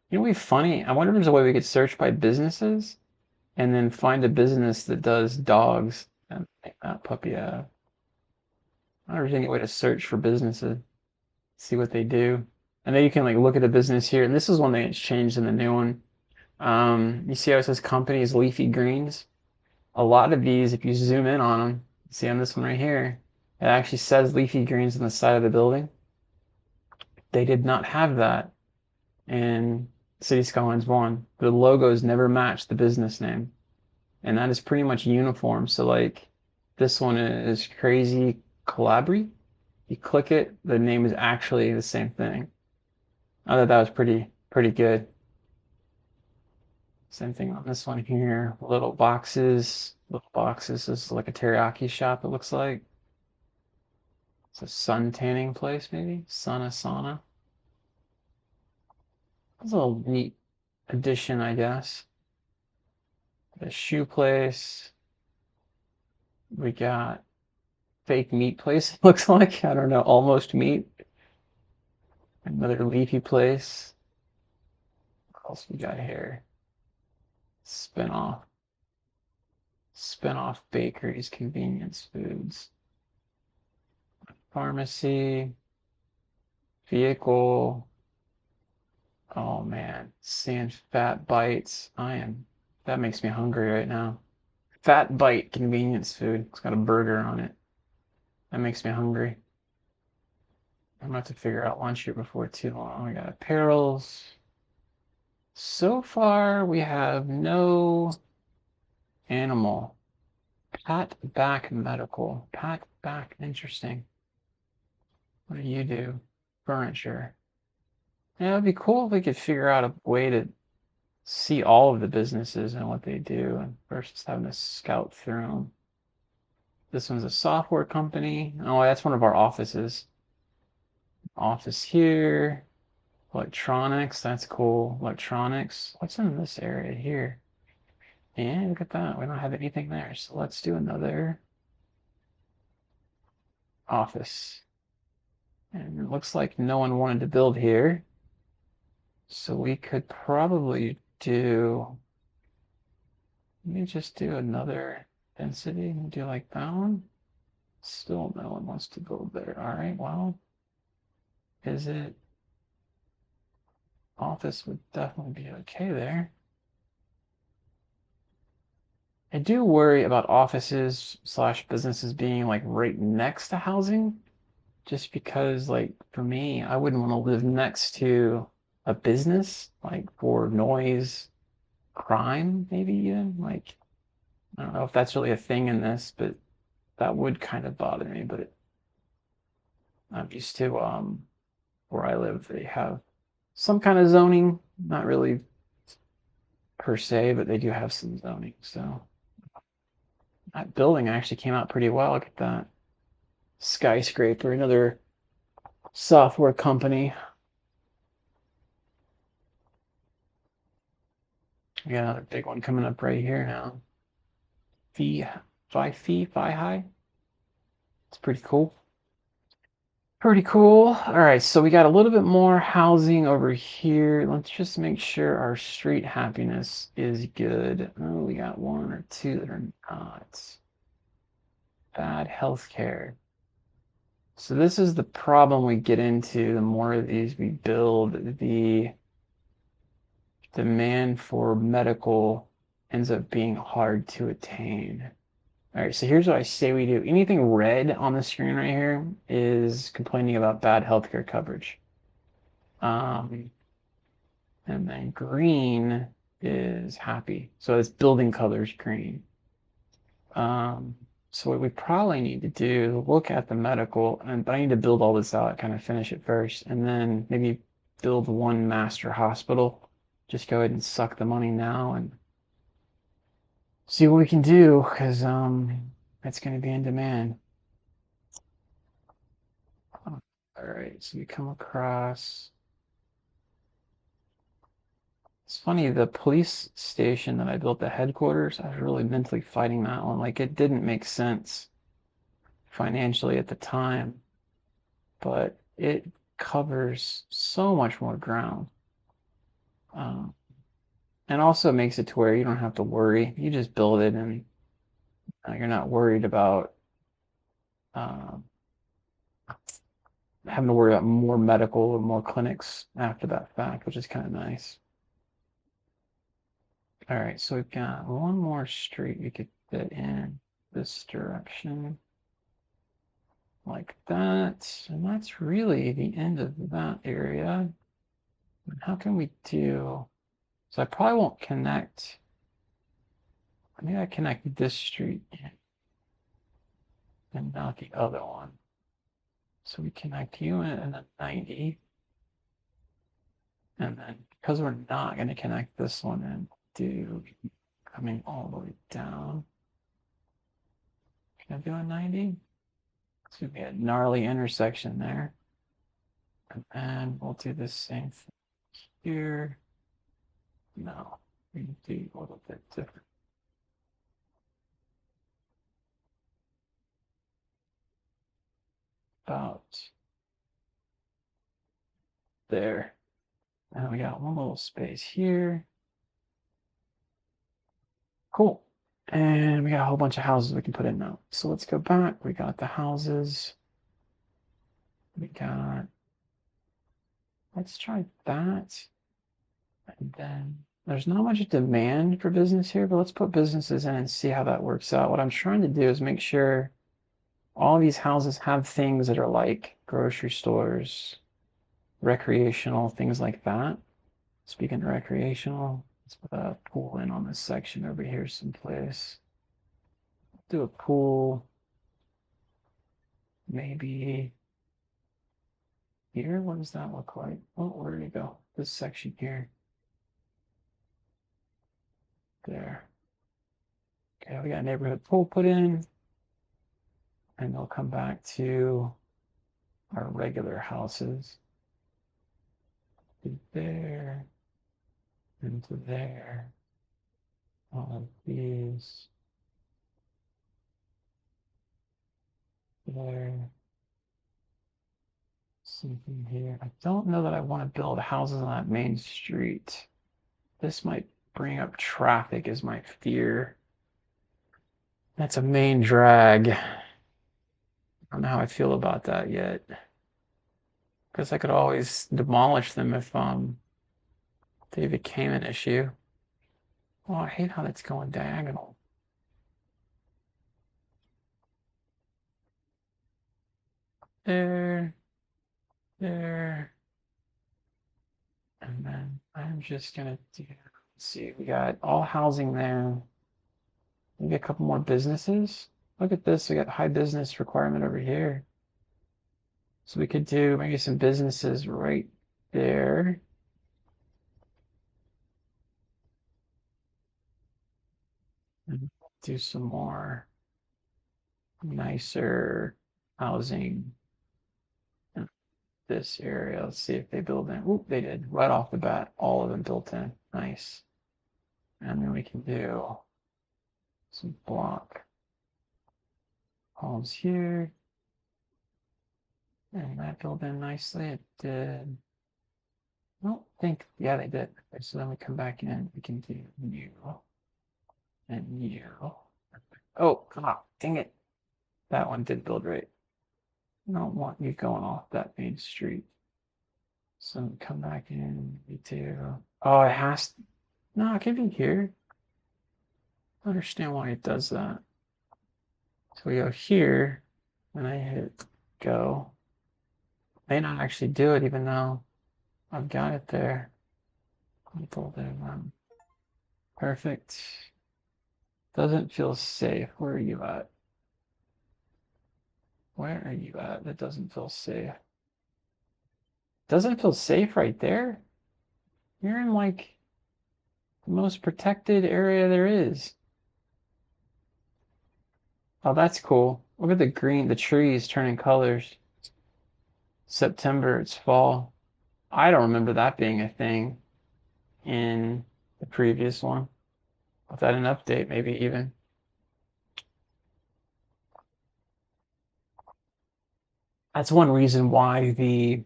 You know, what'd be funny. I wonder if there's a way we could search by businesses and then find a business that does dogs and make that Puppy Ave. I wonder if there's any way to search for businesses, see what they do. And then you can like look at a business here, and this is one thing that's changed in the new one. You see how it says companies leafy greens? A lot of these, if you zoom in on them, see on this one right here, it actually says leafy greens on the side of the building. They did not have that in City Skylines 1. The logos never matched the business name. And that is pretty much uniform. So like this one is Crazy Calabri. You click it, the name is actually the same thing. I thought that was pretty good. Same thing on this one here. Little boxes. Little boxes. This is like a teriyaki shop, it looks like. It's a sun tanning place, maybe? Sana Sauna. That's a little neat addition, I guess. The shoe place. We got fake meat place, it looks like. I don't know, almost meat. Another leafy place. What else we got here? Spin-off. Spin-off bakeries, convenience foods. Pharmacy. Vehicle. Oh man, seeing fat bites. That makes me hungry right now. Fat bite convenience food. It's got a burger on it. That makes me hungry. I'm gonna have to figure out lunch here before too long. We got apparels. So far, we have no animal. Pat back medical. Pat back, interesting. What do you do? Furniture. Yeah, it'd be cool if we could figure out a way to see all of the businesses and what they do and versus having to scout through them. This one's a software company. Oh, that's one of our offices. Office here. Electronics, that's cool. Electronics. What's in this area here? Yeah, look at that. We don't have anything there. So let's do another office. And it looks like no one wanted to build here. So we could probably do, let me just do another density and do like that one. Still no one wants to build there. All right, well, is it? Office would definitely be okay there. I do worry about offices slash businesses being like right next to housing, just because like for me, I wouldn't want to live next to a business like for noise, crime, maybe even like I don't know if that's really a thing in this, but that would kind of bother me. But I'm used to where I live, they have some kind of zoning, not really per se, but they do have some zoning. So that building actually came out pretty well. Look at that skyscraper, another software company. We got another big one coming up right here now. Fi high. It's pretty cool. Pretty cool. All right, so we got a little bit more housing over here. Let's just make sure our street happiness is good. Oh, we got one or two that are not. Bad healthcare. So this is the problem we get into the more of these we build. The demand for medical ends up being hard to attain. All right, so here's what I say we do. Anything red on the screen right here is complaining about bad healthcare coverage. And then green is happy. So it's building colors green. So what we probably need to do, look at the medical, but I need to build all this out, kind of finish it first, and then maybe build one master hospital. Just go ahead and suck the money now and see what we can do, because it's going to be in demand. All right, so we come across. It's funny, the police station that I built, the headquarters, I was really mentally fighting that one. Like it didn't make sense financially at the time, but it covers so much more ground. Um, and also makes it to where you don't have to worry. You just build it and you're not worried about um, having to worry about more medical or more clinics after that fact, which is kind of nice. All right, so we've got one more street we could fit in this direction like that. And that's really the end of that area. How can we do? So I probably won't connect. Maybe I connect this street and not the other one. So we connect you and then 90. And then because we're not going to connect this one and do coming all the way down. Can I do a 90? It's going to be a gnarly intersection there. And then we'll do the same thing here. No, we do a little bit different. about there. And we got one little space here. Cool. And we got a whole bunch of houses we can put in now. So let's go back. We got the houses. We got, let's try that. And then there's not much demand for business here, but let's put businesses in and see how that works out. What I'm trying to do is make sure all these houses have things that are like grocery stores, recreational, things like that. Speaking of recreational, let's put a pool in on this section over here someplace. Do a pool, maybe here. What does that look like? Oh, where did it go? This section here. There. Okay, we got a neighborhood pool put in. And they'll come back to our regular houses. To there. And to there. All of these. There. Something here. I don't know that I want to build houses on that main street. This might bring up traffic is my fear. That's a main drag. I don't know how I feel about that yet. Because I could always demolish them if they became an issue. Oh, I hate how that's going diagonal. There. There. And then I'm just gonna do, let's see, we got all housing there. Maybe a couple more businesses. Look at this, we got high business requirement over here. So we could do maybe some businesses right there. And do some more nicer housing in this area. Let's see if they build in. Oop, they did. Right off the bat, all of them built in. Nice. And then we can do some block homes here. And that built in nicely. It did. I don't think, yeah, they did. Okay, so then we come back in. We can do new and new. Oh, ah, dang it. That one did build right. I don't want you going off that main street. So come back in. We do. Oh, it has. No, it can be here. I understand why it does that. So we go here, and I hit go. May not actually do it, even though I've got it there. Control there. Perfect. Doesn't feel safe. Where are you at? Where are you at? That doesn't feel safe. Doesn't feel safe right there. You're in like the most protected area there is. Oh, that's cool. Look at the green, the trees turning colors. September, it's fall. I don't remember that being a thing in the previous one. Was that an update, maybe even? That's one reason why the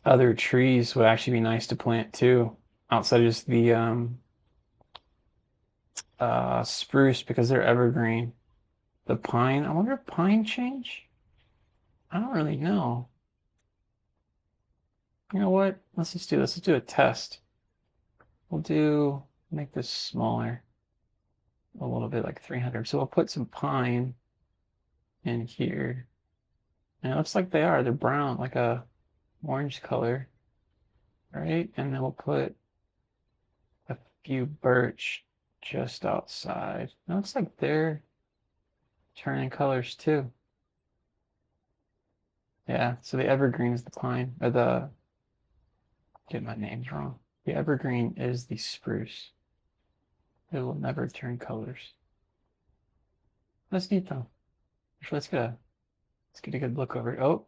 other trees would actually be nice to plant too, outside of just the spruce because they're evergreen. The pine, I wonder if pine change? I don't really know. You know what? Let's just do this. Let's do a test. Make this smaller a little bit, like 300. So we'll put some pine in here. And it looks like they're brown, like a orange color, right? And then we'll put a few birch just outside. It looks like they're turning colors too. Yeah, so the evergreen is the pine, or get my names wrong. The evergreen is the spruce. It will never turn colors. That's neat though. Let's get a good look over it. Oh,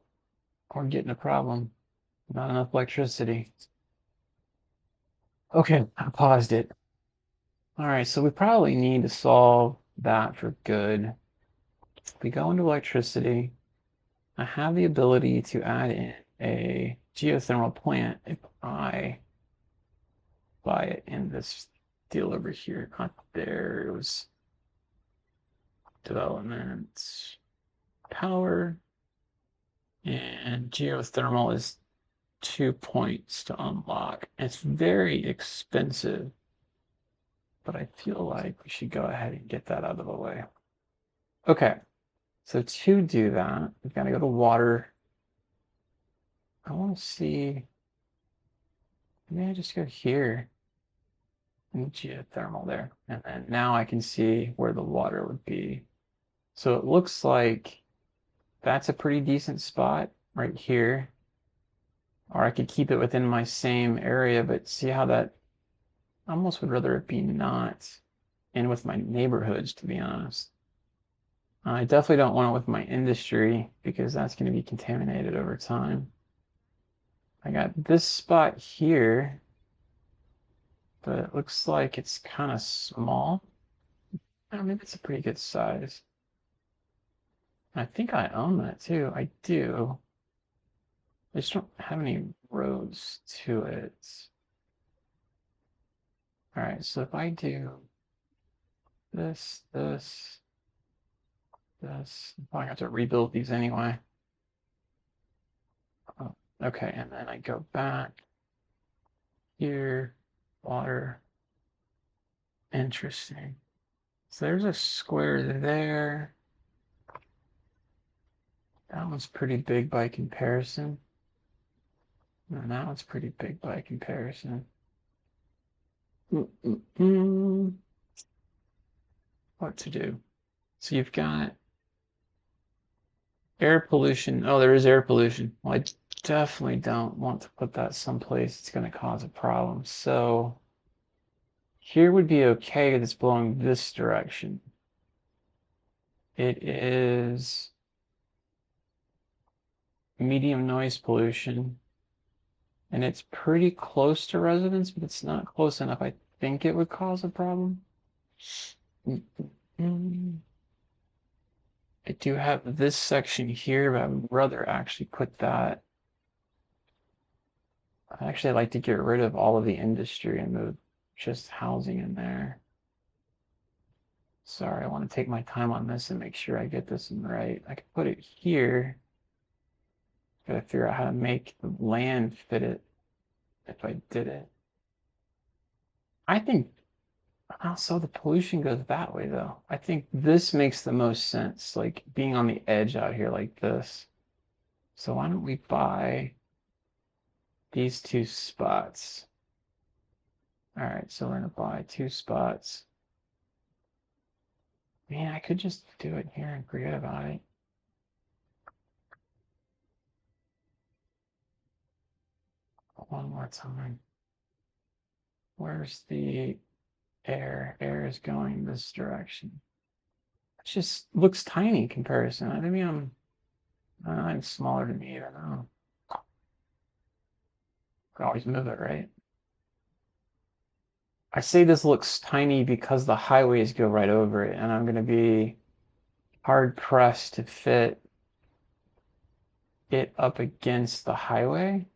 we're getting a problem. Not enough electricity. Okay, I paused it. All right, so we probably need to solve that for good. We go into electricity. I have the ability to add in a geothermal plant if I buy it in this deal over here. Not there. It was development, power, and geothermal is 2 points to unlock. It's very expensive, but I feel like we should go ahead and get that out of the way. Okay, so to do that, we've got to go to water. I want to see, maybe I just go here and geothermal there. And then now I can see where the water would be. So it looks like that's a pretty decent spot right here. Or I could keep it within my same area, but see how that, I almost would rather it be not in with my neighborhoods, to be honest. I definitely don't want it with my industry because that's going to be contaminated over time. I got this spot here, but it looks like it's kind of small. Oh, maybe it's a pretty good size. I think I own that too. I do. I just don't have any roads to it. All right, so if I do this, this, this, I'm probably have to rebuild these anyway. Oh, okay, and then I go back here, water. Interesting. So there's a square there. That one's pretty big by comparison. And that one's pretty big by comparison. What to do? So you've got air pollution. Oh, there is air pollution. Well, I definitely don't want to put that someplace it's going to cause a problem. So here would be okay if it's blowing this direction. It is medium noise pollution. And it's pretty close to residence, but it's not close enough. I think it would cause a problem. I do have this section here, but I would rather actually put that. I'd like to get rid of all of the industry and move just housing in there. Sorry, I want to take my time on this and make sure I get this in right. I could put it here. Gotta figure out how to make the land fit it if I did it. I think so the pollution goes that way though. I think this makes the most sense, like being on the edge out here like this. So why don't we buy these 2 spots? All right, so we're gonna buy 2 spots. Man, I could just do it here and forget about it. One more time. Where's the air? Air is going this direction. It just looks tiny in comparison. I mean, I'm smaller than me. I don't know. Could always move it, right? I say this looks tiny because the highways go right over it, and I'm going to be hard pressed to fit it up against the highway.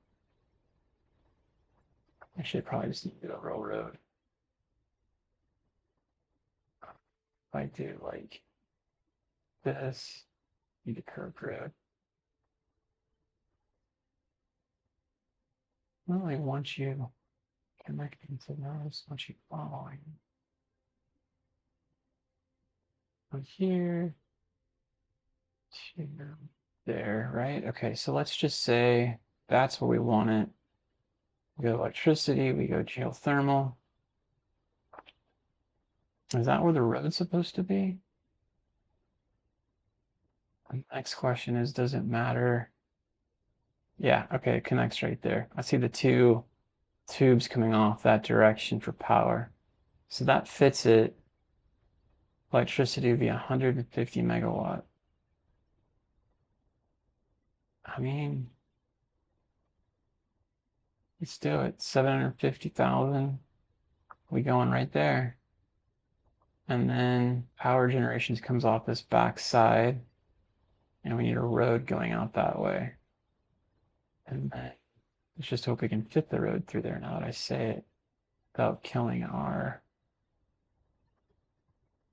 I should probably just need a railroad. If I do like this, need a curved road. Well, I want you connecting to those, I want you following. From here to there, right? Okay, so let's just say that's where we want it. We go electricity, we go geothermal. Is that where the road's supposed to be? The next question is, does it matter? Yeah, okay, it connects right there. I see the 2 tubes coming off that direction for power. So that fits it. Electricity would be 150 megawatt. I mean, let's do it. 750,000. We going right there. And then power generations comes off this back side. And we need a road going out that way. And then let's just hope we can fit the road through there now that I say it without killing our,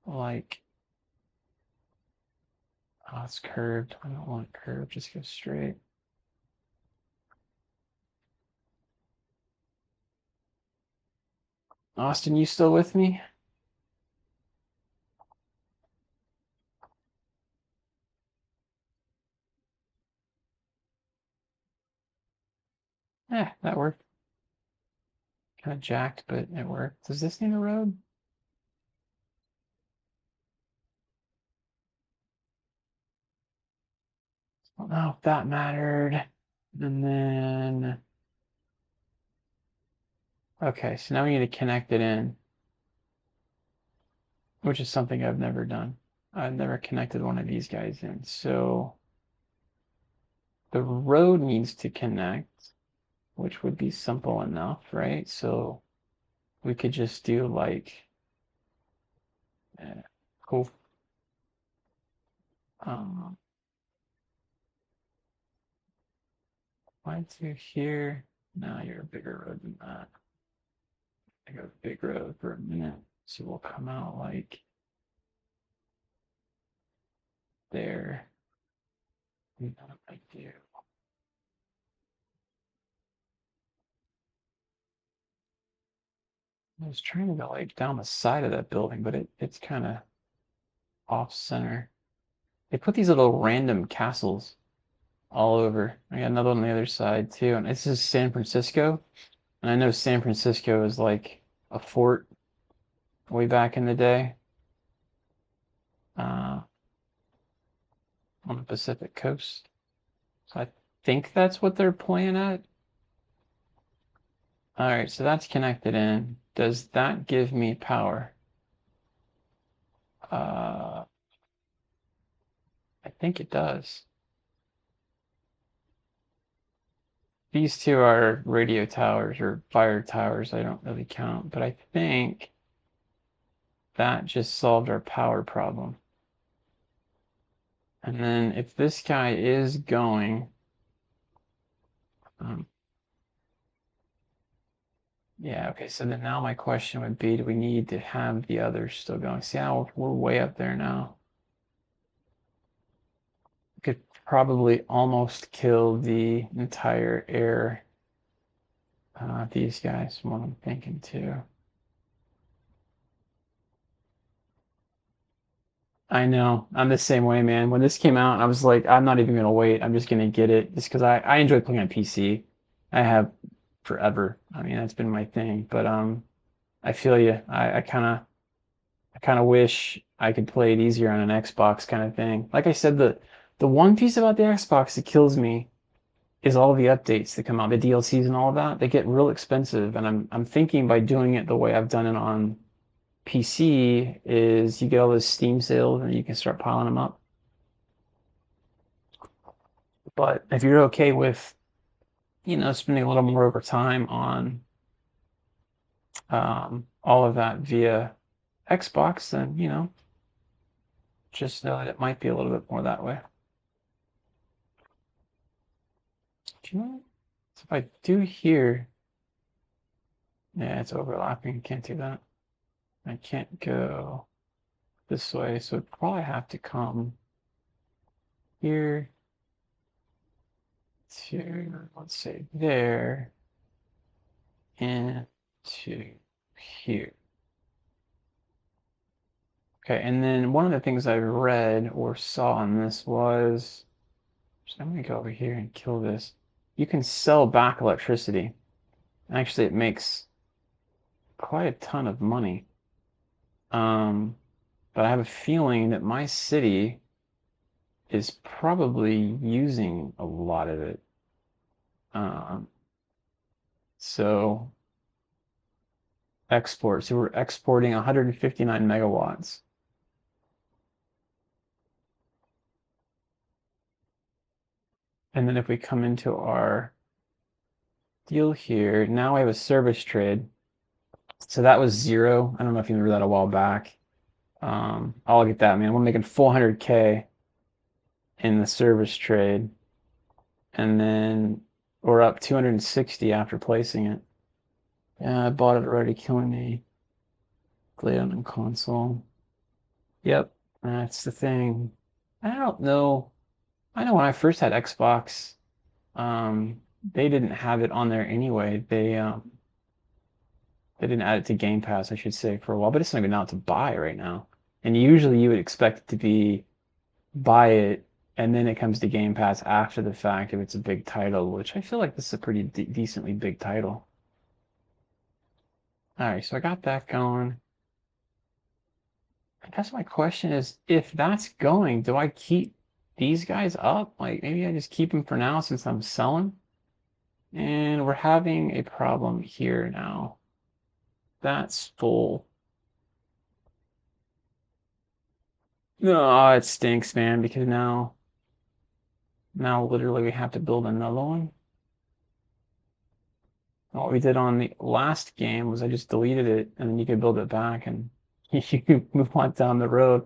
like, oh, it's curved. I don't want it curved, just go straight. Austin, you still with me? Yeah, that worked. Kind of jacked, but it worked. Does this need a road? I don't know if that mattered. And then, okay, so now we need to connect it in, which is something I've never done. I've never connected one of these guys in. So the road needs to connect, which would be simple enough, right? So we could just do like, cool. Um, Why to here? No, you're a bigger road than that. I go big road for a minute. So we'll come out like there. And then I do. I was trying to go like down the side of that building, but it's kind of off center. They put these little random castles all over. I got another one on the other side too, and this is San Francisco. And I know San Francisco is like a fort way back in the day, uh, on the Pacific coast. So I think that's what they're playing at. All right, so that's connected in. Does that give me power? I think it does. These two are radio towers or fire towers. I don't really count, but I think that just solved our power problem. And then if this guy is going, yeah, okay, so then now my question would be, do we need to have the others still going? See how we're way up there now. We could probably almost kill the entire air, these guys, from what I'm thinking too. I know. I'm the same way, man. When this came out, I was like, I'm not even gonna wait. I'm just gonna get it just because I enjoy playing on PC. I have forever. I mean, that's been my thing. But I feel you. I kind of wish I could play it easier on an Xbox kind of thing. Like I said, the one piece about the Xbox that kills me is all the updates that come out, the DLCs and all of that. They get real expensive, and I'm thinking by doing it the way I've done it on PC is you get all those Steam sales and you can start piling them up. But if you're okay with, spending a little more over time on all of that via Xbox, then, just know that it might be a little bit more that way. Do you know? So if I do here, yeah, it's overlapping. Can't do that. I can't go this way, so it'd probably have to come here to, let's say, there, and to here. Okay, and then one of the things I read or saw on this was, I'm gonna go over here and kill this. You can sell back electricity. Actually, it makes quite a ton of money. But I have a feeling that my city is probably using a lot of it. Um, so export. So we're exporting 159 megawatts. And then if we come into our deal here, now we have a service trade. So that was 0. I don't know if you remember that a while back. I'll get that, man. We're making 400K in the service trade, and then we're up 260 after placing it. Yeah, I bought it already, killing me. Play on console. Yep, that's the thing. I don't know. I know when I first had Xbox, they didn't have it on there anyway. They didn't add it to Game Pass, I should say, for a while, but it's not even out to buy right now. And usually you would expect it to be buy it and then it comes to Game Pass after the fact if it's a big title, which I feel like this is a pretty decently big title. All right, so I got that going. I guess my question is, if that's going, do I keep these guys up? Like maybe I just keep them for now since I'm selling. And we're having a problem here now. That's full. No, it stinks, man, because now literally we have to build another one. What we did on the last game was I just deleted it and then you could build it back and you move on down the road.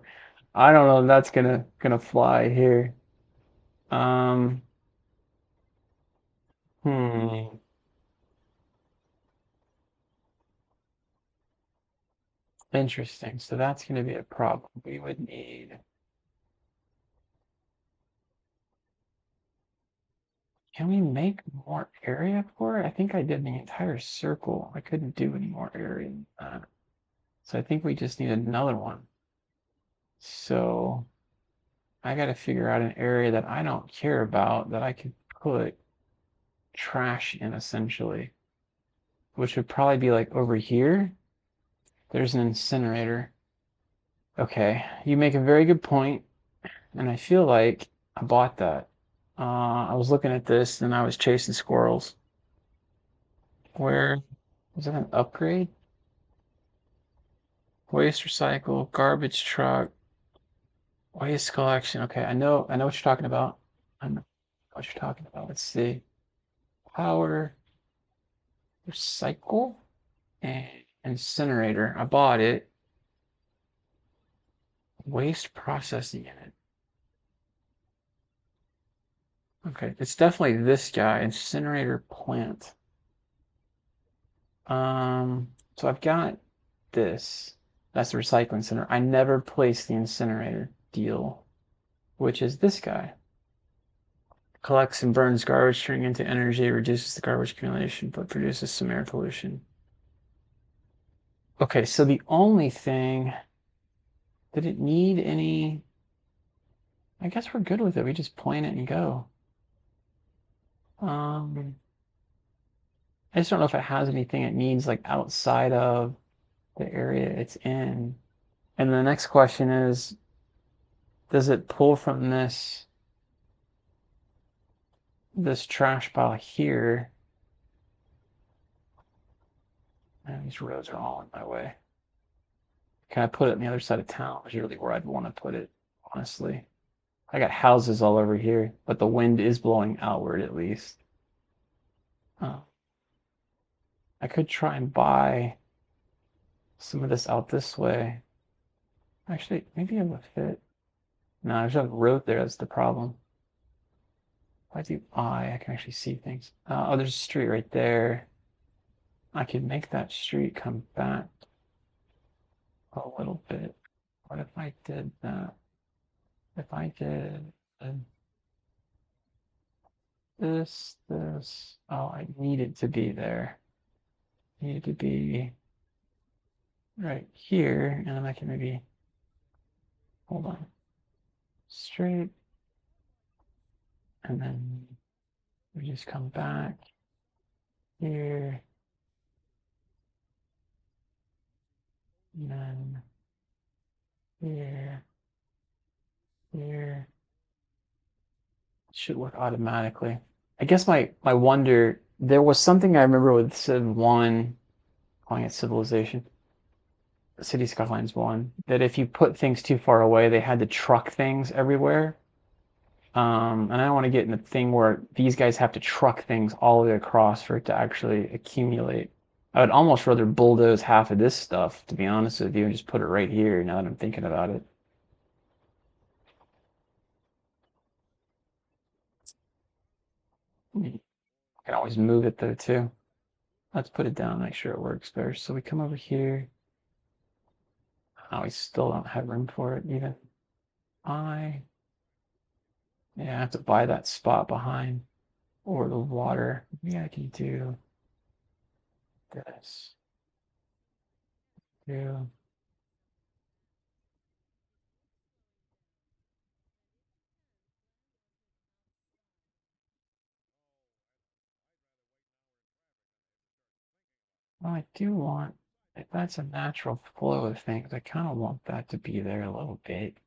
I don't know if that's gonna fly here. Um, hmm, interesting. So that's gonna be a problem. We would need. Can we make more area for it? I think I did the entire circle. I couldn't do any more area than that. So I think we just need another one. So I got to figure out an area that I don't care about that I could put trash in essentially, which would probably be like over here. There's an incinerator. Okay, you make a very good point, and I feel like I bought that. I was looking at this and I was chasing squirrels. Where was that an upgrade? Waste recycle, garbage truck, waste collection. Okay, I know what you're talking about. I know what you're talking about. Let's see. Power, recycle, and incinerator. I bought it. Waste processing unit. Okay, it's definitely this guy, incinerator plant. So I've got this. That's the recycling center. I never placed the incinerator deal, which is this guy. Collects and burns garbage, turning into energy, reduces the garbage accumulation, but produces some air pollution. Okay, so the only thing, did it need any? I guess we're good with it. We just plan it and go. Um, I just don't know if it has anything it needs like outside of the area it's in. And the next question is, does it pull from this trash pile here? And these roads are all in my way. Can I put it on the other side of town? Is really where I'd want to put it, honestly. I got houses all over here, but the wind is blowing outward at least. Oh, I could try and buy some of this out this way. Actually, maybe it would fit. No, there's a road there. That's the problem. If I do I can actually see things. Oh, there's a street right there. I could make that street come back a little bit. What if I did that? If I did this. Oh, I needed to be there. Needed to be right here, and then I can maybe hold on. Straight, and then we just come back here, and then here, here. It should work automatically. I guess my wonder, there was something I remember with Civ 1, calling it Civilization, City Skylines 1, that if you put things too far away, they had to truck things everywhere. And I don't want to get in the thing where these guys have to truck things all the way across for it to actually accumulate. I would almost rather bulldoze half of this stuff, to be honest with you, and just put it right here now that I'm thinking about it. can always move it though too. Let's put it down, make sure it works first. So we come over here. Oh, we still don't have room for it even. Yeah, I have to buy that spot behind or the water. Maybe I can do this. Do well, I do want, if that's a natural flow of things, I kind of want that to be there a little bit.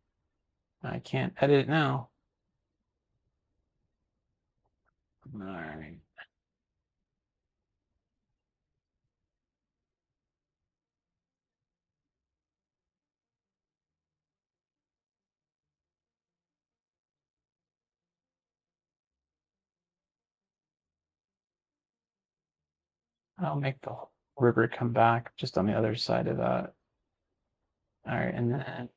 I can't edit it now. All right. I'll make the river come back just on the other side of that. All right, and then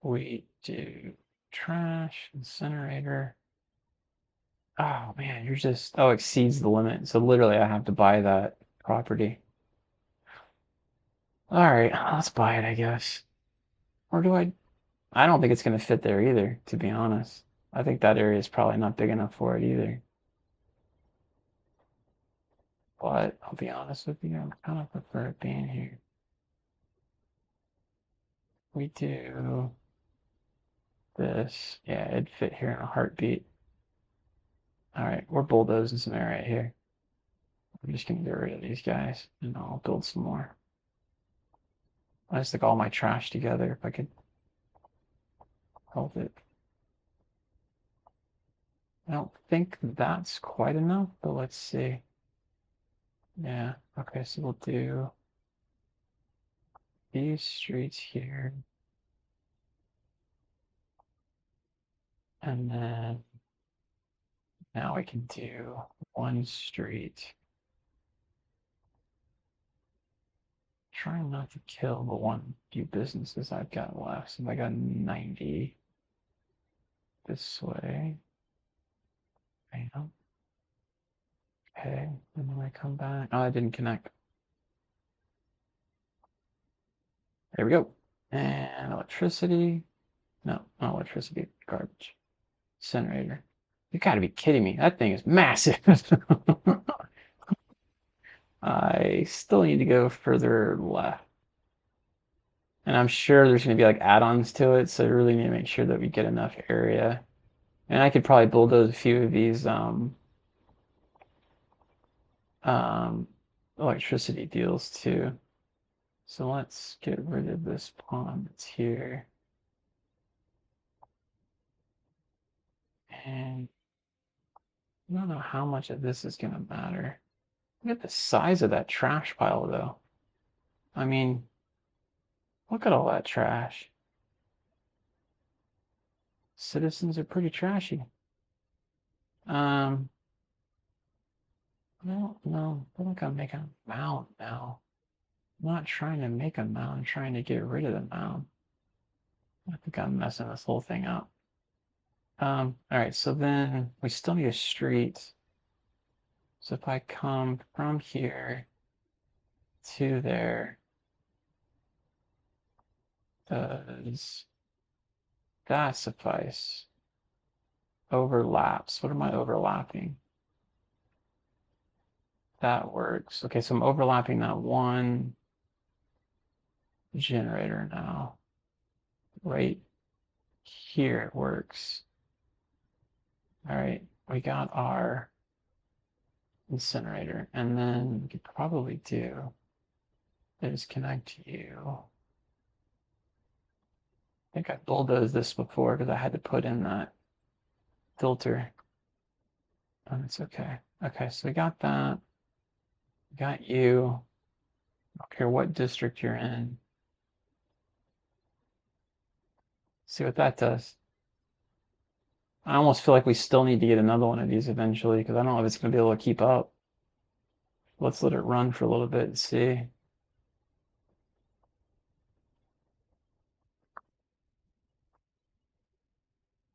we do trash, incinerator. Oh man, you're just, oh, exceeds the limit. So literally I have to buy that property. All right, let's buy it, I guess. Or do I don't think it's going to fit there either, to be honest. I think that area is probably not big enough for it either. But I'll be honest with you, I kind of prefer it being here. We do this. Yeah, it'd fit here in a heartbeat. All right, we're bulldozing some area here. I'm just going to get rid of these guys and I'll build some more. I just stick all my trash together if I could help it. I don't think that's quite enough, but let's see. Yeah, okay, so we'll do these streets here. And then now we can do one street. Trying not to kill the one few businesses I've got left. So I got 90 this way. Bam. Okay, and then I come back. Oh, I didn't connect. There we go. And electricity. No, not electricity. Garbage. Incinerator. You gotta be kidding me. That thing is massive. I still need to go further left. And I'm sure there's going to be like add-ons to it, so I really need to make sure that we get enough area. And I could probably bulldoze a few of these um, electricity deals too. So let's get rid of this pond that's here. And I don't know how much of this is going to matter. Look at the size of that trash pile, though. I mean, look at all that trash. Citizens are pretty trashy. Um, no, I think I'm making a mound now. I'm not trying to make a mound, I'm trying to get rid of the mound. I think I'm messing this whole thing up. All right, so then we still need a street. So if I come from here to there, does that suffice? Overlaps. What am I overlapping? That works. Okay, so I'm overlapping that one generator now. Right here it works. All right, we got our incinerator, and then we could probably do is connect you. I think I bulldozed this before because I had to put in that filter. And it's okay. Okay, so we got that. We got you. I don't care what district you're in. See what that does. I almost feel like we still need to get another one of these eventually because I don't know if it's going to be able to keep up. Let's let it run for a little bit and see.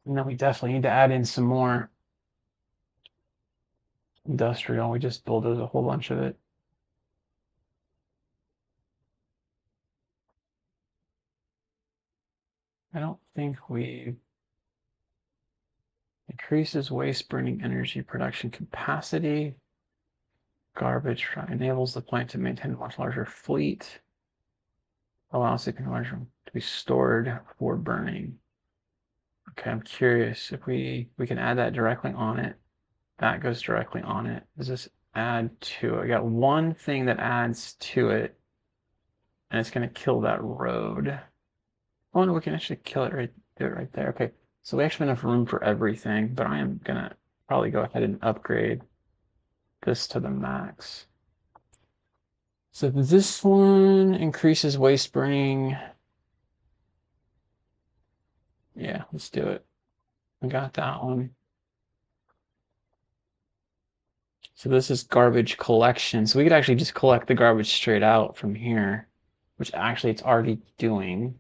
And then we definitely need to add in some more. industrial. We just bulldozed a whole bunch of it. I don't think we increases waste burning energy production capacity. Garbage enables the plant to maintain a much larger fleet. Allows it to be stored for burning. Okay, I'm curious if we can add that directly on it. That goes directly on it. Does this add to it? I got one thing that adds to it, and it's gonna kill that road. Oh no, we can actually kill it do it right there. Okay, so we actually have enough room for everything, but I am gonna probably go ahead and upgrade this to the max. So this one increases waste burning. Yeah, let's do it. I got that one. So this is garbage collection. So we could actually just collect the garbage straight out from here, which actually it's already doing.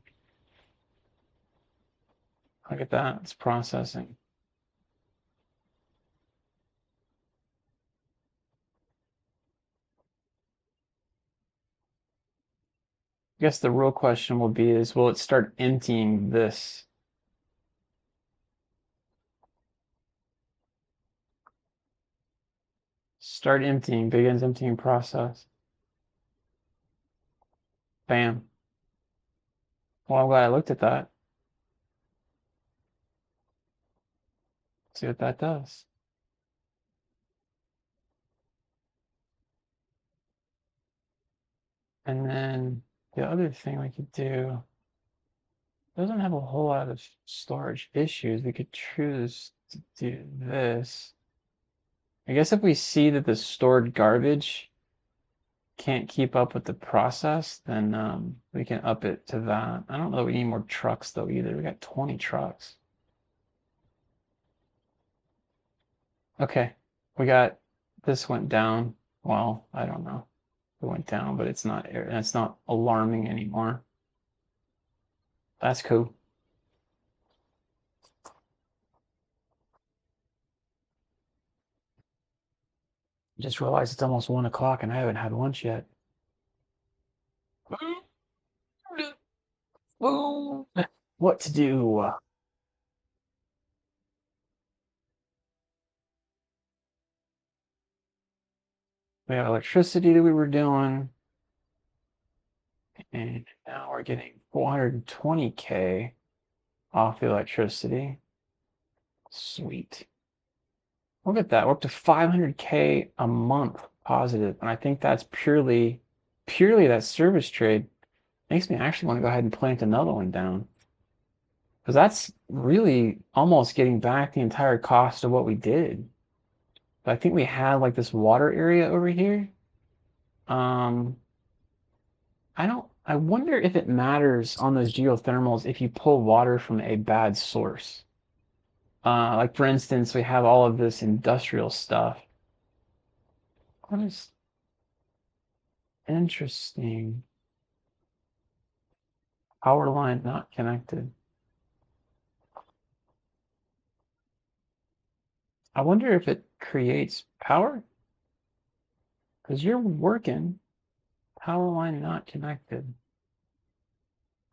Look at that, it's processing. I guess the real question will be is, will it start emptying this? Start emptying, begins emptying process. Bam. Well, I'm glad I looked at that. See what that does. And then the other thing we could do doesn't have a whole lot of storage issues. We could choose to do this. I guess if we see that the stored garbage can't keep up with the process, then we can up it to that. I don't know that we need more trucks though either. We got 20 trucks. Okay, we got this went down. Well, I don't know. It went down, but it's not alarming anymore. That's cool. Just realized it's almost 1 o'clock and I haven't had lunch yet. What to do? We have electricity that we were doing, and now we're getting 420K off the electricity. Sweet. Look at that. We're up to 500K a month positive, and I think that's purely that service trade. Makes me actually want to go ahead and plant another one down. Because that's really almost getting back the entire cost of what we did. But I think we had like this water area over here. Um, I wonder if it matters on those geothermals if you pull water from a bad source. Like for instance, we have all of this industrial stuff. What is interesting? Power line not connected. I wonder if it creates power? Because you're working. Power line not connected.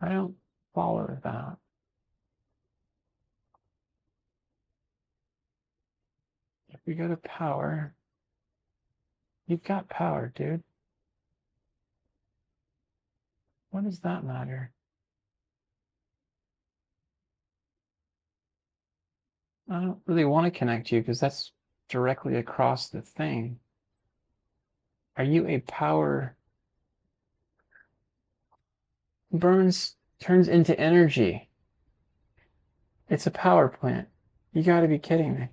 I don't follow that. If we go to power, you've got power, dude. What does that matter? I don't really want to connect you because that's directly across the thing. Are you a power? Turns into energy. It's a power plant. You got to be kidding me.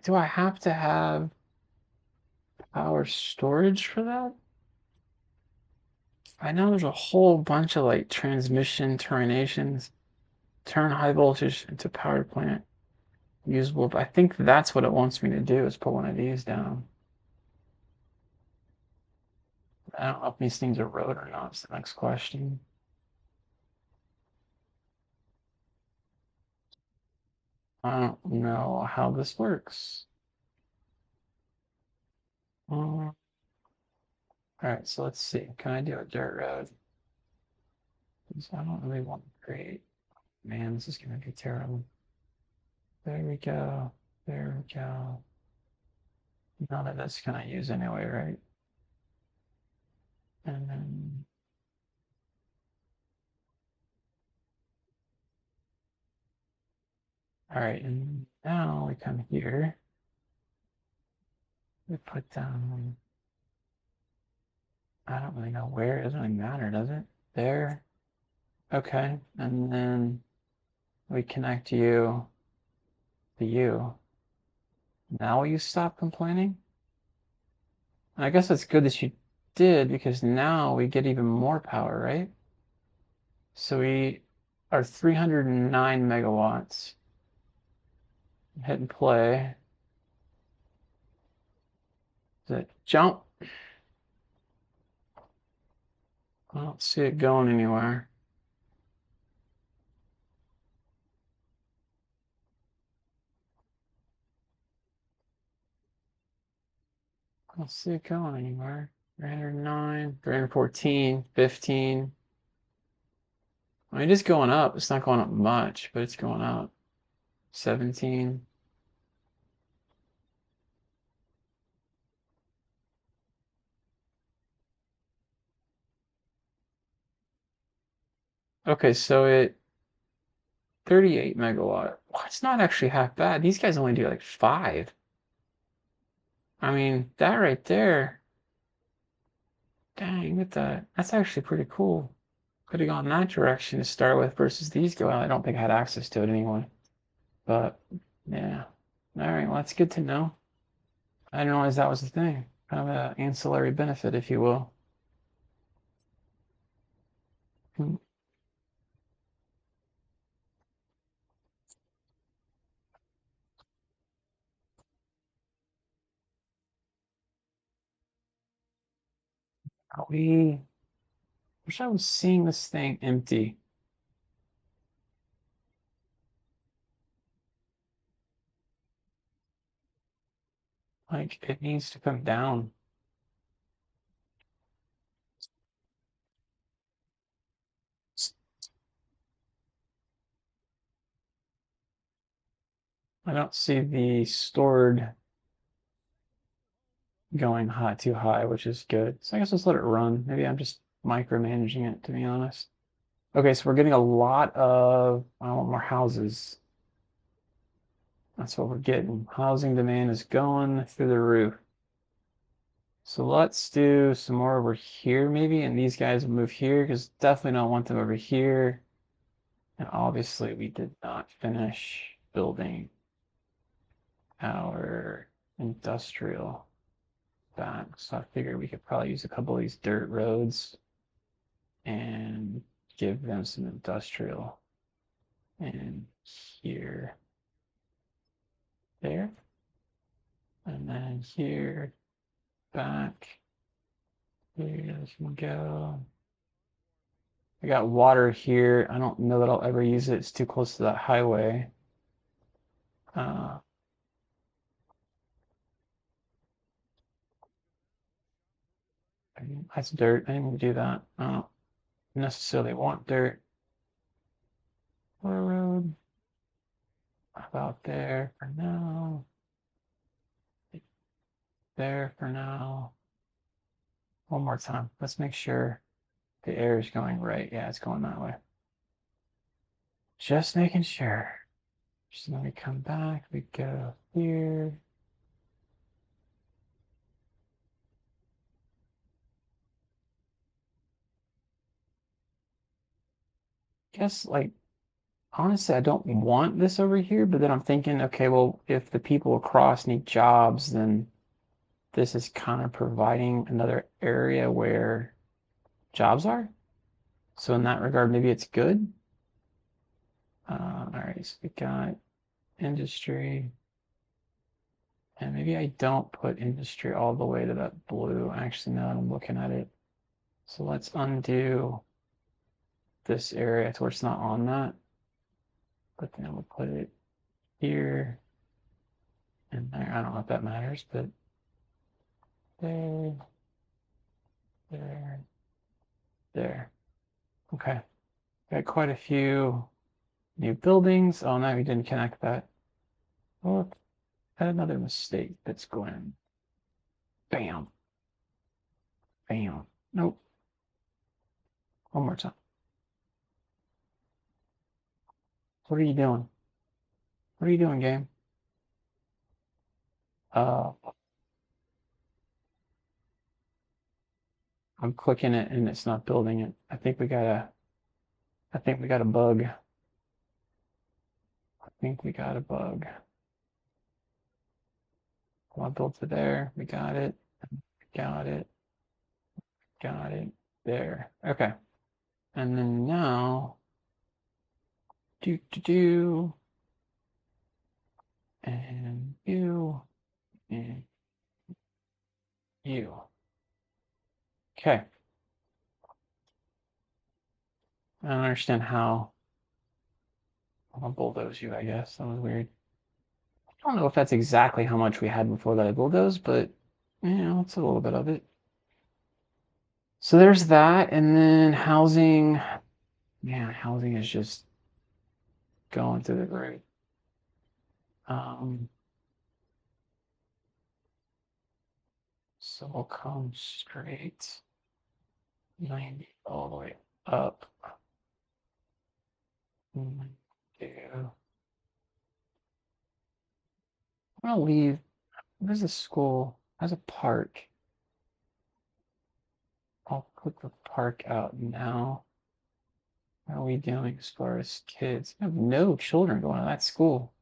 Do I have to have power storage for that? I know there's a whole bunch of like transmission terminations, turn high voltage into power plant usable, but I think that's what it wants me to do is put one of these down. I don't know if these things are road or not. It's the next question. I don't know how this works. All right, so let's see. Can I do a dirt road? So I don't really want to create. Man, this is going to be terrible. There we go. There we go. None of this can I use anyway, right? And then, all right, and now we come here. We put down, I don't really know where. It doesn't really matter, does it? There. Okay, and then we connect you to you. Now will you stop complaining? And I guess it's good that you did because now we get even more power, right? So we are 309 megawatts. Hit and play. Does it jump? I don't see it going anywhere. I don't see it going anywhere. 309, 314, 15. I mean, it is going up. It's not going up much, but it's going up. 17. Okay, so it 38 megawatt. Well, it's not actually half bad. These guys only do like 5. I mean, that right there, dang, with that, that's actually pretty cool. Could have gone that direction to start with versus these go. Well, I don't think I had access to it anyway. But yeah. All right, well, that's good to know. I didn't realize that was the thing. Kind of an ancillary benefit, if you will. Hmm. We wish I was seeing this thing empty. Like it needs to come down. I don't see the stored going high too high, which is good. So I guess let's let it run. Maybe I'm just micromanaging it, to be honest. Okay, so we're getting a lot of, I want more houses. That's what we're getting. Housing demand is going through the roof. So let's do some more over here maybe, and these guys will move here because definitely don't want them over here. And obviously we did not finish building our industrial back. So I figured we could probably use a couple of these dirt roads and give them some industrial. And here, there, and then here, back, here we go. I got water here. I don't know that I'll ever use it. It's too close to that highway. Uh, that's dirt. I didn't do that. I don't necessarily want dirt. Road. About there for now. There for now. One more time. Let's make sure the air is going right. Yeah, it's going that way. Just making sure. Just let me come back. We go here. Guess like honestly, I don't want this over here, but then I'm thinking, okay, well, if the people across need jobs, then this is kind of providing another area where jobs are. So in that regard, maybe it's good. All right, so we got industry. And maybe I don't put industry all the way to that blue. Actually, now that I'm looking at it. So let's undo this area to where it's not on that. But then we'll put it here and there. I don't know if that matters, but there, there, there. Okay. Got quite a few new buildings. Oh, no, we didn't connect that. Oh, had another mistake that's going. Bam. Bam. Nope. One more time. What are you doing? What are you doing, game? Uh, I'm clicking it and it's not building it. I think we got a bug. I think we got a bug. Come on, build to there. We got it. Got it. Got it. There. Okay. And then now, do, and and you. Okay. I don't understand how. I'll bulldoze you, I guess. That was weird. I don't know if that's exactly how much we had before that I bulldozed, but it's a little bit of it. So there's that, and then housing. Man, housing is just going through the roof. So we'll come straight 90 all the way up. I'm gonna leave. There's a school. There's a park. I'll put the park out now. How are we doing as far as kids? I have no children going to that school.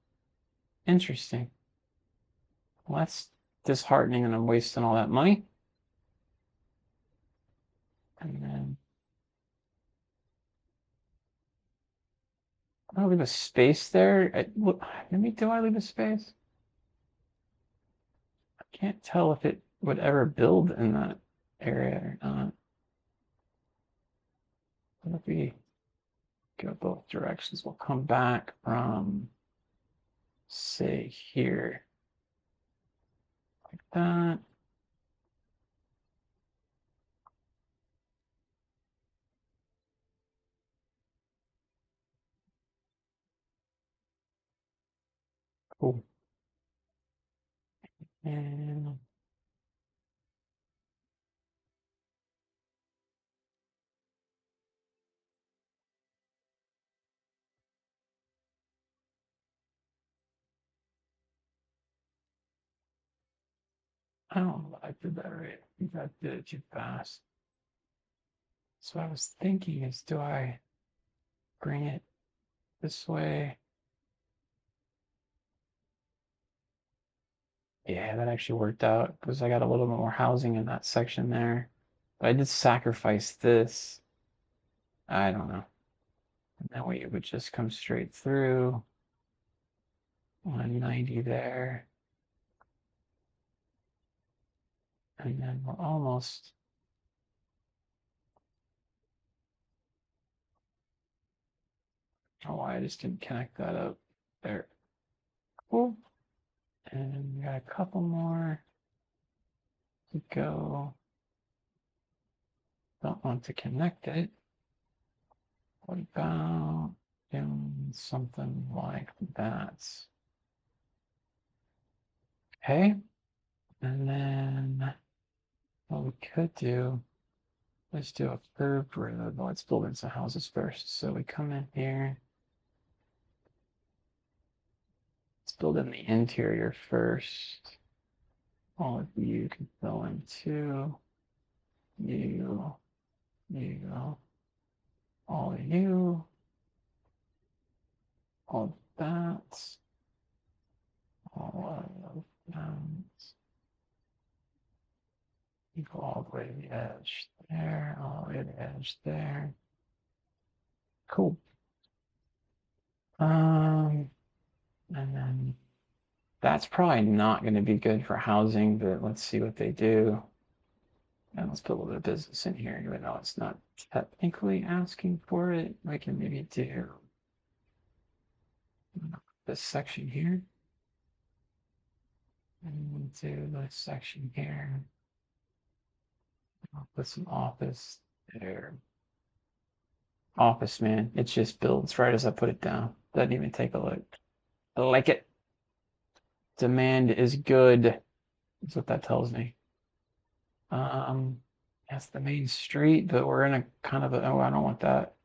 Interesting. Well, that's disheartening, and I'm wasting all that money. And then I'll leave a space there. Maybe do I leave a space? I can't tell if it would ever build in that area or not. What if we go both directions? We'll come back from, say, here, like that. Cool. And I don't know if I did that right. I think I did it too fast. So I was thinking is, do I bring it this way? Yeah, that actually worked out because I got a little bit more housing in that section there. But I did sacrifice this. I don't know. And that way it would just come straight through. 190 there. And then we're almost. Oh, why I just didn't connect that up there. Cool. And we got a couple more to go. Don't want to connect it. What about doing something like that? Okay. And then what we could do, let's do a curved road. Let's build in some houses first. So we come in here. Let's build in the interior first. All of you can fill in too. You, all of you, all of that, all of that. You go all the way to the edge there, all the way to the edge there. Cool. And then that's probably not going to be good for housing, but let's see what they do. And let's put a little bit of business in here, even though it's not technically asking for it. We can maybe do this section here. And we'll do this section here. I'll put some office there. Office, man. It just builds right as I put it down. Doesn't even take a look. I like it. Demand is good. That's what that tells me. That's the main street, but we're in a kind of a, oh, I don't want that.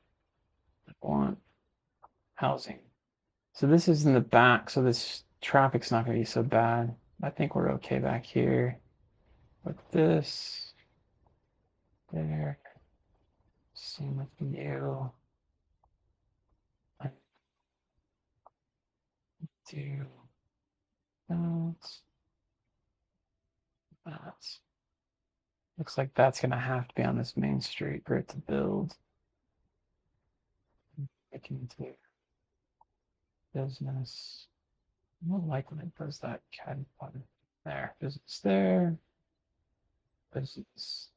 I want housing. So this is in the back, so this traffic's not going to be so bad. I think we're okay back here. With this. There. Same with you. I do that. That. Looks like that's going to have to be on this main street for it to build. I can do business. I don't like when it does that CAD button. There, business there. Business.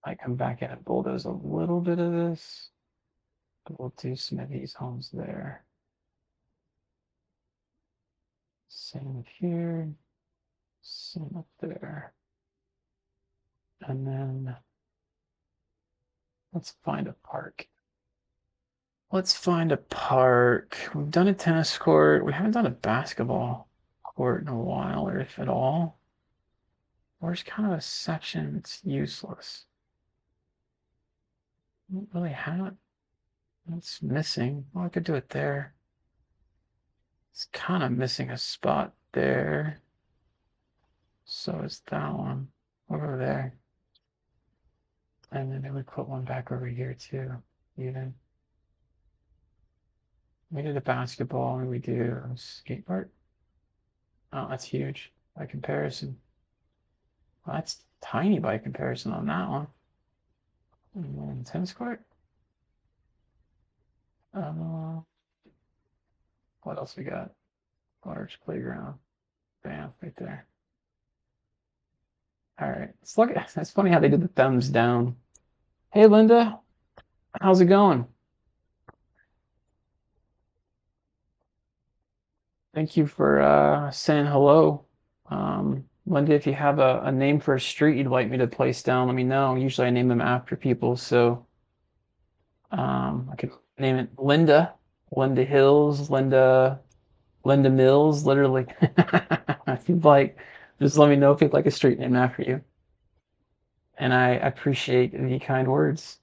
I come back in and bulldoze a little bit of this, but we'll do some of these homes there. Same with here, same up there. And then let's find a park. Let's find a park. We've done a tennis court. We haven't done a basketball court in a while, or if at all. Where's kind of a section that's useless? I don't really have it. It's missing. Well, I could do it there. It's kind of missing a spot there. So is that one over there. And then it would put one back over here too, even. We did a basketball and we do a skateboard. Oh, that's huge by comparison. Well, that's tiny by comparison on that one. And then tennis court. What else we got? Large playground. Bam, right there. All right, let's look at. It's funny how they did the thumbs down. Hey, Linda, how's it going? Thank you for saying hello. Linda, if you have a name for a street you'd like me to place down, let me know. Usually I name them after people, so I could name it Linda, Linda Hills, Linda Mills, literally. If you'd like, just let me know if you'd like a street named after you. And I appreciate the kind words.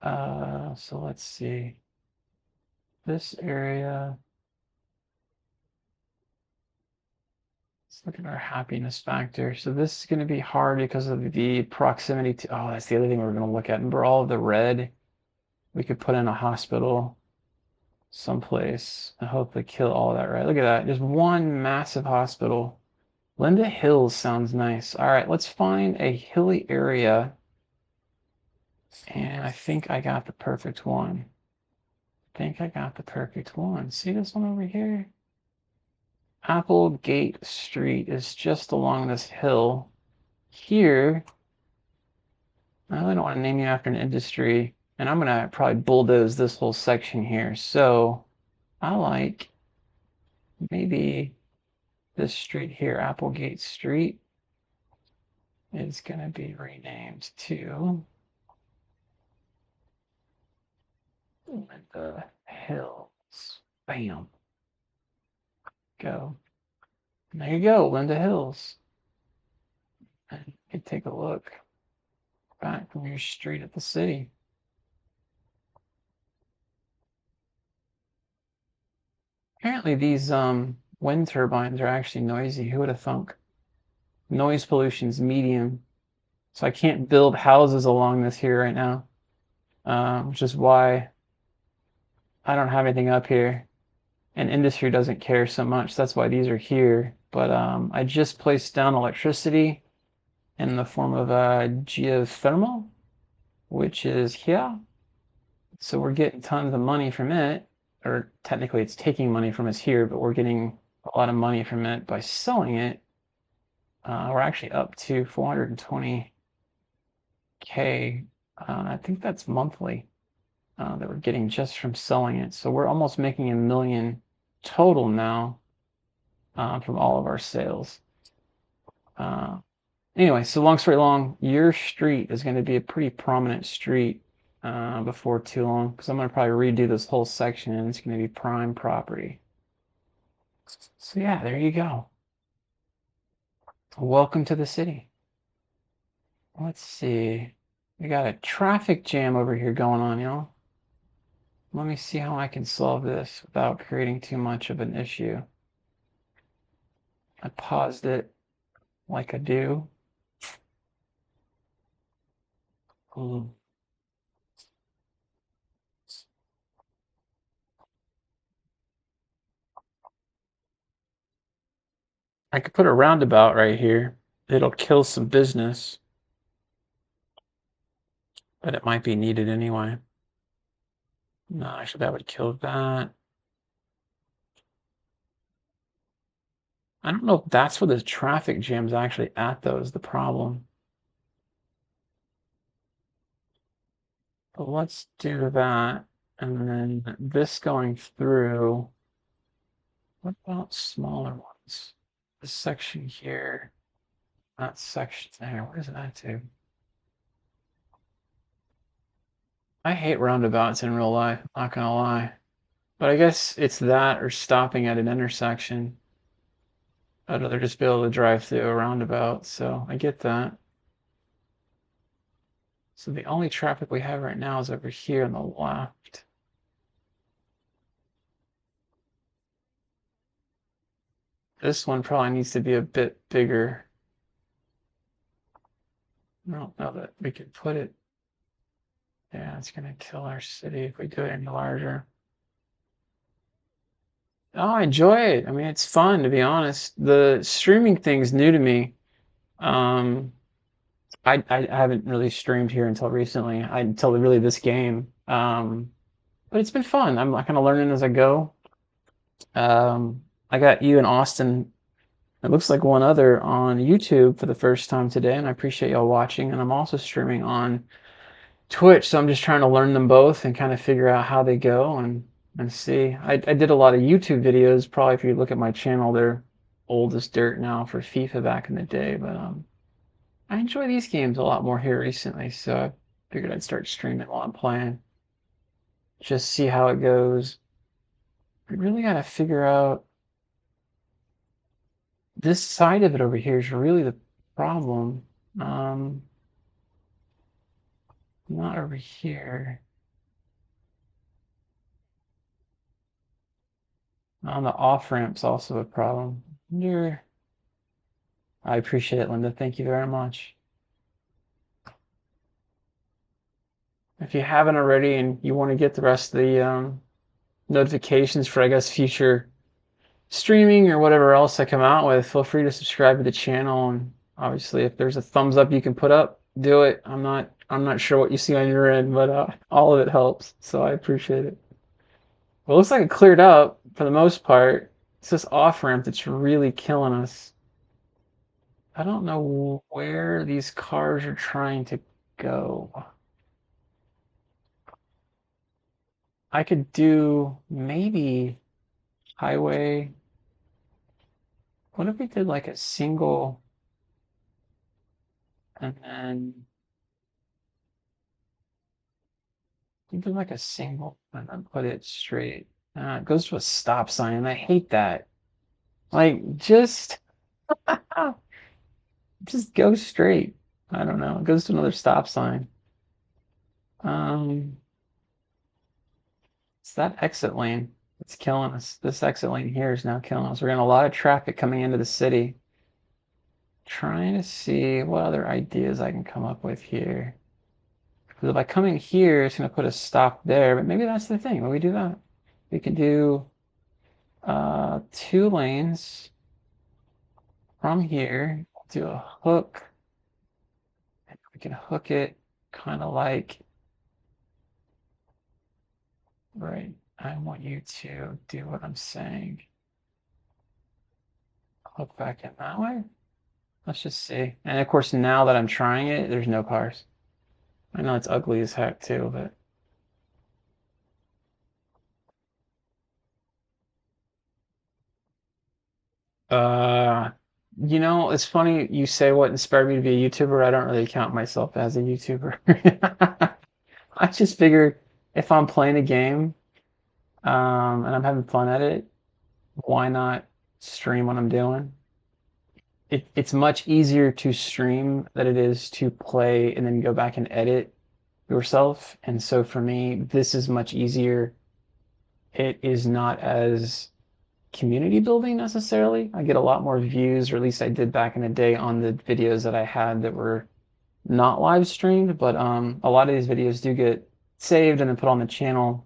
So let's see. This area. Let's look at our happiness factor. So this is going to be hard because of the proximity to, oh, that's the other thing we're going to look at. Remember all of the red? We could put in a hospital someplace and hopefully kill all of that red. Look at that. Just one massive hospital. Linda Hills sounds nice. All right, let's find a hilly area. And I think I got the perfect one. See this one over here? Applegate Street is just along this hill. Here, I really don't want to name you after an industry, and I'm gonna probably bulldoze this whole section here. So I like maybe this street here, Applegate Street, is gonna be renamed to Linda Hills. Bam. Go. There you go, Linda Hills. And you can take a look back from your street at the city. Apparently these wind turbines are actually noisy. Who would have thunk? Noise pollution's medium. So I can't build houses along this here right now. Which is why I don't have anything up here. And industry doesn't care so much. That's why these are here. But I just placed down electricity in the form of geothermal, which is here. So we're getting tons of money from it. or technically it's taking money from us here, but we're getting a lot of money from it by selling it. We're actually up to 420K. I think that's monthly that we're getting just from selling it. So we're almost making $1 million total now from all of our sales. Anyway, so long story long, your street is going to be a pretty prominent street before too long, because I'm going to probably redo this whole section and it's going to be prime property. So yeah, there you go. Welcome to the city. Let's see. We got a traffic jam over here going on, y'all. Let me see how I can solve this without creating too much of an issue. I paused it like I do. Ooh. I could put a roundabout right here. It'll kill some business, but it might be needed anyway. No, actually, that would kill that. I don't know if that's where the traffic jam's actually at, though, is the problem. But let's do that. And then this going through. What about smaller ones? This section here, that section there. Where does that to? I hate roundabouts in real life, not gonna lie. But I guess it's that or stopping at an intersection. I'd rather just be able to drive through a roundabout, so I get that. So the only traffic we have right now is over here on the left. This one probably needs to be a bit bigger. I don't know that we could put it. Yeah, it's gonna kill our city if we do it any larger. Oh, I enjoy it. I mean, it's fun to be honest. The streaming thing's new to me. Um, I haven't really streamed here until recently, until really this game. But it's been fun. I'm kind of learning as I go. I got you and Austin. It looks like one other on YouTube for the first time today, and I appreciate y'all watching. And I'm also streaming on Twitch, so I'm just trying to learn them both and kind of figure out how they go and see. I did a lot of YouTube videos. Probably if you look at my channel, they're old as dirt now for FIFA back in the day. But I enjoy these games a lot more here recently, so I figured I'd start streaming while I'm playing. Just see how it goes. I really gotta figure out this side of it over here is really the problem. Um, Not over here. On the off ramp's also a problem. I appreciate it, Linda. Thank you very much. If you haven't already and you want to get the rest of the notifications for, I guess, future streaming or whatever else I come out with, feel free to subscribe to the channel. And obviously, if there's a thumbs up you can put up, do it. I'm not sure what you see on your end, but all of it helps. So I appreciate it. Well, it looks like it cleared up for the most part. It's this off ramp that's really killing us. I don't know where these cars are trying to go. I could do maybe highway. What if we did like a single and then we did like a single and then put it straight? It goes to a stop sign, and I hate that. Like, just go straight. I don't know. It goes to another stop sign. Um, it's that exit lane. It's killing us. This exit lane here is now killing us. We're getting a lot of traffic coming into the city. Trying to see what other ideas I can come up with here. Because if I come in here, it's going to put a stop there, but maybe that's the thing. When we do that, we can do 2 lanes from here, do a hook, and we can hook it kind of like right I want you to do what I'm saying. Hook back in that way. Let's just see. And of course, now that I'm trying it, there's no cars. I know it's ugly as heck too, but uh, it's funny you say what inspired me to be a YouTuber. I don't really count myself as a YouTuber. I just figured if I'm playing a game, and I'm having fun at it, why not stream what I'm doing? It's much easier to stream than it is to play and then go back and edit yourself. And so for me, this is much easier. It is not as community building necessarily. I get a lot more views, or at least I did back in the day on the videos that I had that were not live streamed, but a lot of these videos do get saved and then put on the channel.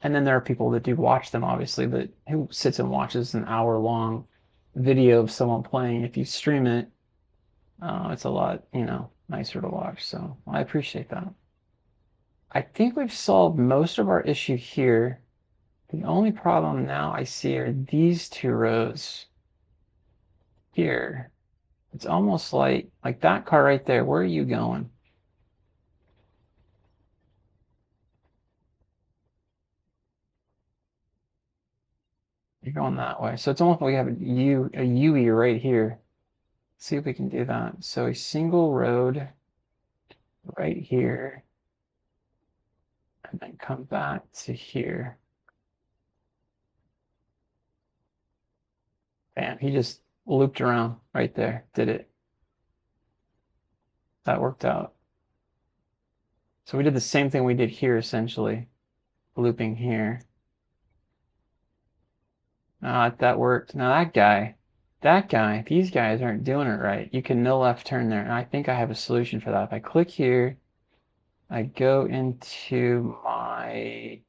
And then there are people that do watch them, obviously, but who sits and watches an hour long video of someone playing? If you stream it, it's a lot, nicer to watch. So I appreciate that. I think we've solved most of our issue here. The only problem now I see are these two rows here. It's almost like that car right there. Where are you going? You're going that way. So it's almost like we have a UE right here. See if we can do that. So a single road right here, and then come back to here. Bam, he just looped around right there. Did it. That worked out. So we did the same thing we did here, essentially. Looping here. That worked. Now that guy, these guys aren't doing it right. You can no left turn there. And I think I have a solution for that. If I click here, I go into my,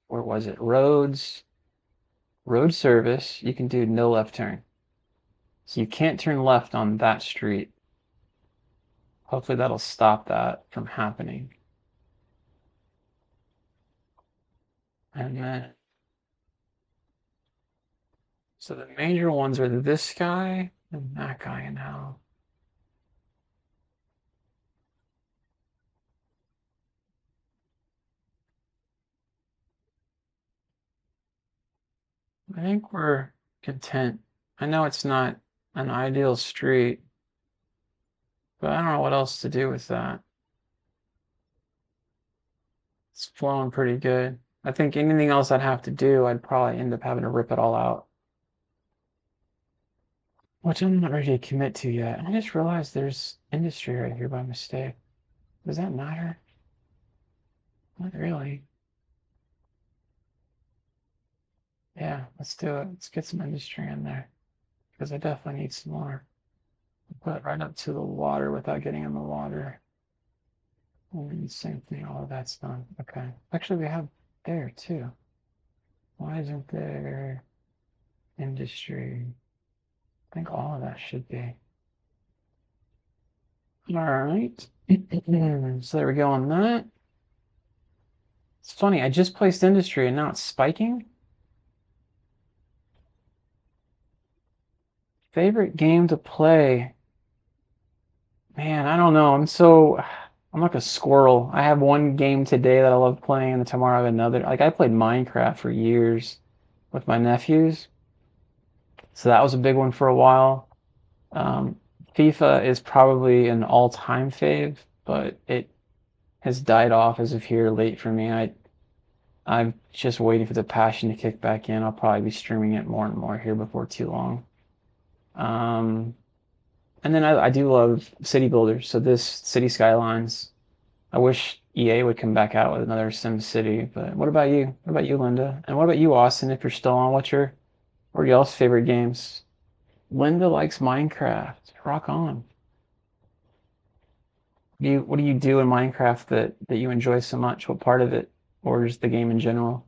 where was it? Roads, road service. You can do no left turn. So you can't turn left on that street. Hopefully that'll stop that from happening. And then, so the major ones are this guy and that guy now. I think we're content. I know it's not an ideal street, but I don't know what else to do with that. It's flowing pretty good. I think anything else I'd have to do, I'd probably end up having to rip it all out, which I'm not ready to commit to yet. I just realized there's industry right here by mistake. Does that matter? Not really. Yeah, let's do it. Let's get some industry in there because I definitely need some more. Put it right up to the water without getting in the water. And same thing, all of that's done. Okay. Actually, we have there too. Why isn't there industry? I think all of that should be. All right. So there we go on that. It's funny, I just placed industry and now it's spiking. Favorite game to play? Man, I don't know. I'm like a squirrel. I have one game today that I love playing, and tomorrow I have another. Like I played Minecraft for years with my nephews, so that was a big one for a while. Um, FIFA is probably an all-time fave, but it has died off as of here late for me. I'm just waiting for the passion to kick back in. I'll probably be streaming it more and more here before too long. Um, and then I do love city builders. So this City Skylines, I wish EA would come back out with another Sim City. But what about you? What about you, Linda? And what about you, Austin? If you're still on, what are y'all's favorite games? Linda likes Minecraft. Rock on. What do you do in Minecraft that you enjoy so much? What part of it, or just the game in general?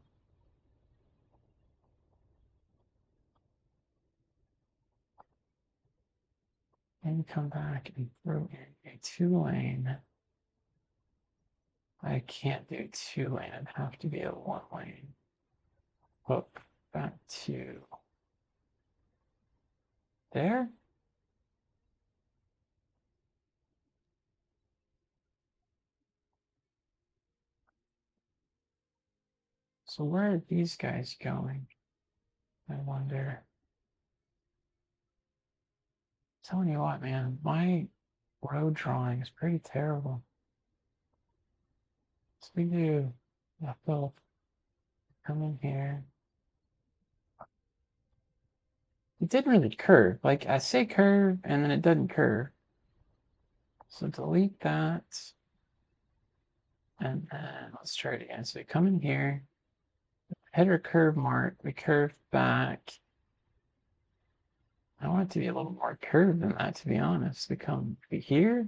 And come back and throw in a 2 lane. I can't do 2-lane. It'd have to be a 1-lane. Hook back to there. So where are these guys going? I wonder. Telling you what, man, my road drawing is pretty terrible. So we do they'll come in here. It didn't really curve. Like I say curve and then it doesn't curve. So delete that. And then let's try it again. So we come in here, header curve mark, we curve back. I want it to be a little more curved than that, to be honest. We come here.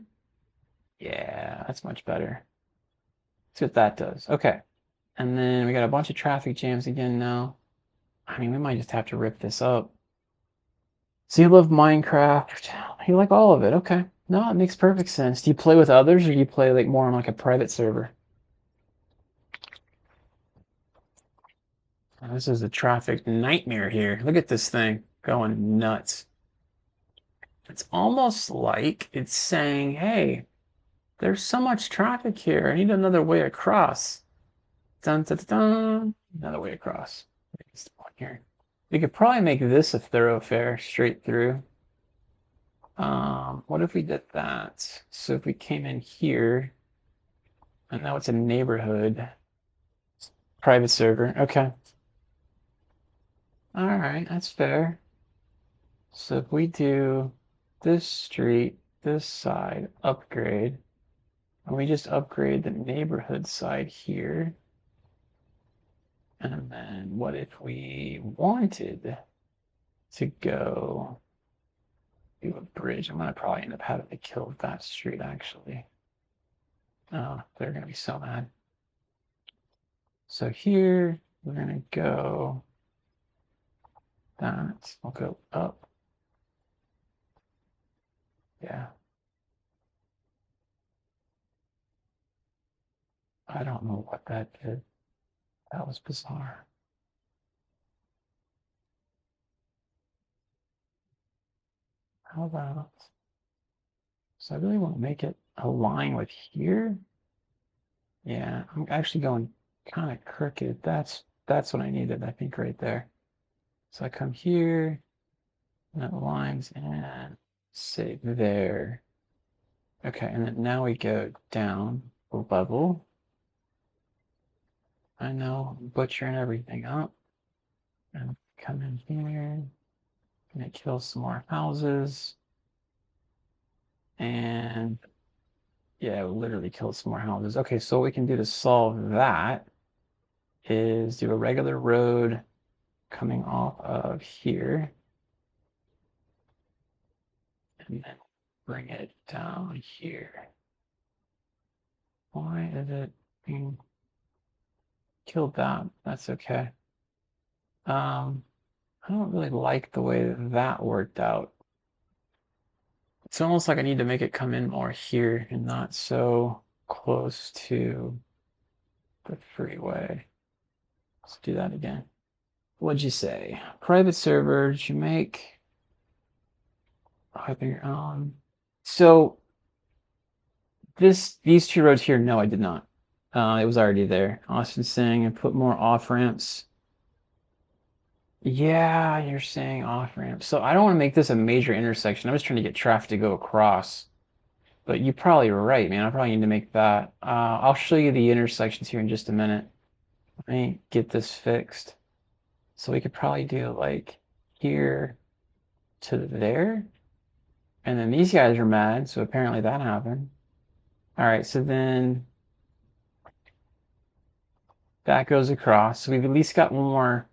Yeah, that's much better. See what that does. Okay. And then we got a bunch of traffic jams again now. I mean, we might just have to rip this up. So you love Minecraft. You like all of it. Okay. No, it makes perfect sense. Do you play with others or do you play like more on like a private server? Oh, this is a traffic nightmare here. Look at this thing going nuts. It's almost like it's saying, hey, there's so much traffic here. I need another way across. Dun, dun, dun, dun. Another way across. Here. We could probably make this a thoroughfare straight through. What if we did that? So if we came in here, and now it's a neighborhood, private server. Okay. All right, that's fair. So if we do this street, this side, upgrade, and we just upgrade the neighborhood side here. And then what if we wanted to go do a bridge? I'm gonna probably end up having to kill that street actually. Oh, they're gonna be so mad. So here we're gonna go that. We'll go up. Yeah. I don't know what that did. That was bizarre. How about, so I really want to make it align with here. Yeah, I'm actually going kind of crooked. That's what I needed, I think, right there. So I come here, and it aligns and save there. Okay, and then now we go down a level. I know, I'm butchering everything up. And come in here, gonna kill some more houses. And yeah, we literally killed some more houses. Okay, so what we can do to solve that is do a regular road coming off of here. And then bring it down here. Why is it being killed that? That's okay. I don't really like the way that worked out. It's almost like I need to make it come in more here and not so close to the freeway. Let's do that again. What'd you say? Private server, did you make either your own? So these two roads here, no, I did not. It was already there. Austin's saying I put more off ramps. Yeah, you're saying off ramps. So I don't want to make this a major intersection. I'm just trying to get traffic to go across. But you probably were right, man. I probably need to make that. I'll show you the intersections here in just a minute. Let me get this fixed. So we could probably do like here to there. And then these guys are mad, so apparently that happened. All right, so then that goes across. So we've at least got one more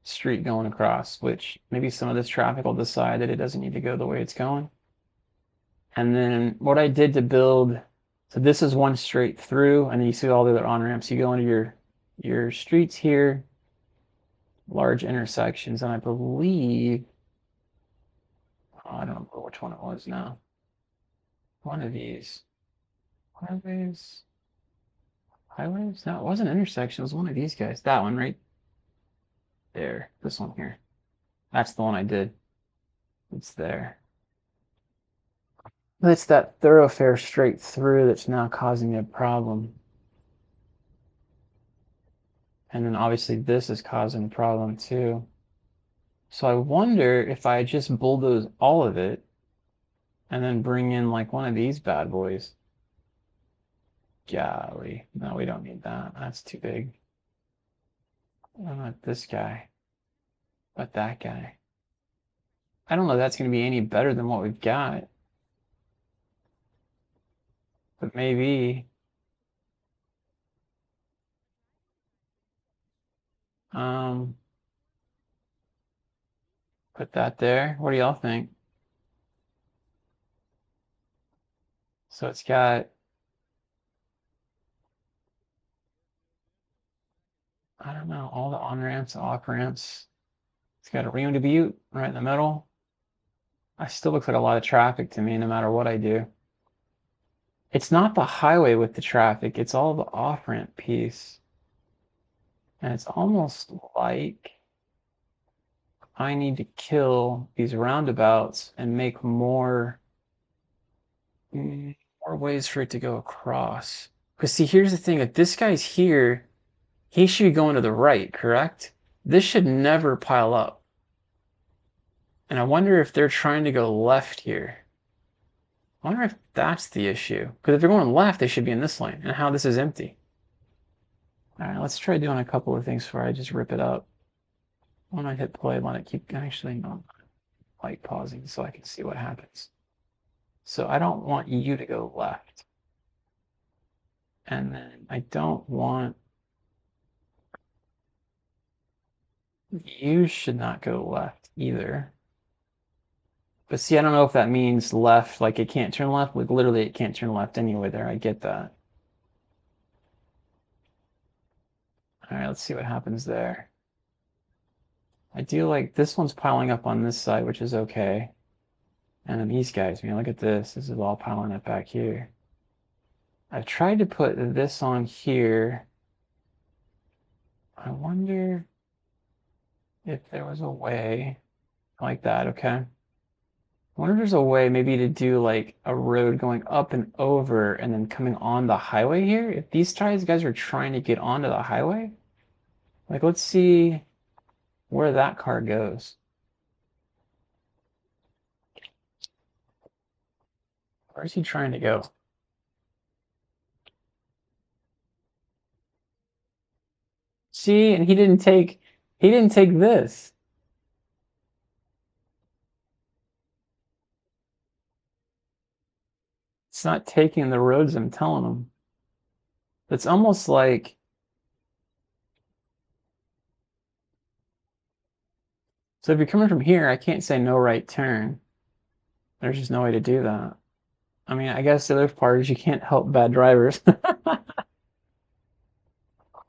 street going across, which maybe some of this traffic will decide that it doesn't need to go the way it's going. And then what I did to build, so this is one straight through, and then you see all the other on-ramps. You go into your streets here, large intersections, and I believe, oh, I don't remember which one it was now. One of these. One of these. Highways? No, it wasn't an intersection. It was one of these guys. That one right there. This one here. That's the one I did. It's there. But it's that thoroughfare straight through that's now causing me a problem. And then obviously this is causing a problem too. So I wonder if I just bulldoze all of it and then bring in like one of these bad boys. Golly. No, we don't need that. That's too big. Not this guy, but that guy. I don't know if that's going to be any better than what we've got. But maybe. Um, put that there. What do y'all think? So it's got, I don't know, all the on-ramps, off-ramps. It's got a Rio to Butte right in the middle. It still looks like a lot of traffic to me, no matter what I do. It's not the highway with the traffic, it's all the off-ramp piece. And it's almost like I need to kill these roundabouts and make more ways for it to go across. Because see, here's the thing, if this guy's here, he should be going to the right, correct? This should never pile up. And I wonder if they're trying to go left here. I wonder if that's the issue. Because if they're going left, they should be in this lane. And how this is empty. All right, let's try doing a couple of things before I just rip it up. When I hit play, let it keep, actually not like pausing so I can see what happens. So I don't want you to go left. And then I don't want, you should not go left either. But see, I don't know if that means left, like it can't turn left. Like literally it can't turn left anyway there. I get that. All right, let's see what happens there. I do like, this one's piling up on this side, which is okay. And then these guys, man, look at this. This is all piling up back here. I've tried to put this on here. I wonder if there was a way like that, okay? I wonder if there's a way maybe to do like a road going up and over and then coming on the highway here. If these guys are trying to get onto the highway, like let's see where that car goes. Where's he trying to go? See, and he didn't take this. It's not taking the roads I'm telling him. It's almost like, so if you're coming from here, I can't say no right turn. There's just no way to do that. I mean, I guess the other part is you can't help bad drivers.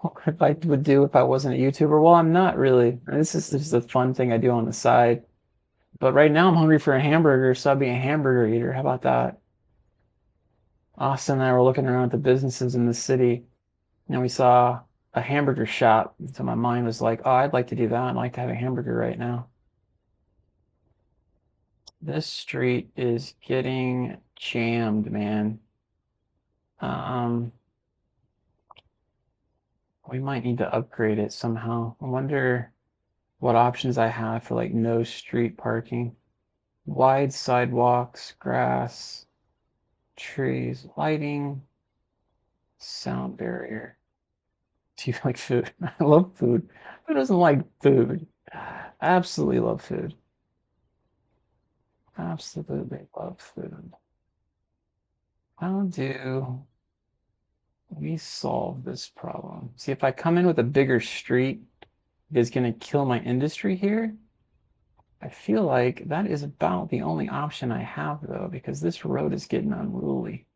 What I would do if I wasn't a YouTuber? Well, I'm not really. This is just a fun thing I do on the side. But right now I'm hungry for a hamburger, so I'll be a hamburger eater. How about that? Austin and I were looking around at the businesses in the city, and we saw a hamburger shop. So my mind was like, oh, I'd like to do that. I'd like to have a hamburger right now. This street is getting jammed, man. We might need to upgrade it somehow. I wonder what options I have for like no street parking. Wide sidewalks, grass, trees, lighting, sound barrier. Do you like food? I love food. Who doesn't like food? Absolutely love food. Absolutely love food. How do we solve this problem? See, if I come in with a bigger street, it is going to kill my industry here. I feel like that is about the only option I have, though, because this road is getting unruly.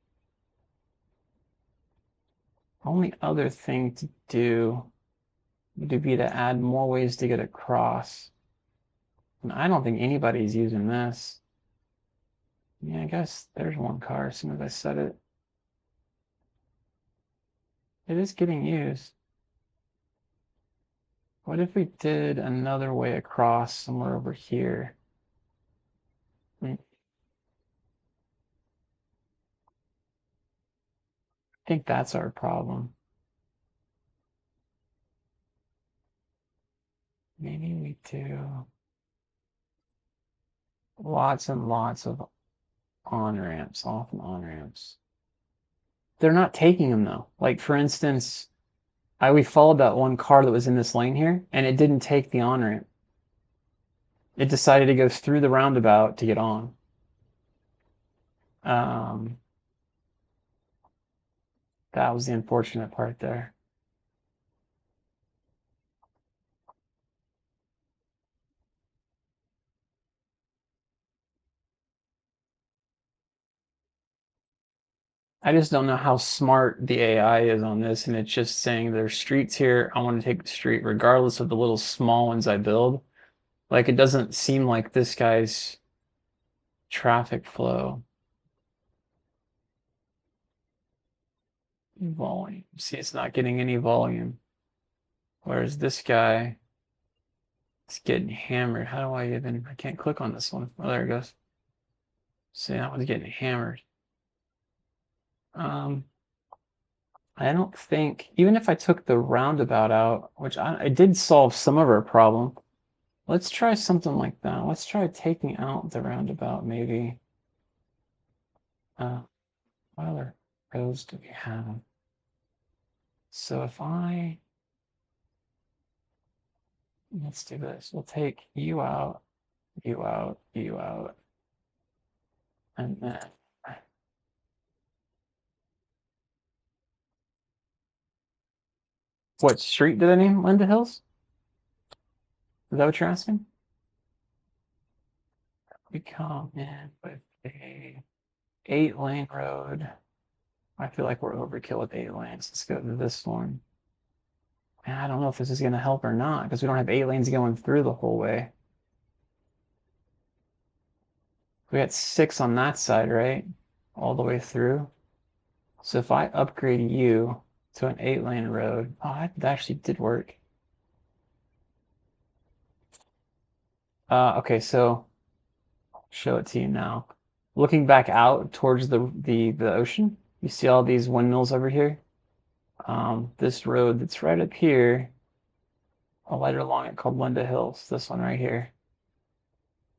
Only other thing to do would be to add more ways to get across. And I don't think anybody's using this. Yeah, I guess there's one car as soon as I set it. It is getting used. What if we did another way across somewhere over here? I think that's our problem. Maybe we do lots and lots of on-ramps, off and on-ramps. They're not taking them though. Like for instance, we followed that one car that was in this lane here, and it didn't take the on-ramp. It decided to go through the roundabout to get on. Um, that was the unfortunate part there. I just don't know how smart the AI is on this, and it's just saying there's streets here. I want to take the street regardless of the little small ones I build. Like it doesn't seem like this guy's traffic flow volume. See, it's not getting any volume. Whereas this guy is getting hammered. How do I can't click on this one. Oh, there it goes. See, that one's getting hammered. Um, I don't think, even if I took the roundabout out, which I did solve some of our problem. Let's try something like that. Let's try taking out the roundabout, maybe. What other roads do we have? So if let's do this. We'll take you out, you out, you out, and then what street did I name Linda Hills? Is that what you're asking? We come in with a 8-lane road. I feel like we're overkill with 8 lanes. Let's go to this one. And I don't know if this is going to help or not because we don't have 8 lanes going through the whole way. We got 6 on that side, right? All the way through. So if I upgrade you to an 8-lane road, oh, that actually did work. Okay, so show it to you now. Looking back out towards the ocean, you see all these windmills over here. This road that's right up here, a lighter along it called Linda Hills. This one right here.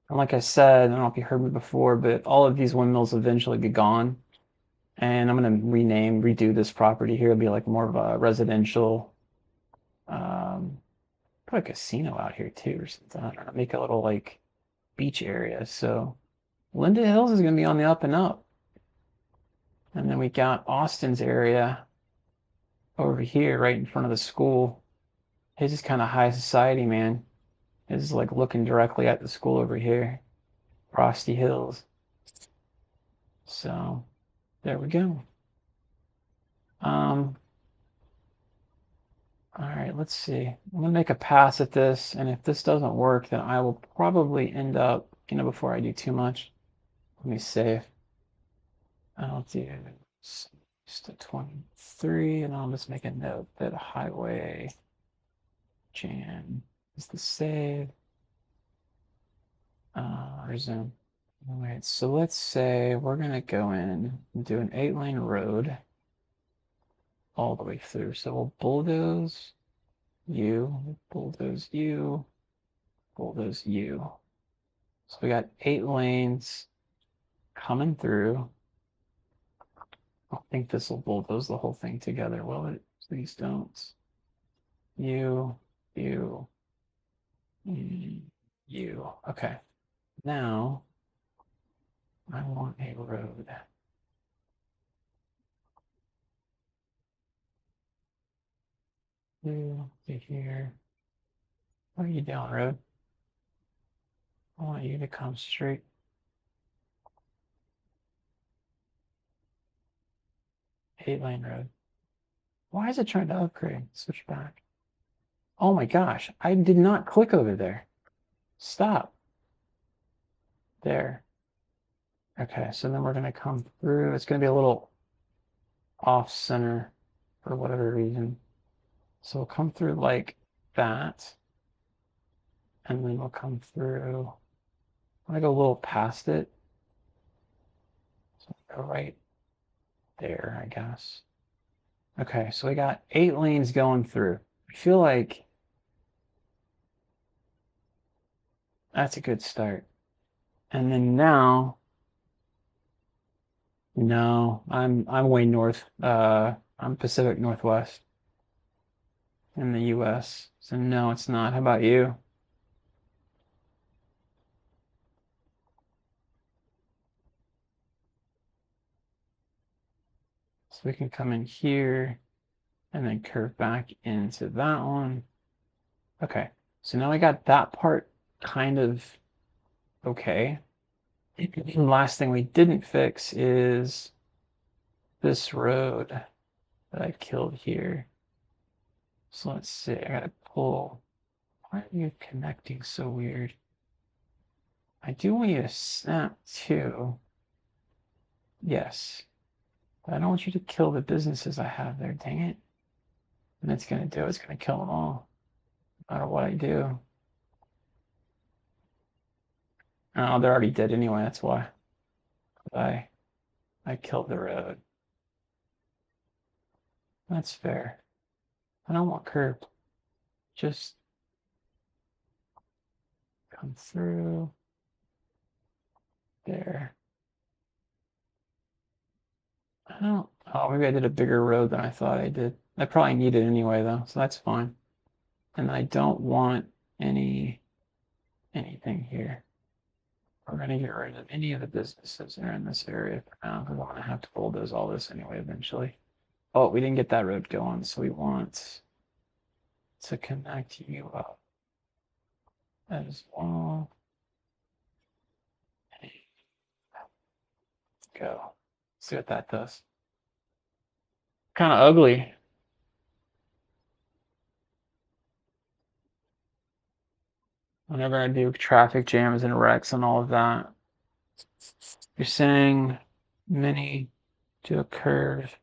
And like I said, I don't know if you heard me before, but all of these windmills eventually be gone. And I'm gonna redo this property here. It'll be like more of a residential, put a casino out here too or something. I don't know, make a little like beach area. So Linda Hills is gonna be on the up and up. And then we got Austin's area over here right in front of the school. His is kind of high society, man. His is like looking directly at the school over here. Frosty Hills. So there we go. All right, let's see. I'm gonna make a pass at this, and if this doesn't work, then I will probably end up, before I do too much, let me save. I'll do just a 23, and I'll just make a note that highway jam is the save. Resume. All right, so let's say we're gonna go in and do an 8-lane road all the way through. So we'll bulldoze you, bulldoze you, bulldoze you. So we got 8 lanes coming through. I don't think this will bulldoze the whole thing together, will it? Please don't. You, you, you. Okay. Now I want a road. You to here. What are you doing, road? I want you to come straight. 8-lane road. Why is it trying to upgrade? Switch back. Oh my gosh, I did not click over there. Stop. There. Okay, so then we're going to come through. It's going to be a little off center for whatever reason. So we'll come through like that, and then we'll come through, I'm gonna go a little past it. So go right there, I guess. Okay, so we got 8 lanes going through. I feel like that's a good start. And then now, no, I'm way north. I'm Pacific Northwest in the US. So no, it's not. How about you? So we can come in here and then curve back into that one. Okay, so now I got that part kind of okay. The last thing we didn't fix is this road that I killed here. So let's see, I gotta pull. Why are you connecting so weird? I do want you to snap too. Yes. But I don't want you to kill the businesses I have there, dang it. And it's gonna do, it's gonna kill them all. No matter what I do. Oh, they're already dead anyway, that's why. I I killed the road. That's fair. I don't want curb. Just come through there. I don't, oh, maybe I did a bigger road than I thought I did. I probably need it anyway though, so that's fine. And I don't want anything here. We're gonna get rid of any of the businesses that are in this area for now, because I'm gonna have to bulldoze all this anyway eventually. Oh, we didn't get that road going, so we want to connect you up as well. Go. See what that does. Kind of ugly. Whenever I do traffic jams and wrecks and all of that. You're saying many to a curve.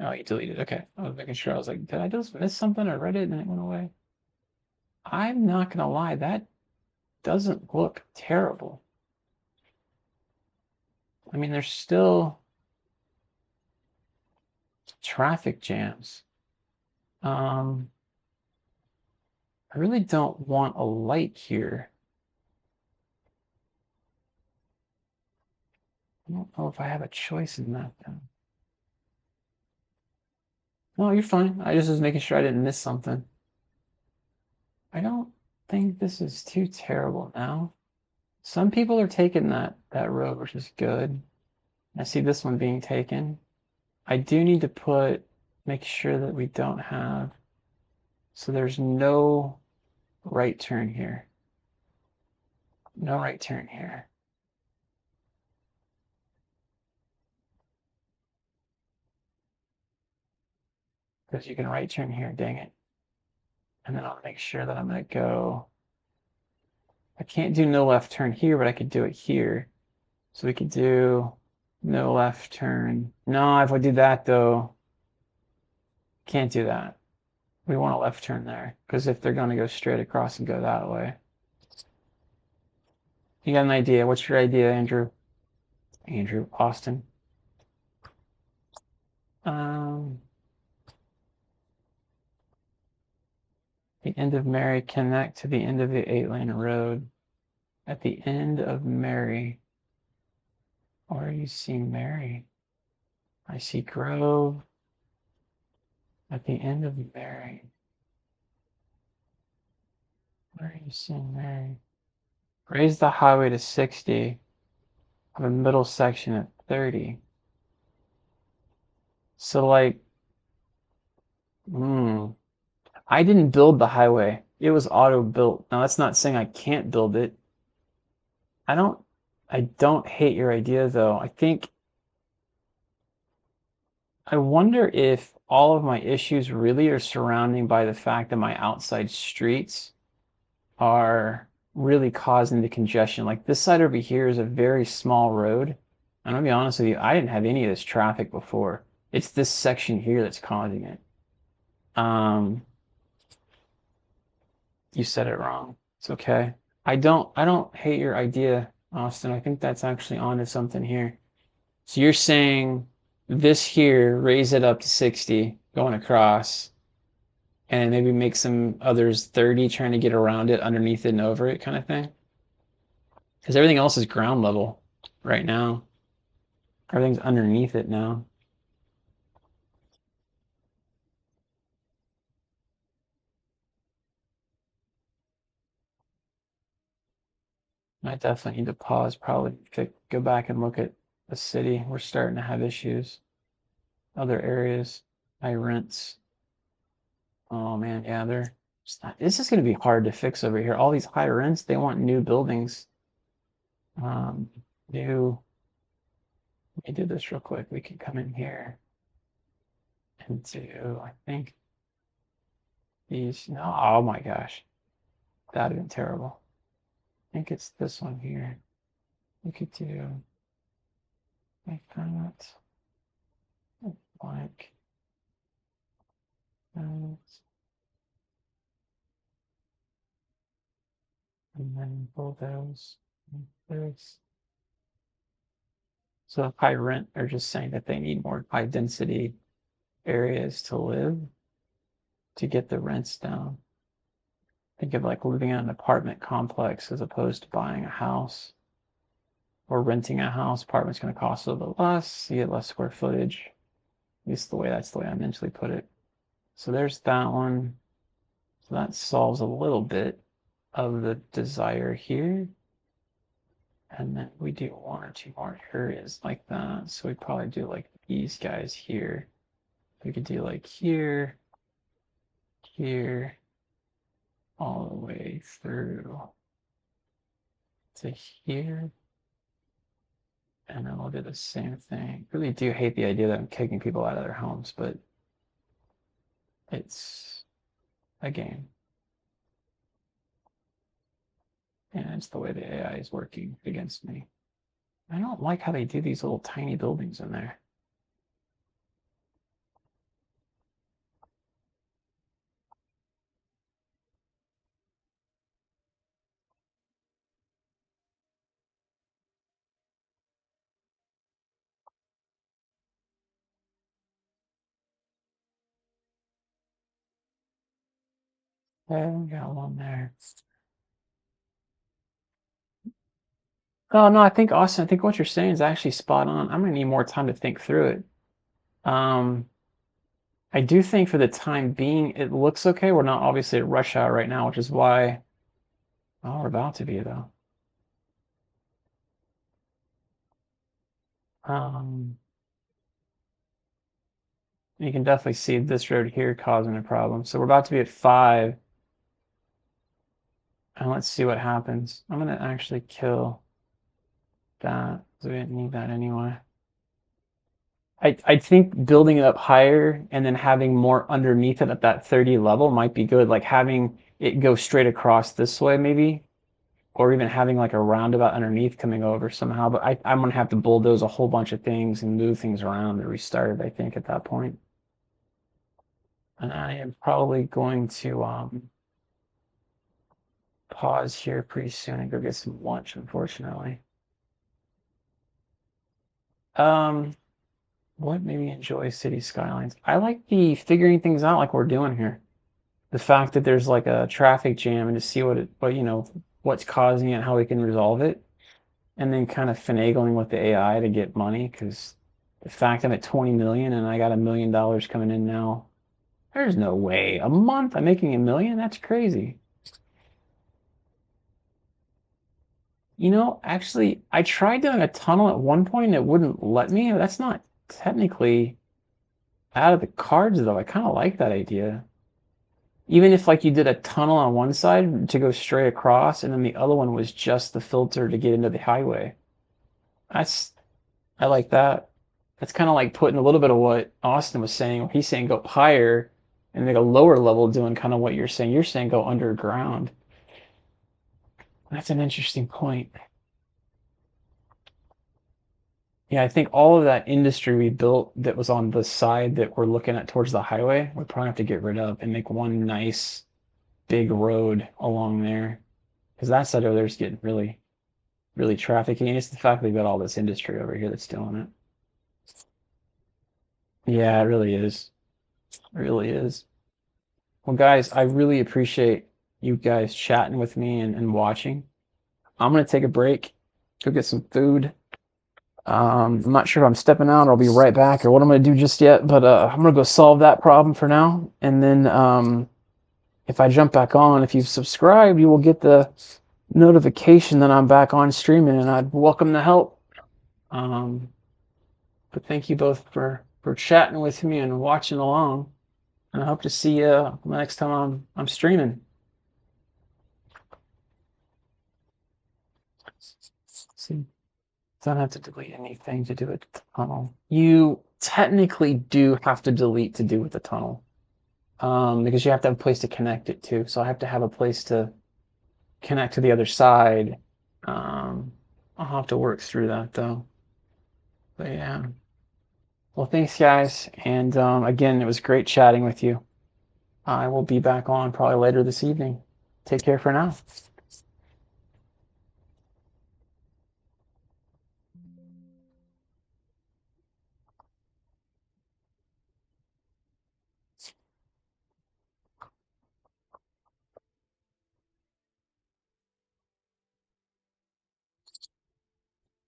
Oh, you deleted. Okay. I was making sure. I was like, did I just miss something? I read it and it went away. I'm not gonna lie, that doesn't look terrible. I mean, there's still traffic jams. I really don't want a light here. I don't know if I have a choice in that though. No, you're fine. I just was making sure I didn't miss something. I don't think this is too terrible now. Some people are taking that road, which is good. I see this one being taken. I do need to make sure that we don't have, so there's no right turn here. No right turn here. Because you can right turn here, dang it. And then I'll make sure that I'm gonna go, I can't do no left turn here, but I could do it here. So we could do no left turn. No, if I do that though, can't do that. We want a left turn there, because if they're gonna go straight across and go that way. You got an idea? What's your idea, Andrew? Andrew Austin. Um, the end of Mary connect to the end of the 8-lane road. At the end of Mary. Where do you see Mary? I see Grove. At the end of Mary. Where are you seeing Mary? Raise the highway to 60. Have a middle section at 30. So like, I didn't build the highway. It was auto built. Now that's not saying I can't build it. I don't hate your idea though. I wonder if all of my issues really are surrounding by the fact that my outside streets are really causing the congestion. Like this side over here is a very small road. I'm gonna be honest with you, I didn't have any of this traffic before. It's this section here that's causing it. Um, you said it wrong. It's okay. I don't hate your idea, Austin. I think that's actually onto something here. So you're saying this here, raise it up to 60 going across, and maybe make some others 30 trying to get around it, underneath it and over it kind of thing? Because everything else is ground level right now. Everything's underneath it now. I definitely need to pause, probably go back and look at the city. We're starting to have issues. Other areas, high rents. Oh man, yeah, this is going to be hard to fix over here. All these high rents, they want new buildings. Um, new, let me do this real quick. We can come in here and do, I think these, no, oh my gosh, that'd have been terrible. I think it's this one here. We could do like that, like that, and then bulldoze like this. So high rent are just saying that they need more high density areas to live to get the rents down. Think of like living in an apartment complex as opposed to buying a house or renting a house. Apartment's going to cost a little bit less, you get less square footage. At least that's the way I mentally put it. So there's that one. So that solves a little bit of the desire here. And then we do one or two more areas like that. So we probably do like these guys here. We could do like here, here, all the way through to here. And then we'll do the same thing. Really do hate the idea that I'm kicking people out of their homes, but it's a game. And it's the way the AI is working against me. I don't like how they do these little tiny buildings in there. Okay, we got one there. Oh no, I think Austin, I think what you're saying is actually spot on. I'm gonna need more time to think through it. Um, I do think for the time being, it looks okay. We're not obviously at rush hour right now, which is why, oh, we're about to be though. Um, you can definitely see this road here causing a problem. So we're about to be at 5, and let's see what happens. I'm gonna actually kill that, because we didn't need that anyway. I think building it up higher and then having more underneath it at that 30 level might be good. Like having it go straight across this way, maybe, or even having like a roundabout underneath coming over somehow. But I'm gonna have to bulldoze a whole bunch of things and move things around and restart it, I think, at that point. And I am probably going to pause here pretty soon and go get some lunch, unfortunately. Um, what maybe enjoy city skylines? I like the figuring things out like we're doing here. The fact that there's like a traffic jam and to see what's causing it, how we can resolve it, and then kind of finagling with the AI to get money. Because the fact I'm at 20 million and I got $1 million coming in now, there's no way a month I'm making 1 million. That's crazy. Actually, I tried doing a tunnel at one point and it wouldn't let me. That's not technically out of the cards though. I kind of like that idea. Even if like you did a tunnel on one side to go straight across and then the other one was just the filter to get into the highway. That's I like that. That's kind of like putting a little bit of what Austin was saying. He's saying go higher and make a lower level doing kind of what you're saying. You're saying go underground. That's an interesting point. Yeah, I think all of that industry we built that was on the side that we're looking at towards the highway, we probably have to get rid of and make one nice big road along there. Because that side over there is getting really, really trafficky. And it's the fact that we've got all this industry over here that's doing it. Yeah, it really is. It really is. Well, guys, I really appreciate you guys chatting with me and watching. I'm gonna take a break, go get some food. I'm not sure if I'm stepping out or I'll be right back or what I'm gonna do just yet, but I'm gonna go solve that problem for now. And then if I jump back on, if you've subscribed, you will get the notification that I'm back on streaming, and I'd welcome the help. Um, but thank you both for chatting with me and watching along. And I hope to see you next time I'm streaming. See, don't have to delete anything to do with the tunnel. You technically do have to delete to do with the tunnel, because you have to have a place to connect it to. So I have to have a place to connect to the other side. I'll have to work through that though. But yeah. Well, thanks, guys. And again, it was great chatting with you. I will be back on probably later this evening. Take care for now.